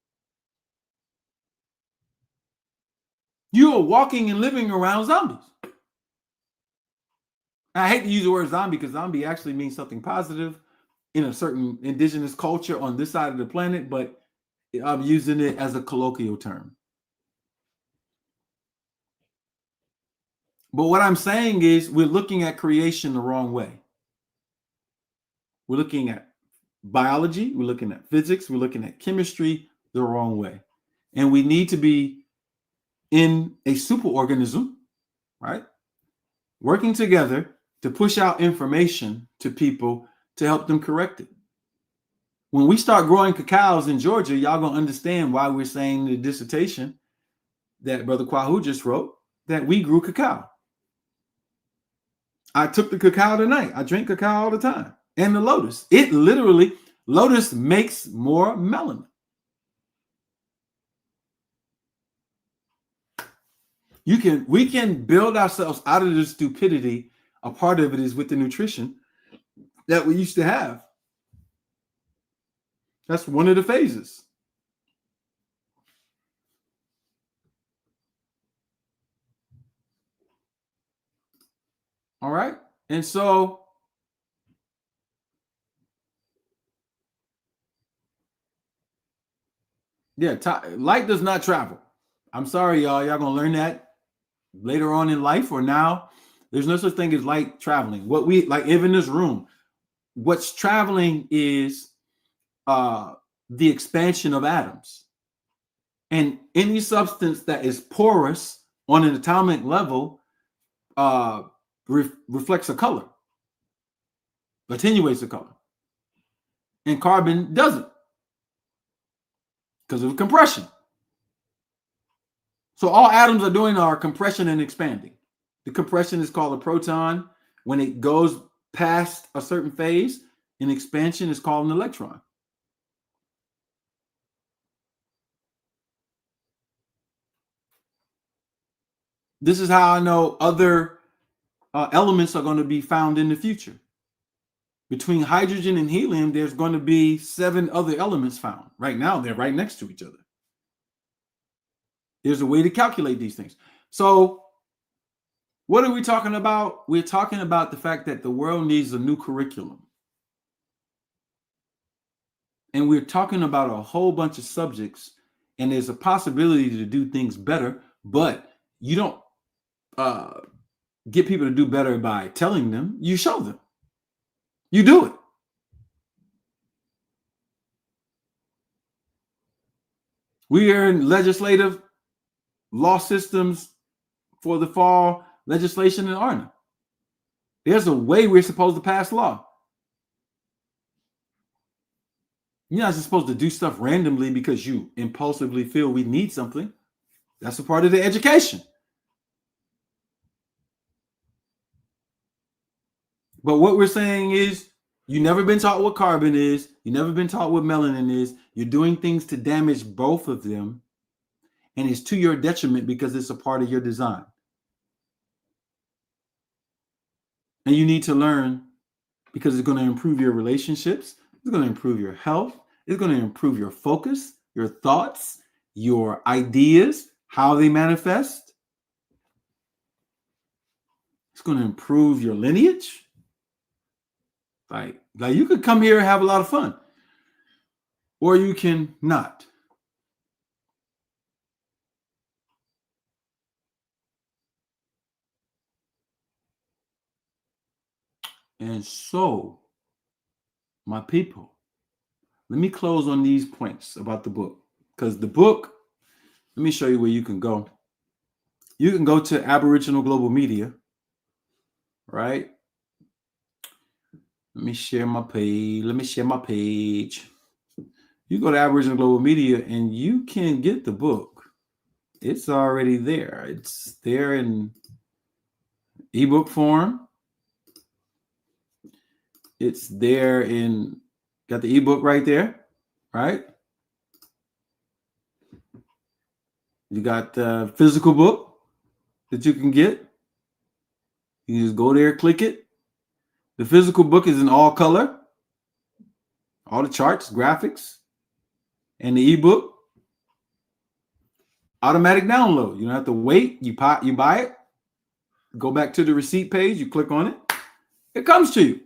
You are walking and living around zombies. I hate to use the word zombie because zombie actually means something positive in a certain indigenous culture on this side of the planet, but I'm using it as a colloquial term. But what I'm saying is we're looking at creation the wrong way. We're looking at biology, we're looking at physics, we're looking at chemistry the wrong way. And we need to be in a superorganism, right? Working together to push out information to people to help them correct it. When we start growing cacaos in Georgia, y'all gonna understand why we're saying the dissertation that Brother Kwahu just wrote, that we grew cacao. I took the cacao tonight. I drink cacao all the time. And the lotus. Lotus makes more melanin. We can build ourselves out of the stupidity. A part of it is with the nutrition that we used to have. That's one of the phases. All right. And so light does not travel. I'm sorry, y'all. Y'all gonna learn that later on in life or now. There's no such thing as light traveling. What we like, even in this room, what's traveling is the expansion of atoms. And any substance that is porous on an atomic level reflects a color, attenuates a color. And carbon doesn't because of compression. So all atoms are doing are compression and expanding. The compression is called a proton. When it goes past a certain phase, an expansion is called an electron. This is how I know other elements are going to be found in the future. Between hydrogen and helium, there's going to be 7 other elements found. Right now, they're right next to each other. There's a way to calculate these things. So what are we talking about? We're talking about the fact that the world needs a new curriculum. And we're talking about a whole bunch of subjects, and there's a possibility to do things better, but you don't get people to do better by telling them. You show them. You do it. We are in legislative law systems for the fall legislation in ARNA. There's a way we're supposed to pass law. You're not just supposed to do stuff randomly because you impulsively feel we need something. That's a part of the education. But what we're saying is, you've never been taught what carbon is. You've never been taught what melanin is. You're doing things to damage both of them. And it's to your detriment because it's a part of your design. And you need to learn because it's going to improve your relationships. It's going to improve your health. It's going to improve your focus, your thoughts, your ideas, how they manifest. It's going to improve your lineage. Like you could come here and have a lot of fun, or you can not. And so, my people, let me close on these points about the book. Because the book, let me show you where you can go. You can go to Aboriginal Global Media, right? Let me share my page. You go to Aboriginal Global Media and you can get the book. It's already there. It's there in ebook form. It's there in, got the ebook right there, right? You got the physical book that you can get. You can just go there, click it. The physical book is in all color, all the charts, graphics, and the ebook, automatic download. You don't have to wait. You buy it, go back to the receipt page, you click on it, it comes to you.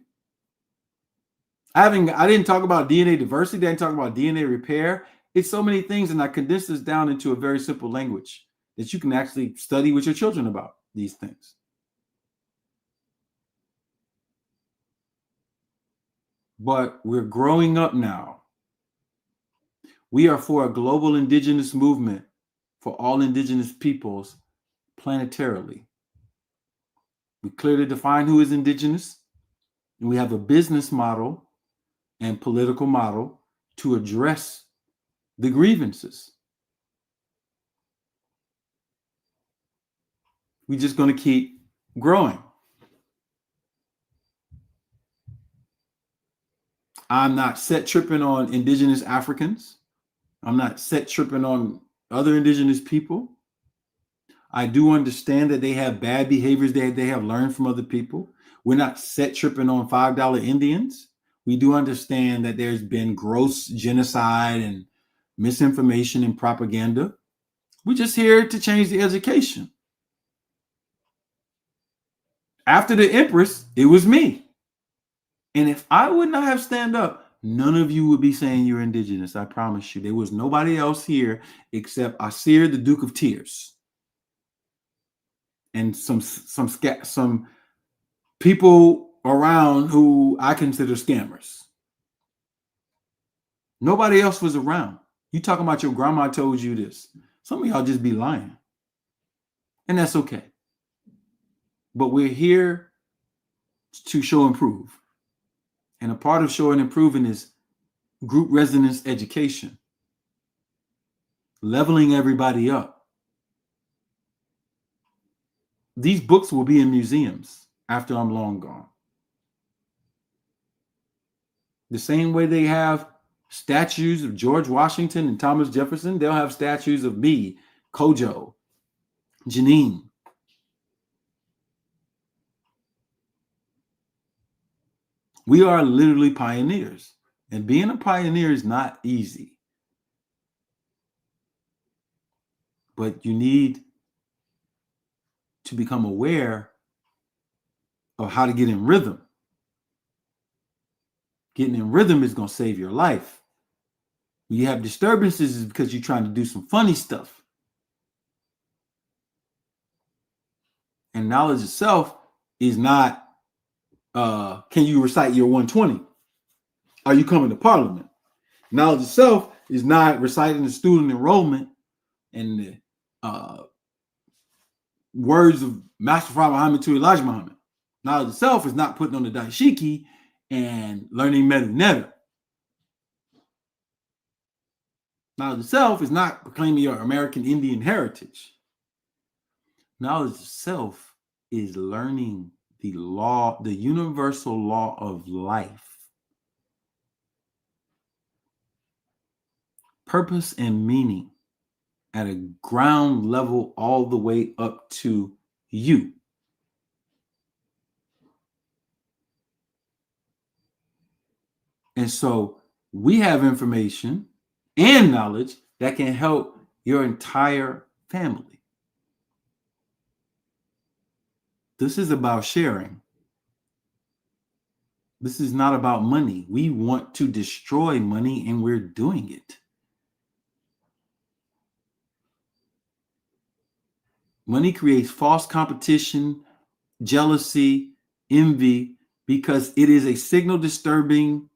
I didn't talk about DNA diversity, I didn't talk about DNA repair. It's so many things, and I condensed this down into a very simple language that you can actually study with your children about these things. But we're growing up now. We are for a global indigenous movement for all indigenous peoples planetarily. We clearly define who is indigenous, and we have a business model and political model to address the grievances. We're just going to keep growing. I'm not set tripping on indigenous Africans. I'm not set tripping on other indigenous people. I do understand that they have bad behaviors that they have learned from other people. We're not set tripping on $5 Indians. We do understand that there's been gross genocide and misinformation and propaganda. We're just here to change the education. After the Empress, it was me. And if I would not have stand up, none of you would be saying you're indigenous. I promise you. There was nobody else here except Asir, the Duke of Tears, and some people around who I consider scammers. Nobody else was around. You talking about your grandma told you this. Some of y'all just be lying. And that's okay. But we're here to show and prove. And a part of showing and proving is group resonance education. Leveling everybody up. These books will be in museums after I'm long gone. The same way they have statues of George Washington and Thomas Jefferson, they'll have statues of me, Kojo, Janine. We are literally pioneers. And being a pioneer is not easy. But you need to become aware of how to get in rhythm. Getting in rhythm is going to save your life. When you have disturbances, is because you're trying to do some funny stuff. And knowledge itself is not, can you recite your 120? Are you coming to Parliament? Knowledge itself is not reciting the student enrollment and the words of Master Prophet Muhammad to Elijah Muhammad. Knowledge itself is not putting on the daishiki and learning medu never. Knowledge itself is not proclaiming your American Indian heritage. Knowledge itself is learning the law, the universal law of life. Purpose and meaning at a ground level all the way up to you. And so we have information and knowledge that can help your entire family. This is about sharing. This is not about money. We want to destroy money, and we're doing it. Money creates false competition, jealousy, envy, because it is a signal disturbing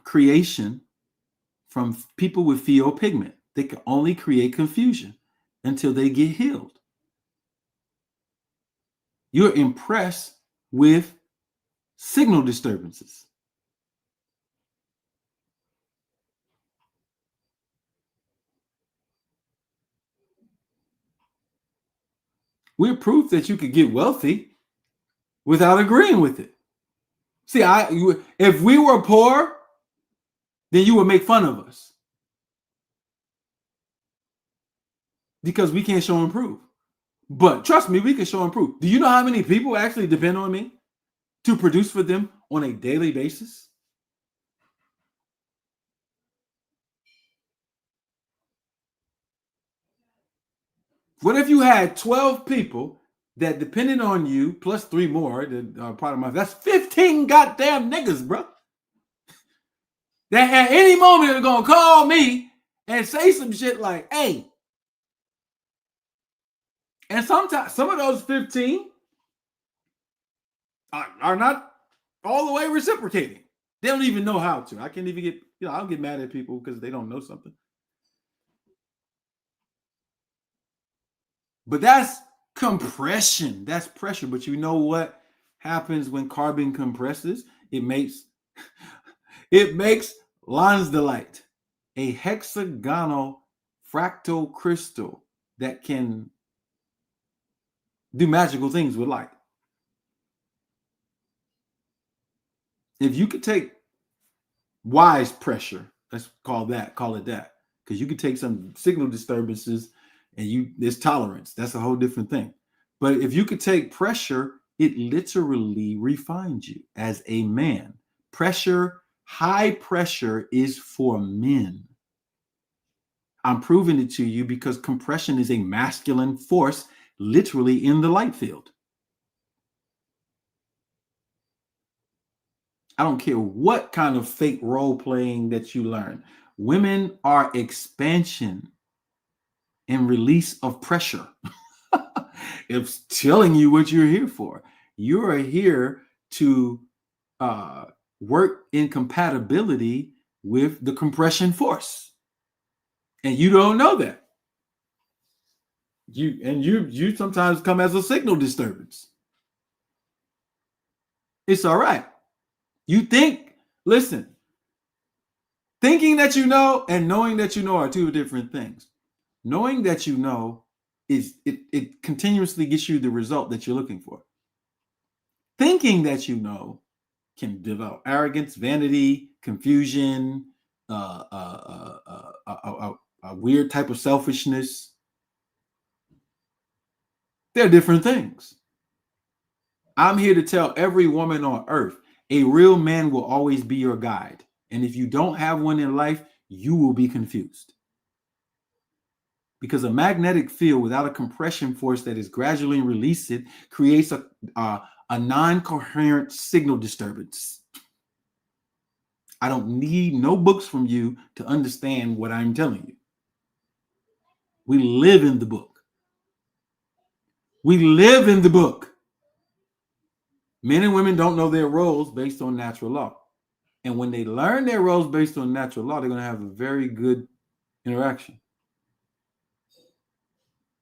creation from people with pigment. They can only create confusion until they get healed. You're impressed with signal disturbances. We're proof that you could get wealthy without agreeing with it. See, if we were poor, then you would make fun of us because we can't show and prove. But trust me, we can show and prove. Do you know how many people actually depend on me to produce for them on a daily basis? What if you had 12 people that depended on you, plus 3 more that are part of my, that's 15 goddamn niggas, bro. That at any moment are gonna call me and say some shit like, hey. And sometimes some of those 15 are not all the way reciprocating. They don't even know how to. I can't even get, I don't get mad at people because they don't know something. But that's compression. That's pressure. But you know what happens when carbon compresses? It makes landsdelite, a hexagonal fractal crystal that can do magical things with light. If you could take wise pressure, let's call it that, because you could take some signal disturbances and there's tolerance. That's a whole different thing. But if you could take pressure, it literally refines you as a man. Pressure, high pressure is for men. I'm proving it to you because compression is a masculine force literally in the light field. I don't care what kind of fake role playing that you learn. Women are expansion and release of pressure. It's telling you what you're here for. You are here to work in compatibility with the compression force. And you don't know that. You sometimes come as a signal disturbance. It's all right. You think, listen, thinking that you know and knowing that you know are two different things. Knowing that you know it continuously gets you the result that you're looking for. Thinking that you know can develop arrogance, vanity, confusion, a weird type of selfishness. They're different things. I'm here to tell every woman on earth, a real man will always be your guide. And if you don't have one in life, you will be confused. Because a magnetic field without a compression force that is gradually released creates a non-coherent signal disturbance. I don't need no books from you to understand what I'm telling you. We live in the book. We live in the book. Men and women don't know their roles based on natural law. And when they learn their roles based on natural law, they're going to have a very good interaction.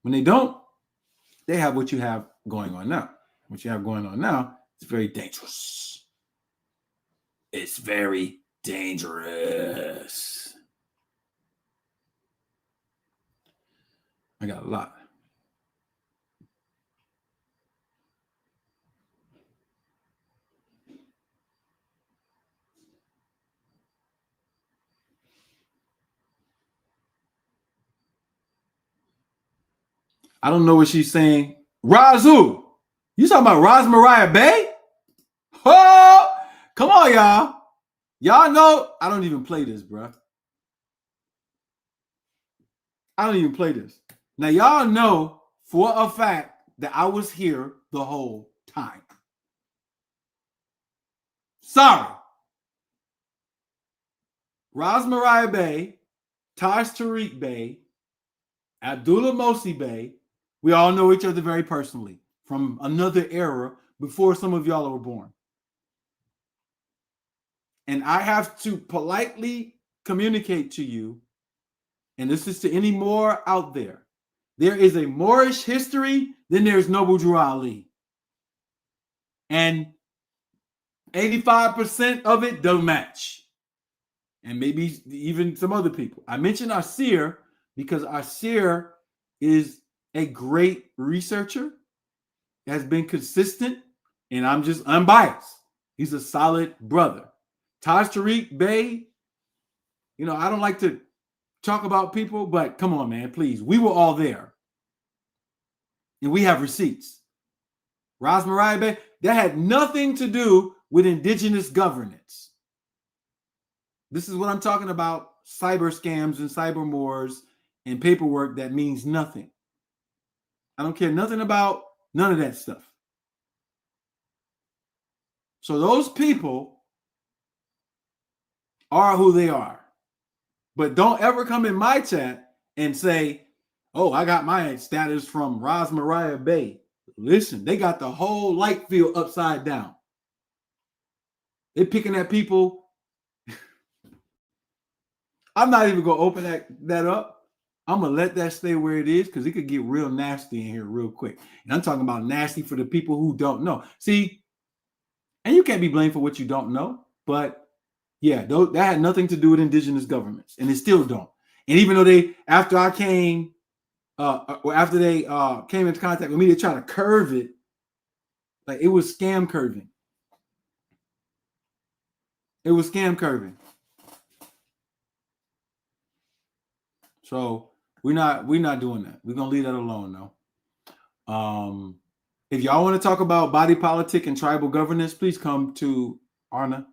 When they don't, they have what you have going on now. What you have going on now is very dangerous. It's very dangerous. I got a lot. I don't know what she's saying. Razoo. You talking about Roz Mariah Bay? Oh, come on, y'all. Y'all know I don't even play this, bro. I don't even play this. Now, y'all know for a fact that I was here the whole time. Sorry. Roz Mariah Bay, Taj Tariq Bey, Abdullah Mosi Bey, we all know each other very personally from another era before some of y'all were born. And I have to politely communicate to you, and this is to any more out there, there is a Moorish history, then there's Noble Drew Ali. And 85% of it don't match. And maybe even some other people. I mentioned Asir because Asir is a great researcher, has been consistent, and I'm just unbiased. He's a solid brother. Taj Tariq Bey, you know, I don't like to talk about people, but come on, man, please. We were all there. And we have receipts. Roz Mariah Bey, that had nothing to do with indigenous governance. This is what I'm talking about, cyber scams and cyber wars and paperwork that means nothing. I don't care nothing about none of that stuff. So those people are who they are. But don't ever come in my chat and say, oh, I got my status from Roz Mariah Bey. Listen, they got the whole light field upside down. They're picking at people. I'm not even going to open that up. I'm going to let that stay where it is because it could get real nasty in here real quick. And I'm talking about nasty for the people who don't know. See, and you can't be blamed for what you don't know. But yeah, that had nothing to do with indigenous governments. And it still don't. And even though after they came into contact with me, they tried to curve it. Like it was scam curving. It was scam curving. So we're not doing that. We're gonna leave that alone though. If y'all want to talk about body politic and tribal governance, please come to Arna.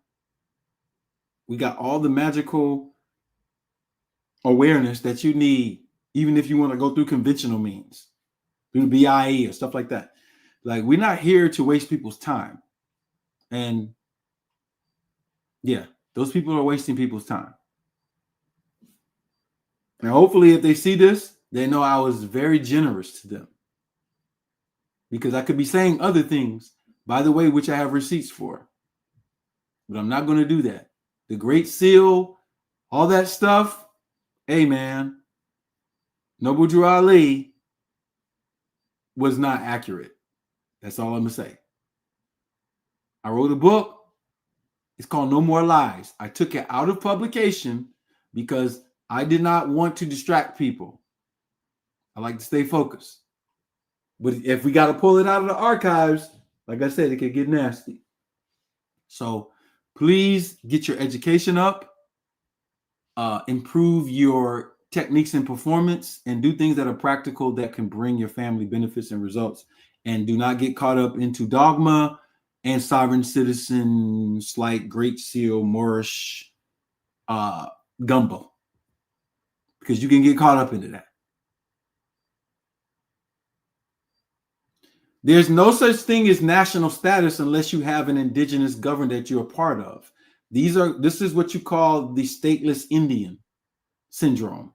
We got all the magical awareness that you need, even if you want to go through conventional means, through the BIE or stuff like that. Like, we're not here to waste people's time. And yeah, those people are wasting people's time. And hopefully if they see this, they know I was very generous to them. Because I could be saying other things, by the way, which I have receipts for. But I'm not going to do that. The Great Seal, all that stuff. Hey, man, Noble Drew Ali was not accurate. That's all I'm going to say. I wrote a book. It's called No More Lies. I took it out of publication because I did not want to distract people. I like to stay focused. But if we got to pull it out of the archives, like I said, it could get nasty. So please get your education up, improve your techniques and performance, and do things that are practical that can bring your family benefits and results. And do not get caught up into dogma and sovereign citizens like Great Seal, Moorish gumbo, because you can get caught up into that. There's no such thing as national status unless you have an indigenous government that you're a part of. This is what you call the stateless Indian syndrome.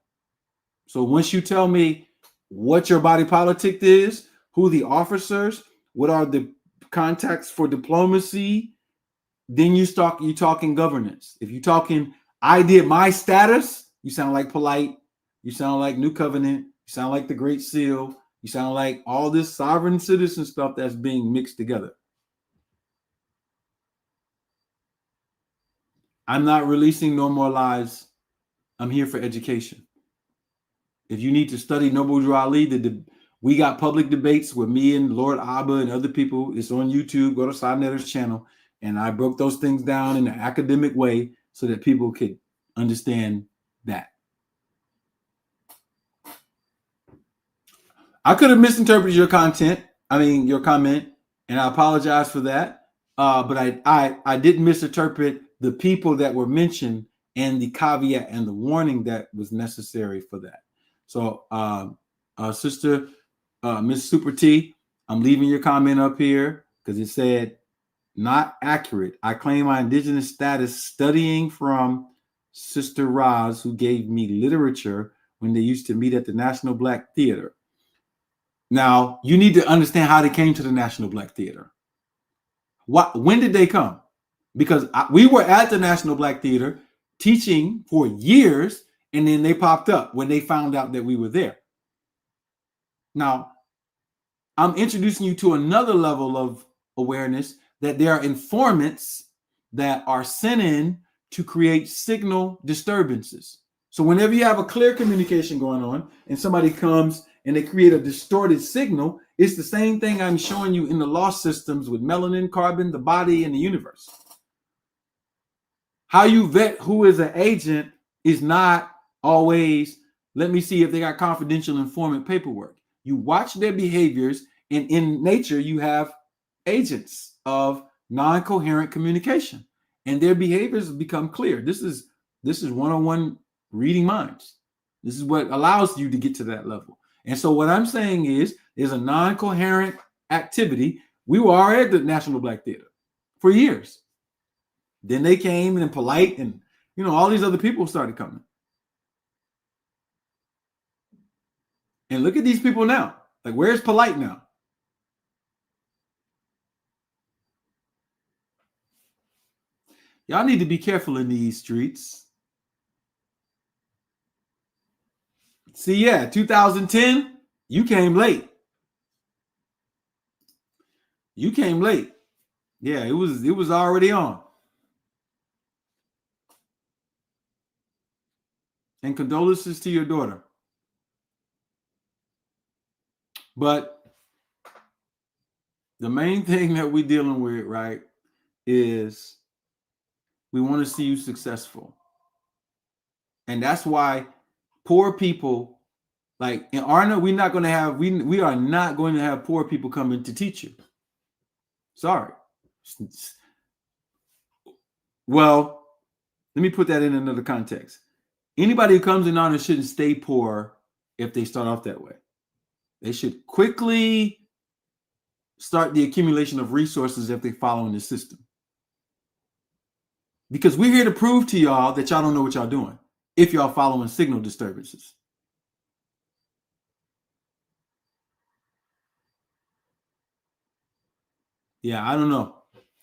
So once you tell me what your body politic is, who the officers, what are the contacts for diplomacy, then you talking governance. If you're talking, I did my status, you sound like polite. You sound like New Covenant. You sound like the Great Seal. You sound like all this sovereign citizen stuff that's being mixed together. I'm not releasing no more lies. I'm here for education. If you need to study Noble Drew Ali, we got public debates with me and Lord Abba and other people. It's on YouTube. Go to Sidnetter's channel. And I broke those things down in an academic way so that people could understand that. I could have misinterpreted your your comment, and I apologize for that. But I didn't misinterpret the people that were mentioned and the caveat and the warning that was necessary for that. So, Sister Miss Super T, I'm leaving your comment up here because it said not accurate. I claim my indigenous status studying from Sister Roz, who gave me literature when they used to meet at the National Black Theater. Now, you need to understand how they came to the National Black Theater. When did they come? Because we were at the National Black Theater teaching for years, and then they popped up when they found out that we were there. Now, I'm introducing you to another level of awareness that there are informants that are sent in to create signal disturbances. So whenever you have a clear communication going on and somebody comes and they create a distorted signal, it's the same thing I'm showing you in the law systems with melanin, carbon, the body, and the universe. How you vet who is an agent is not always, let me see if they got confidential informant paperwork. You watch their behaviors, and in nature, you have agents of non-coherent communication, and their behaviors become clear. This is one-on-one reading minds. This is what allows you to get to that level. And so what I'm saying is, there's a non-coherent activity. We were already at the National Black Theater for years. Then they came and Polite and, all these other people started coming. And look at these people now. Like, where's Polite now? Y'all need to be careful in these streets. See, 2010, you came late. You came late. Yeah, it was already on. And condolences to your daughter. But the main thing that we're dealing with, right, is we want to see you successful. And that's why poor people, like in Arna, we are not going to have poor people come in to teach you. Sorry. Well, let me put that in another context. Anybody who comes in Arna shouldn't stay poor if they start off that way. They should quickly start the accumulation of resources if they follow in the system. Because we're here to prove to y'all that y'all don't know what y'all doing if y'all following signal disturbances. Yeah, I don't know.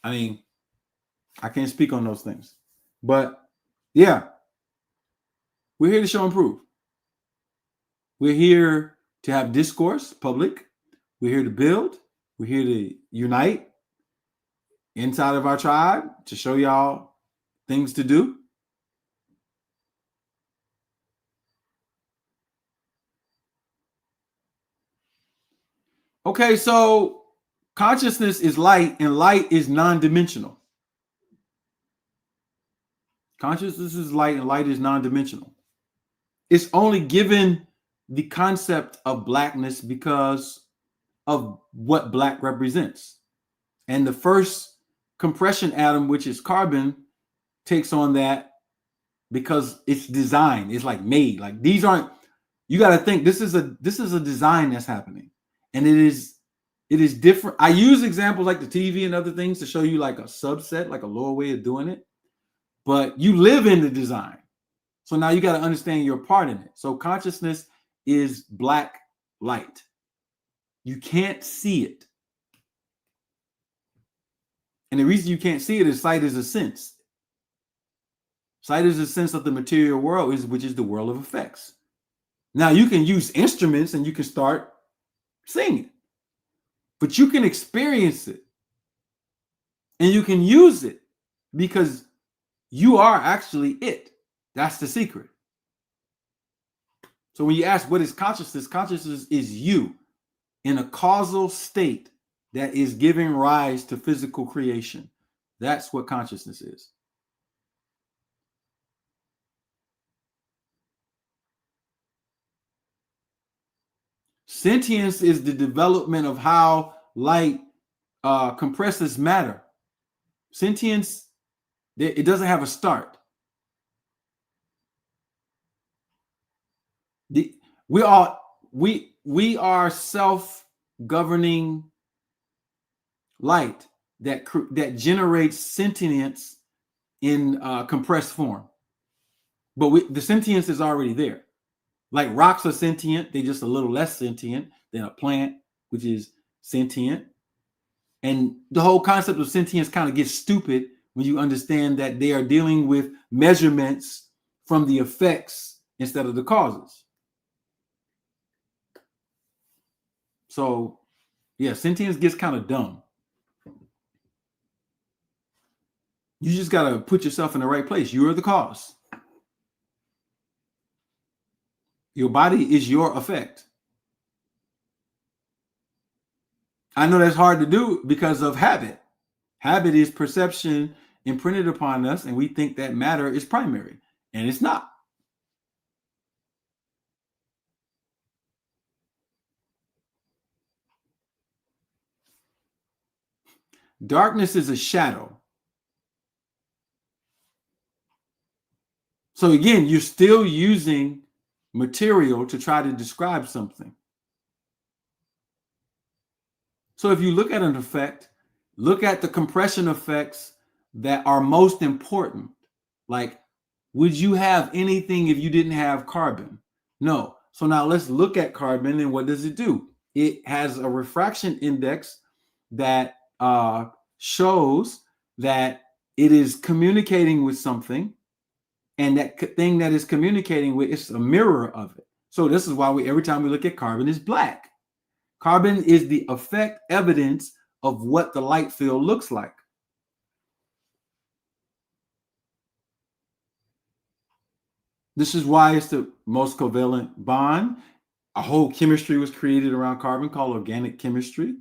I mean, I can't speak on those things. But yeah, we're here to show and prove. We're here to have discourse, public. We're here to build. We're here to unite inside of our tribe to show y'all things to do. Okay, so consciousness is light and light is non-dimensional. Consciousness is light and light is non-dimensional. It's only given the concept of blackness because of what black represents. And the first compression atom, which is carbon, takes on that because it's designed. It's like made. Like these aren't, you got to think this is a design that's happening. And it is different. I use examples like the TV and other things to show you like a subset, like a lower way of doing it. But you live in the design. So now you got to understand your part in it. So consciousness is black light. You can't see it. And the reason you can't see it is sight is a sense. Sight is a sense of the material world, which is the world of effects. Now you can use instruments and you can start singing, but you can experience it and you can use it because you are actually it. That's the secret. So when you ask what is consciousness, consciousness is you in a causal state that is giving rise to physical creation. That's what consciousness is. Sentience is the development of how light compresses matter. Sentience, it doesn't have a start. We are self-governing light that generates sentience in compressed form. But the sentience is already there. Like rocks are sentient, they're just a little less sentient than a plant, which is sentient. And the whole concept of sentience kind of gets stupid when you understand that they are dealing with measurements from the effects instead of the causes. So, yeah, sentience gets kind of dumb. You just got to put yourself in the right place. You are the cause. Your body is your effect. I know that's hard to do because of habit. Habit is perception imprinted upon us, and we think that matter is primary, and it's not. Darkness is a shadow. So again, you're still using material to try to describe something. So if you look at an effect, look at the compression effects that are most important. Like, would you have anything if you didn't have carbon? No. So now let's look at carbon and what does it do? It has a refraction index that shows that it is communicating with something, and that thing that is communicating with, it's a mirror of it. So this is why every time we look at carbon, it's black. Carbon is the effect evidence of what the light field looks like. This is why it's the most covalent bond. A whole chemistry was created around carbon called organic chemistry.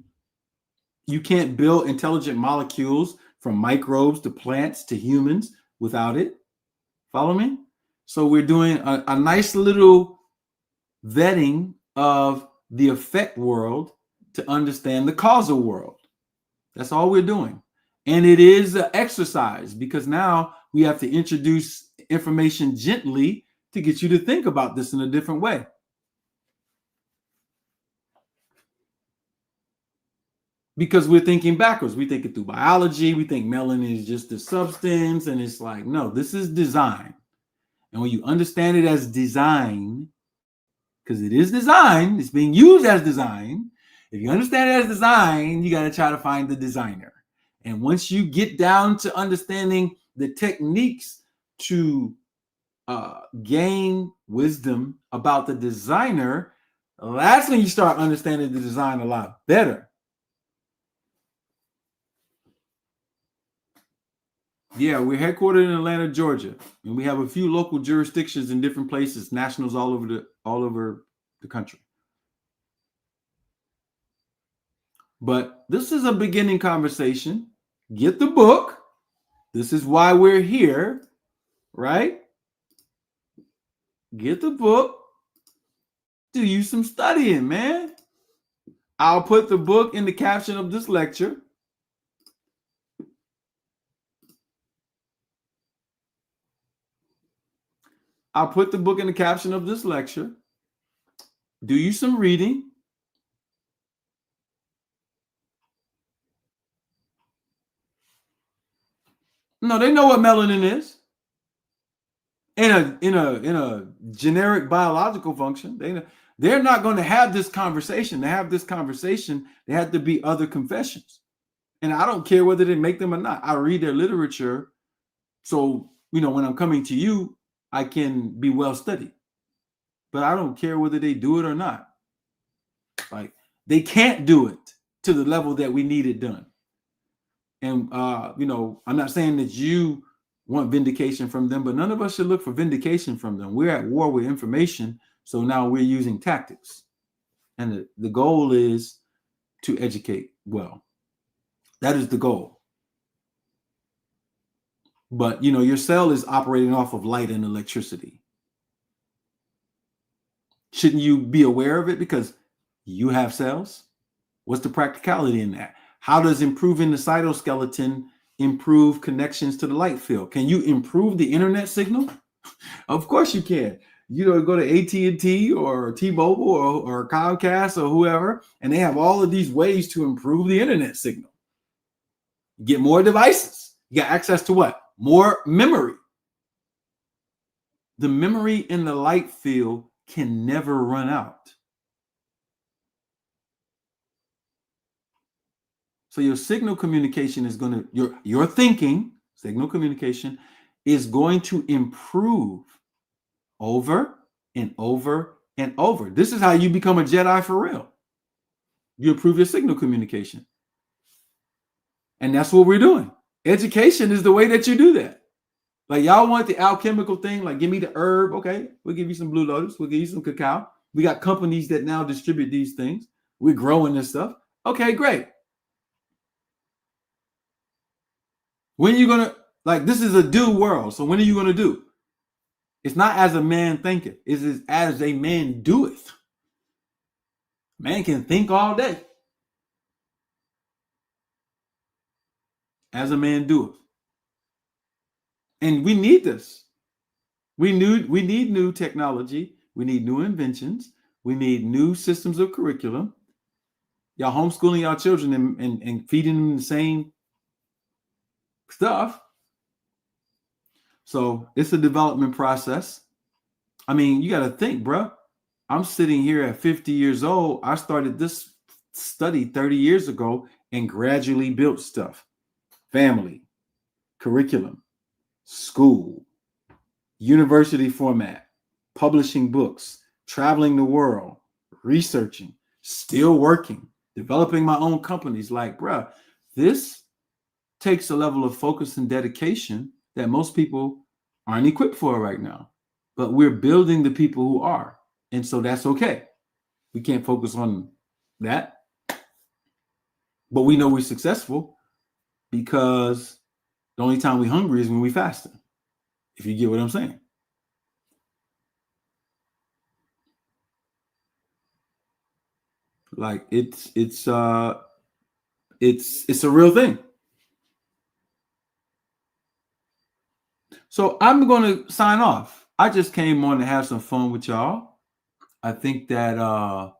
You can't build intelligent molecules from microbes to plants to humans without it. Follow me? So we're doing a nice little vetting of the effect world to understand the causal world. That's all we're doing. And it is an exercise because now we have to introduce information gently to get you to think about this in a different way. Because we're thinking backwards. We think it through biology. We think melanin is just a substance. And it's like, no, this is design. And when you understand it as design, because it is design, it's being used as design. If you understand it as design, you got to try to find the designer. And once you get down to understanding the techniques to gain wisdom about the designer, that's when you start understanding the design a lot better. Yeah, we're headquartered in Atlanta, Georgia, and we have a few local jurisdictions in different places, nationals all over the country. But this is a beginning conversation. Get the book. This is why we're here, right? Get the book. Do you some studying, man. I'll put the book in the caption of this lecture. I'll put the book in the caption of this lecture. Do you some reading. No, they know what melanin is. In a generic biological function, they're not going to have this conversation. To have this conversation, there have to be other confessions. And I don't care whether they make them or not. I read their literature. So, when I'm coming to you, I can be well studied. But I don't care whether they do it or not. Like, they can't do it to the level that we need it done. And, I'm not saying that you want vindication from them, but none of us should look for vindication from them. We're at war with information. So now we're using tactics. And the goal is to educate well. That is the goal. But, your cell is operating off of light and electricity. Shouldn't you be aware of it because you have cells? What's the practicality in that? How does improving the cytoskeleton improve connections to the light field? Can you improve the internet signal? Of course you can. Go to AT&T or T-Mobile or Comcast or whoever, and they have all of these ways to improve the internet signal. Get more devices. You got access to what? More memory. The memory in the light field can never run out. So your signal communication is going to, your thinking, signal communication, is going to improve over and over and over. This is how you become a Jedi for real. You improve your signal communication. And that's what we're doing. Education is the way that you do that. Like, y'all want the alchemical thing, like, give me the herb. Okay, we'll give you some blue lotus. We'll give you some cacao. We got companies that now distribute these things. We're growing this stuff. Okay, great. When are you going to, this is a do world. So when are you going to do? It's not as a man thinketh. It is as a man doeth. Man can think all day. As a man doeth. And we need this. We need new technology. We need new inventions. We need new systems of curriculum. Y'all homeschooling y'all children and feeding them the same stuff. So it's a development process. I mean, you got to think, bro. I'm sitting here at 50 years old. I started this study 30 years ago and gradually built stuff. Family, curriculum, school, university format, publishing books, traveling the world, researching, still working, developing my own companies. Like, bro, this takes a level of focus and dedication that most people aren't equipped for right now. But we're building the people who are. And so that's okay. We can't focus on that. But we know we're successful because the only time we're hungry is when we're fasting. If you get what I'm saying. Like, it's a real thing. So I'm going to sign off. I just came on to have some fun with y'all. I think that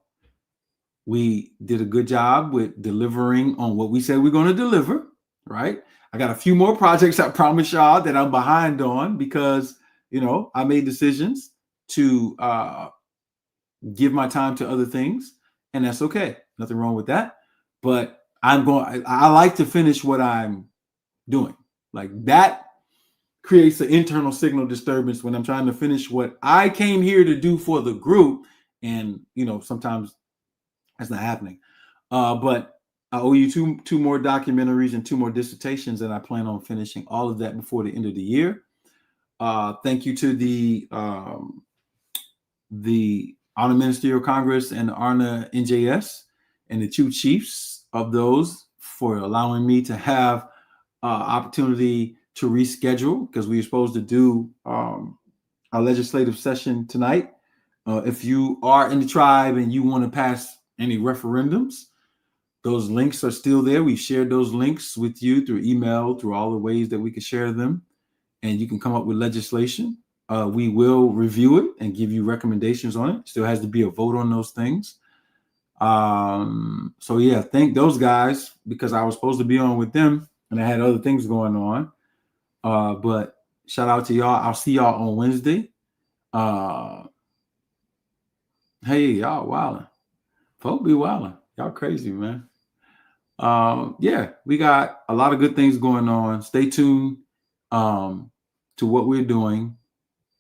we did a good job with delivering on what we said we're going to deliver, right? I got a few more projects I promise y'all that I'm behind on because, I made decisions to give my time to other things, and that's okay. Nothing wrong with that. But I like to finish what I'm doing. Like, that creates an internal signal disturbance when I'm trying to finish what I came here to do for the group. And, sometimes that's not happening. But I owe you two more documentaries and 2 more dissertations, and I plan on finishing all of that before the end of the year. Thank you to the Honor Ministerial Congress and the Honor NJS and the 2 chiefs of those for allowing me to have opportunity to reschedule, because we were supposed to do our legislative session tonight. If you are in the tribe and you want to pass any referendums, those links are still there. We've shared those links with you through email, through all the ways that we can share them, and you can come up with legislation. We will review it and give you recommendations on it. Still has to be a vote on those things. So yeah, thank those guys, because I was supposed to be on with them and I had other things going on. But shout out to y'all. I'll see y'all on Wednesday. Hey, y'all wildin'. Folk be wildin'. Y'all crazy, man. Yeah, we got a lot of good things going on. Stay tuned to what we're doing.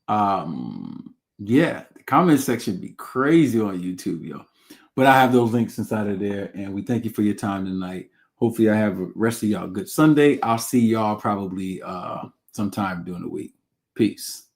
Yeah, the comment section be crazy on YouTube, yo. But I have those links inside of there, and we thank you for your time tonight. Hopefully, I have the rest of y'all good Sunday. I'll see y'all probably sometime during the week. Peace.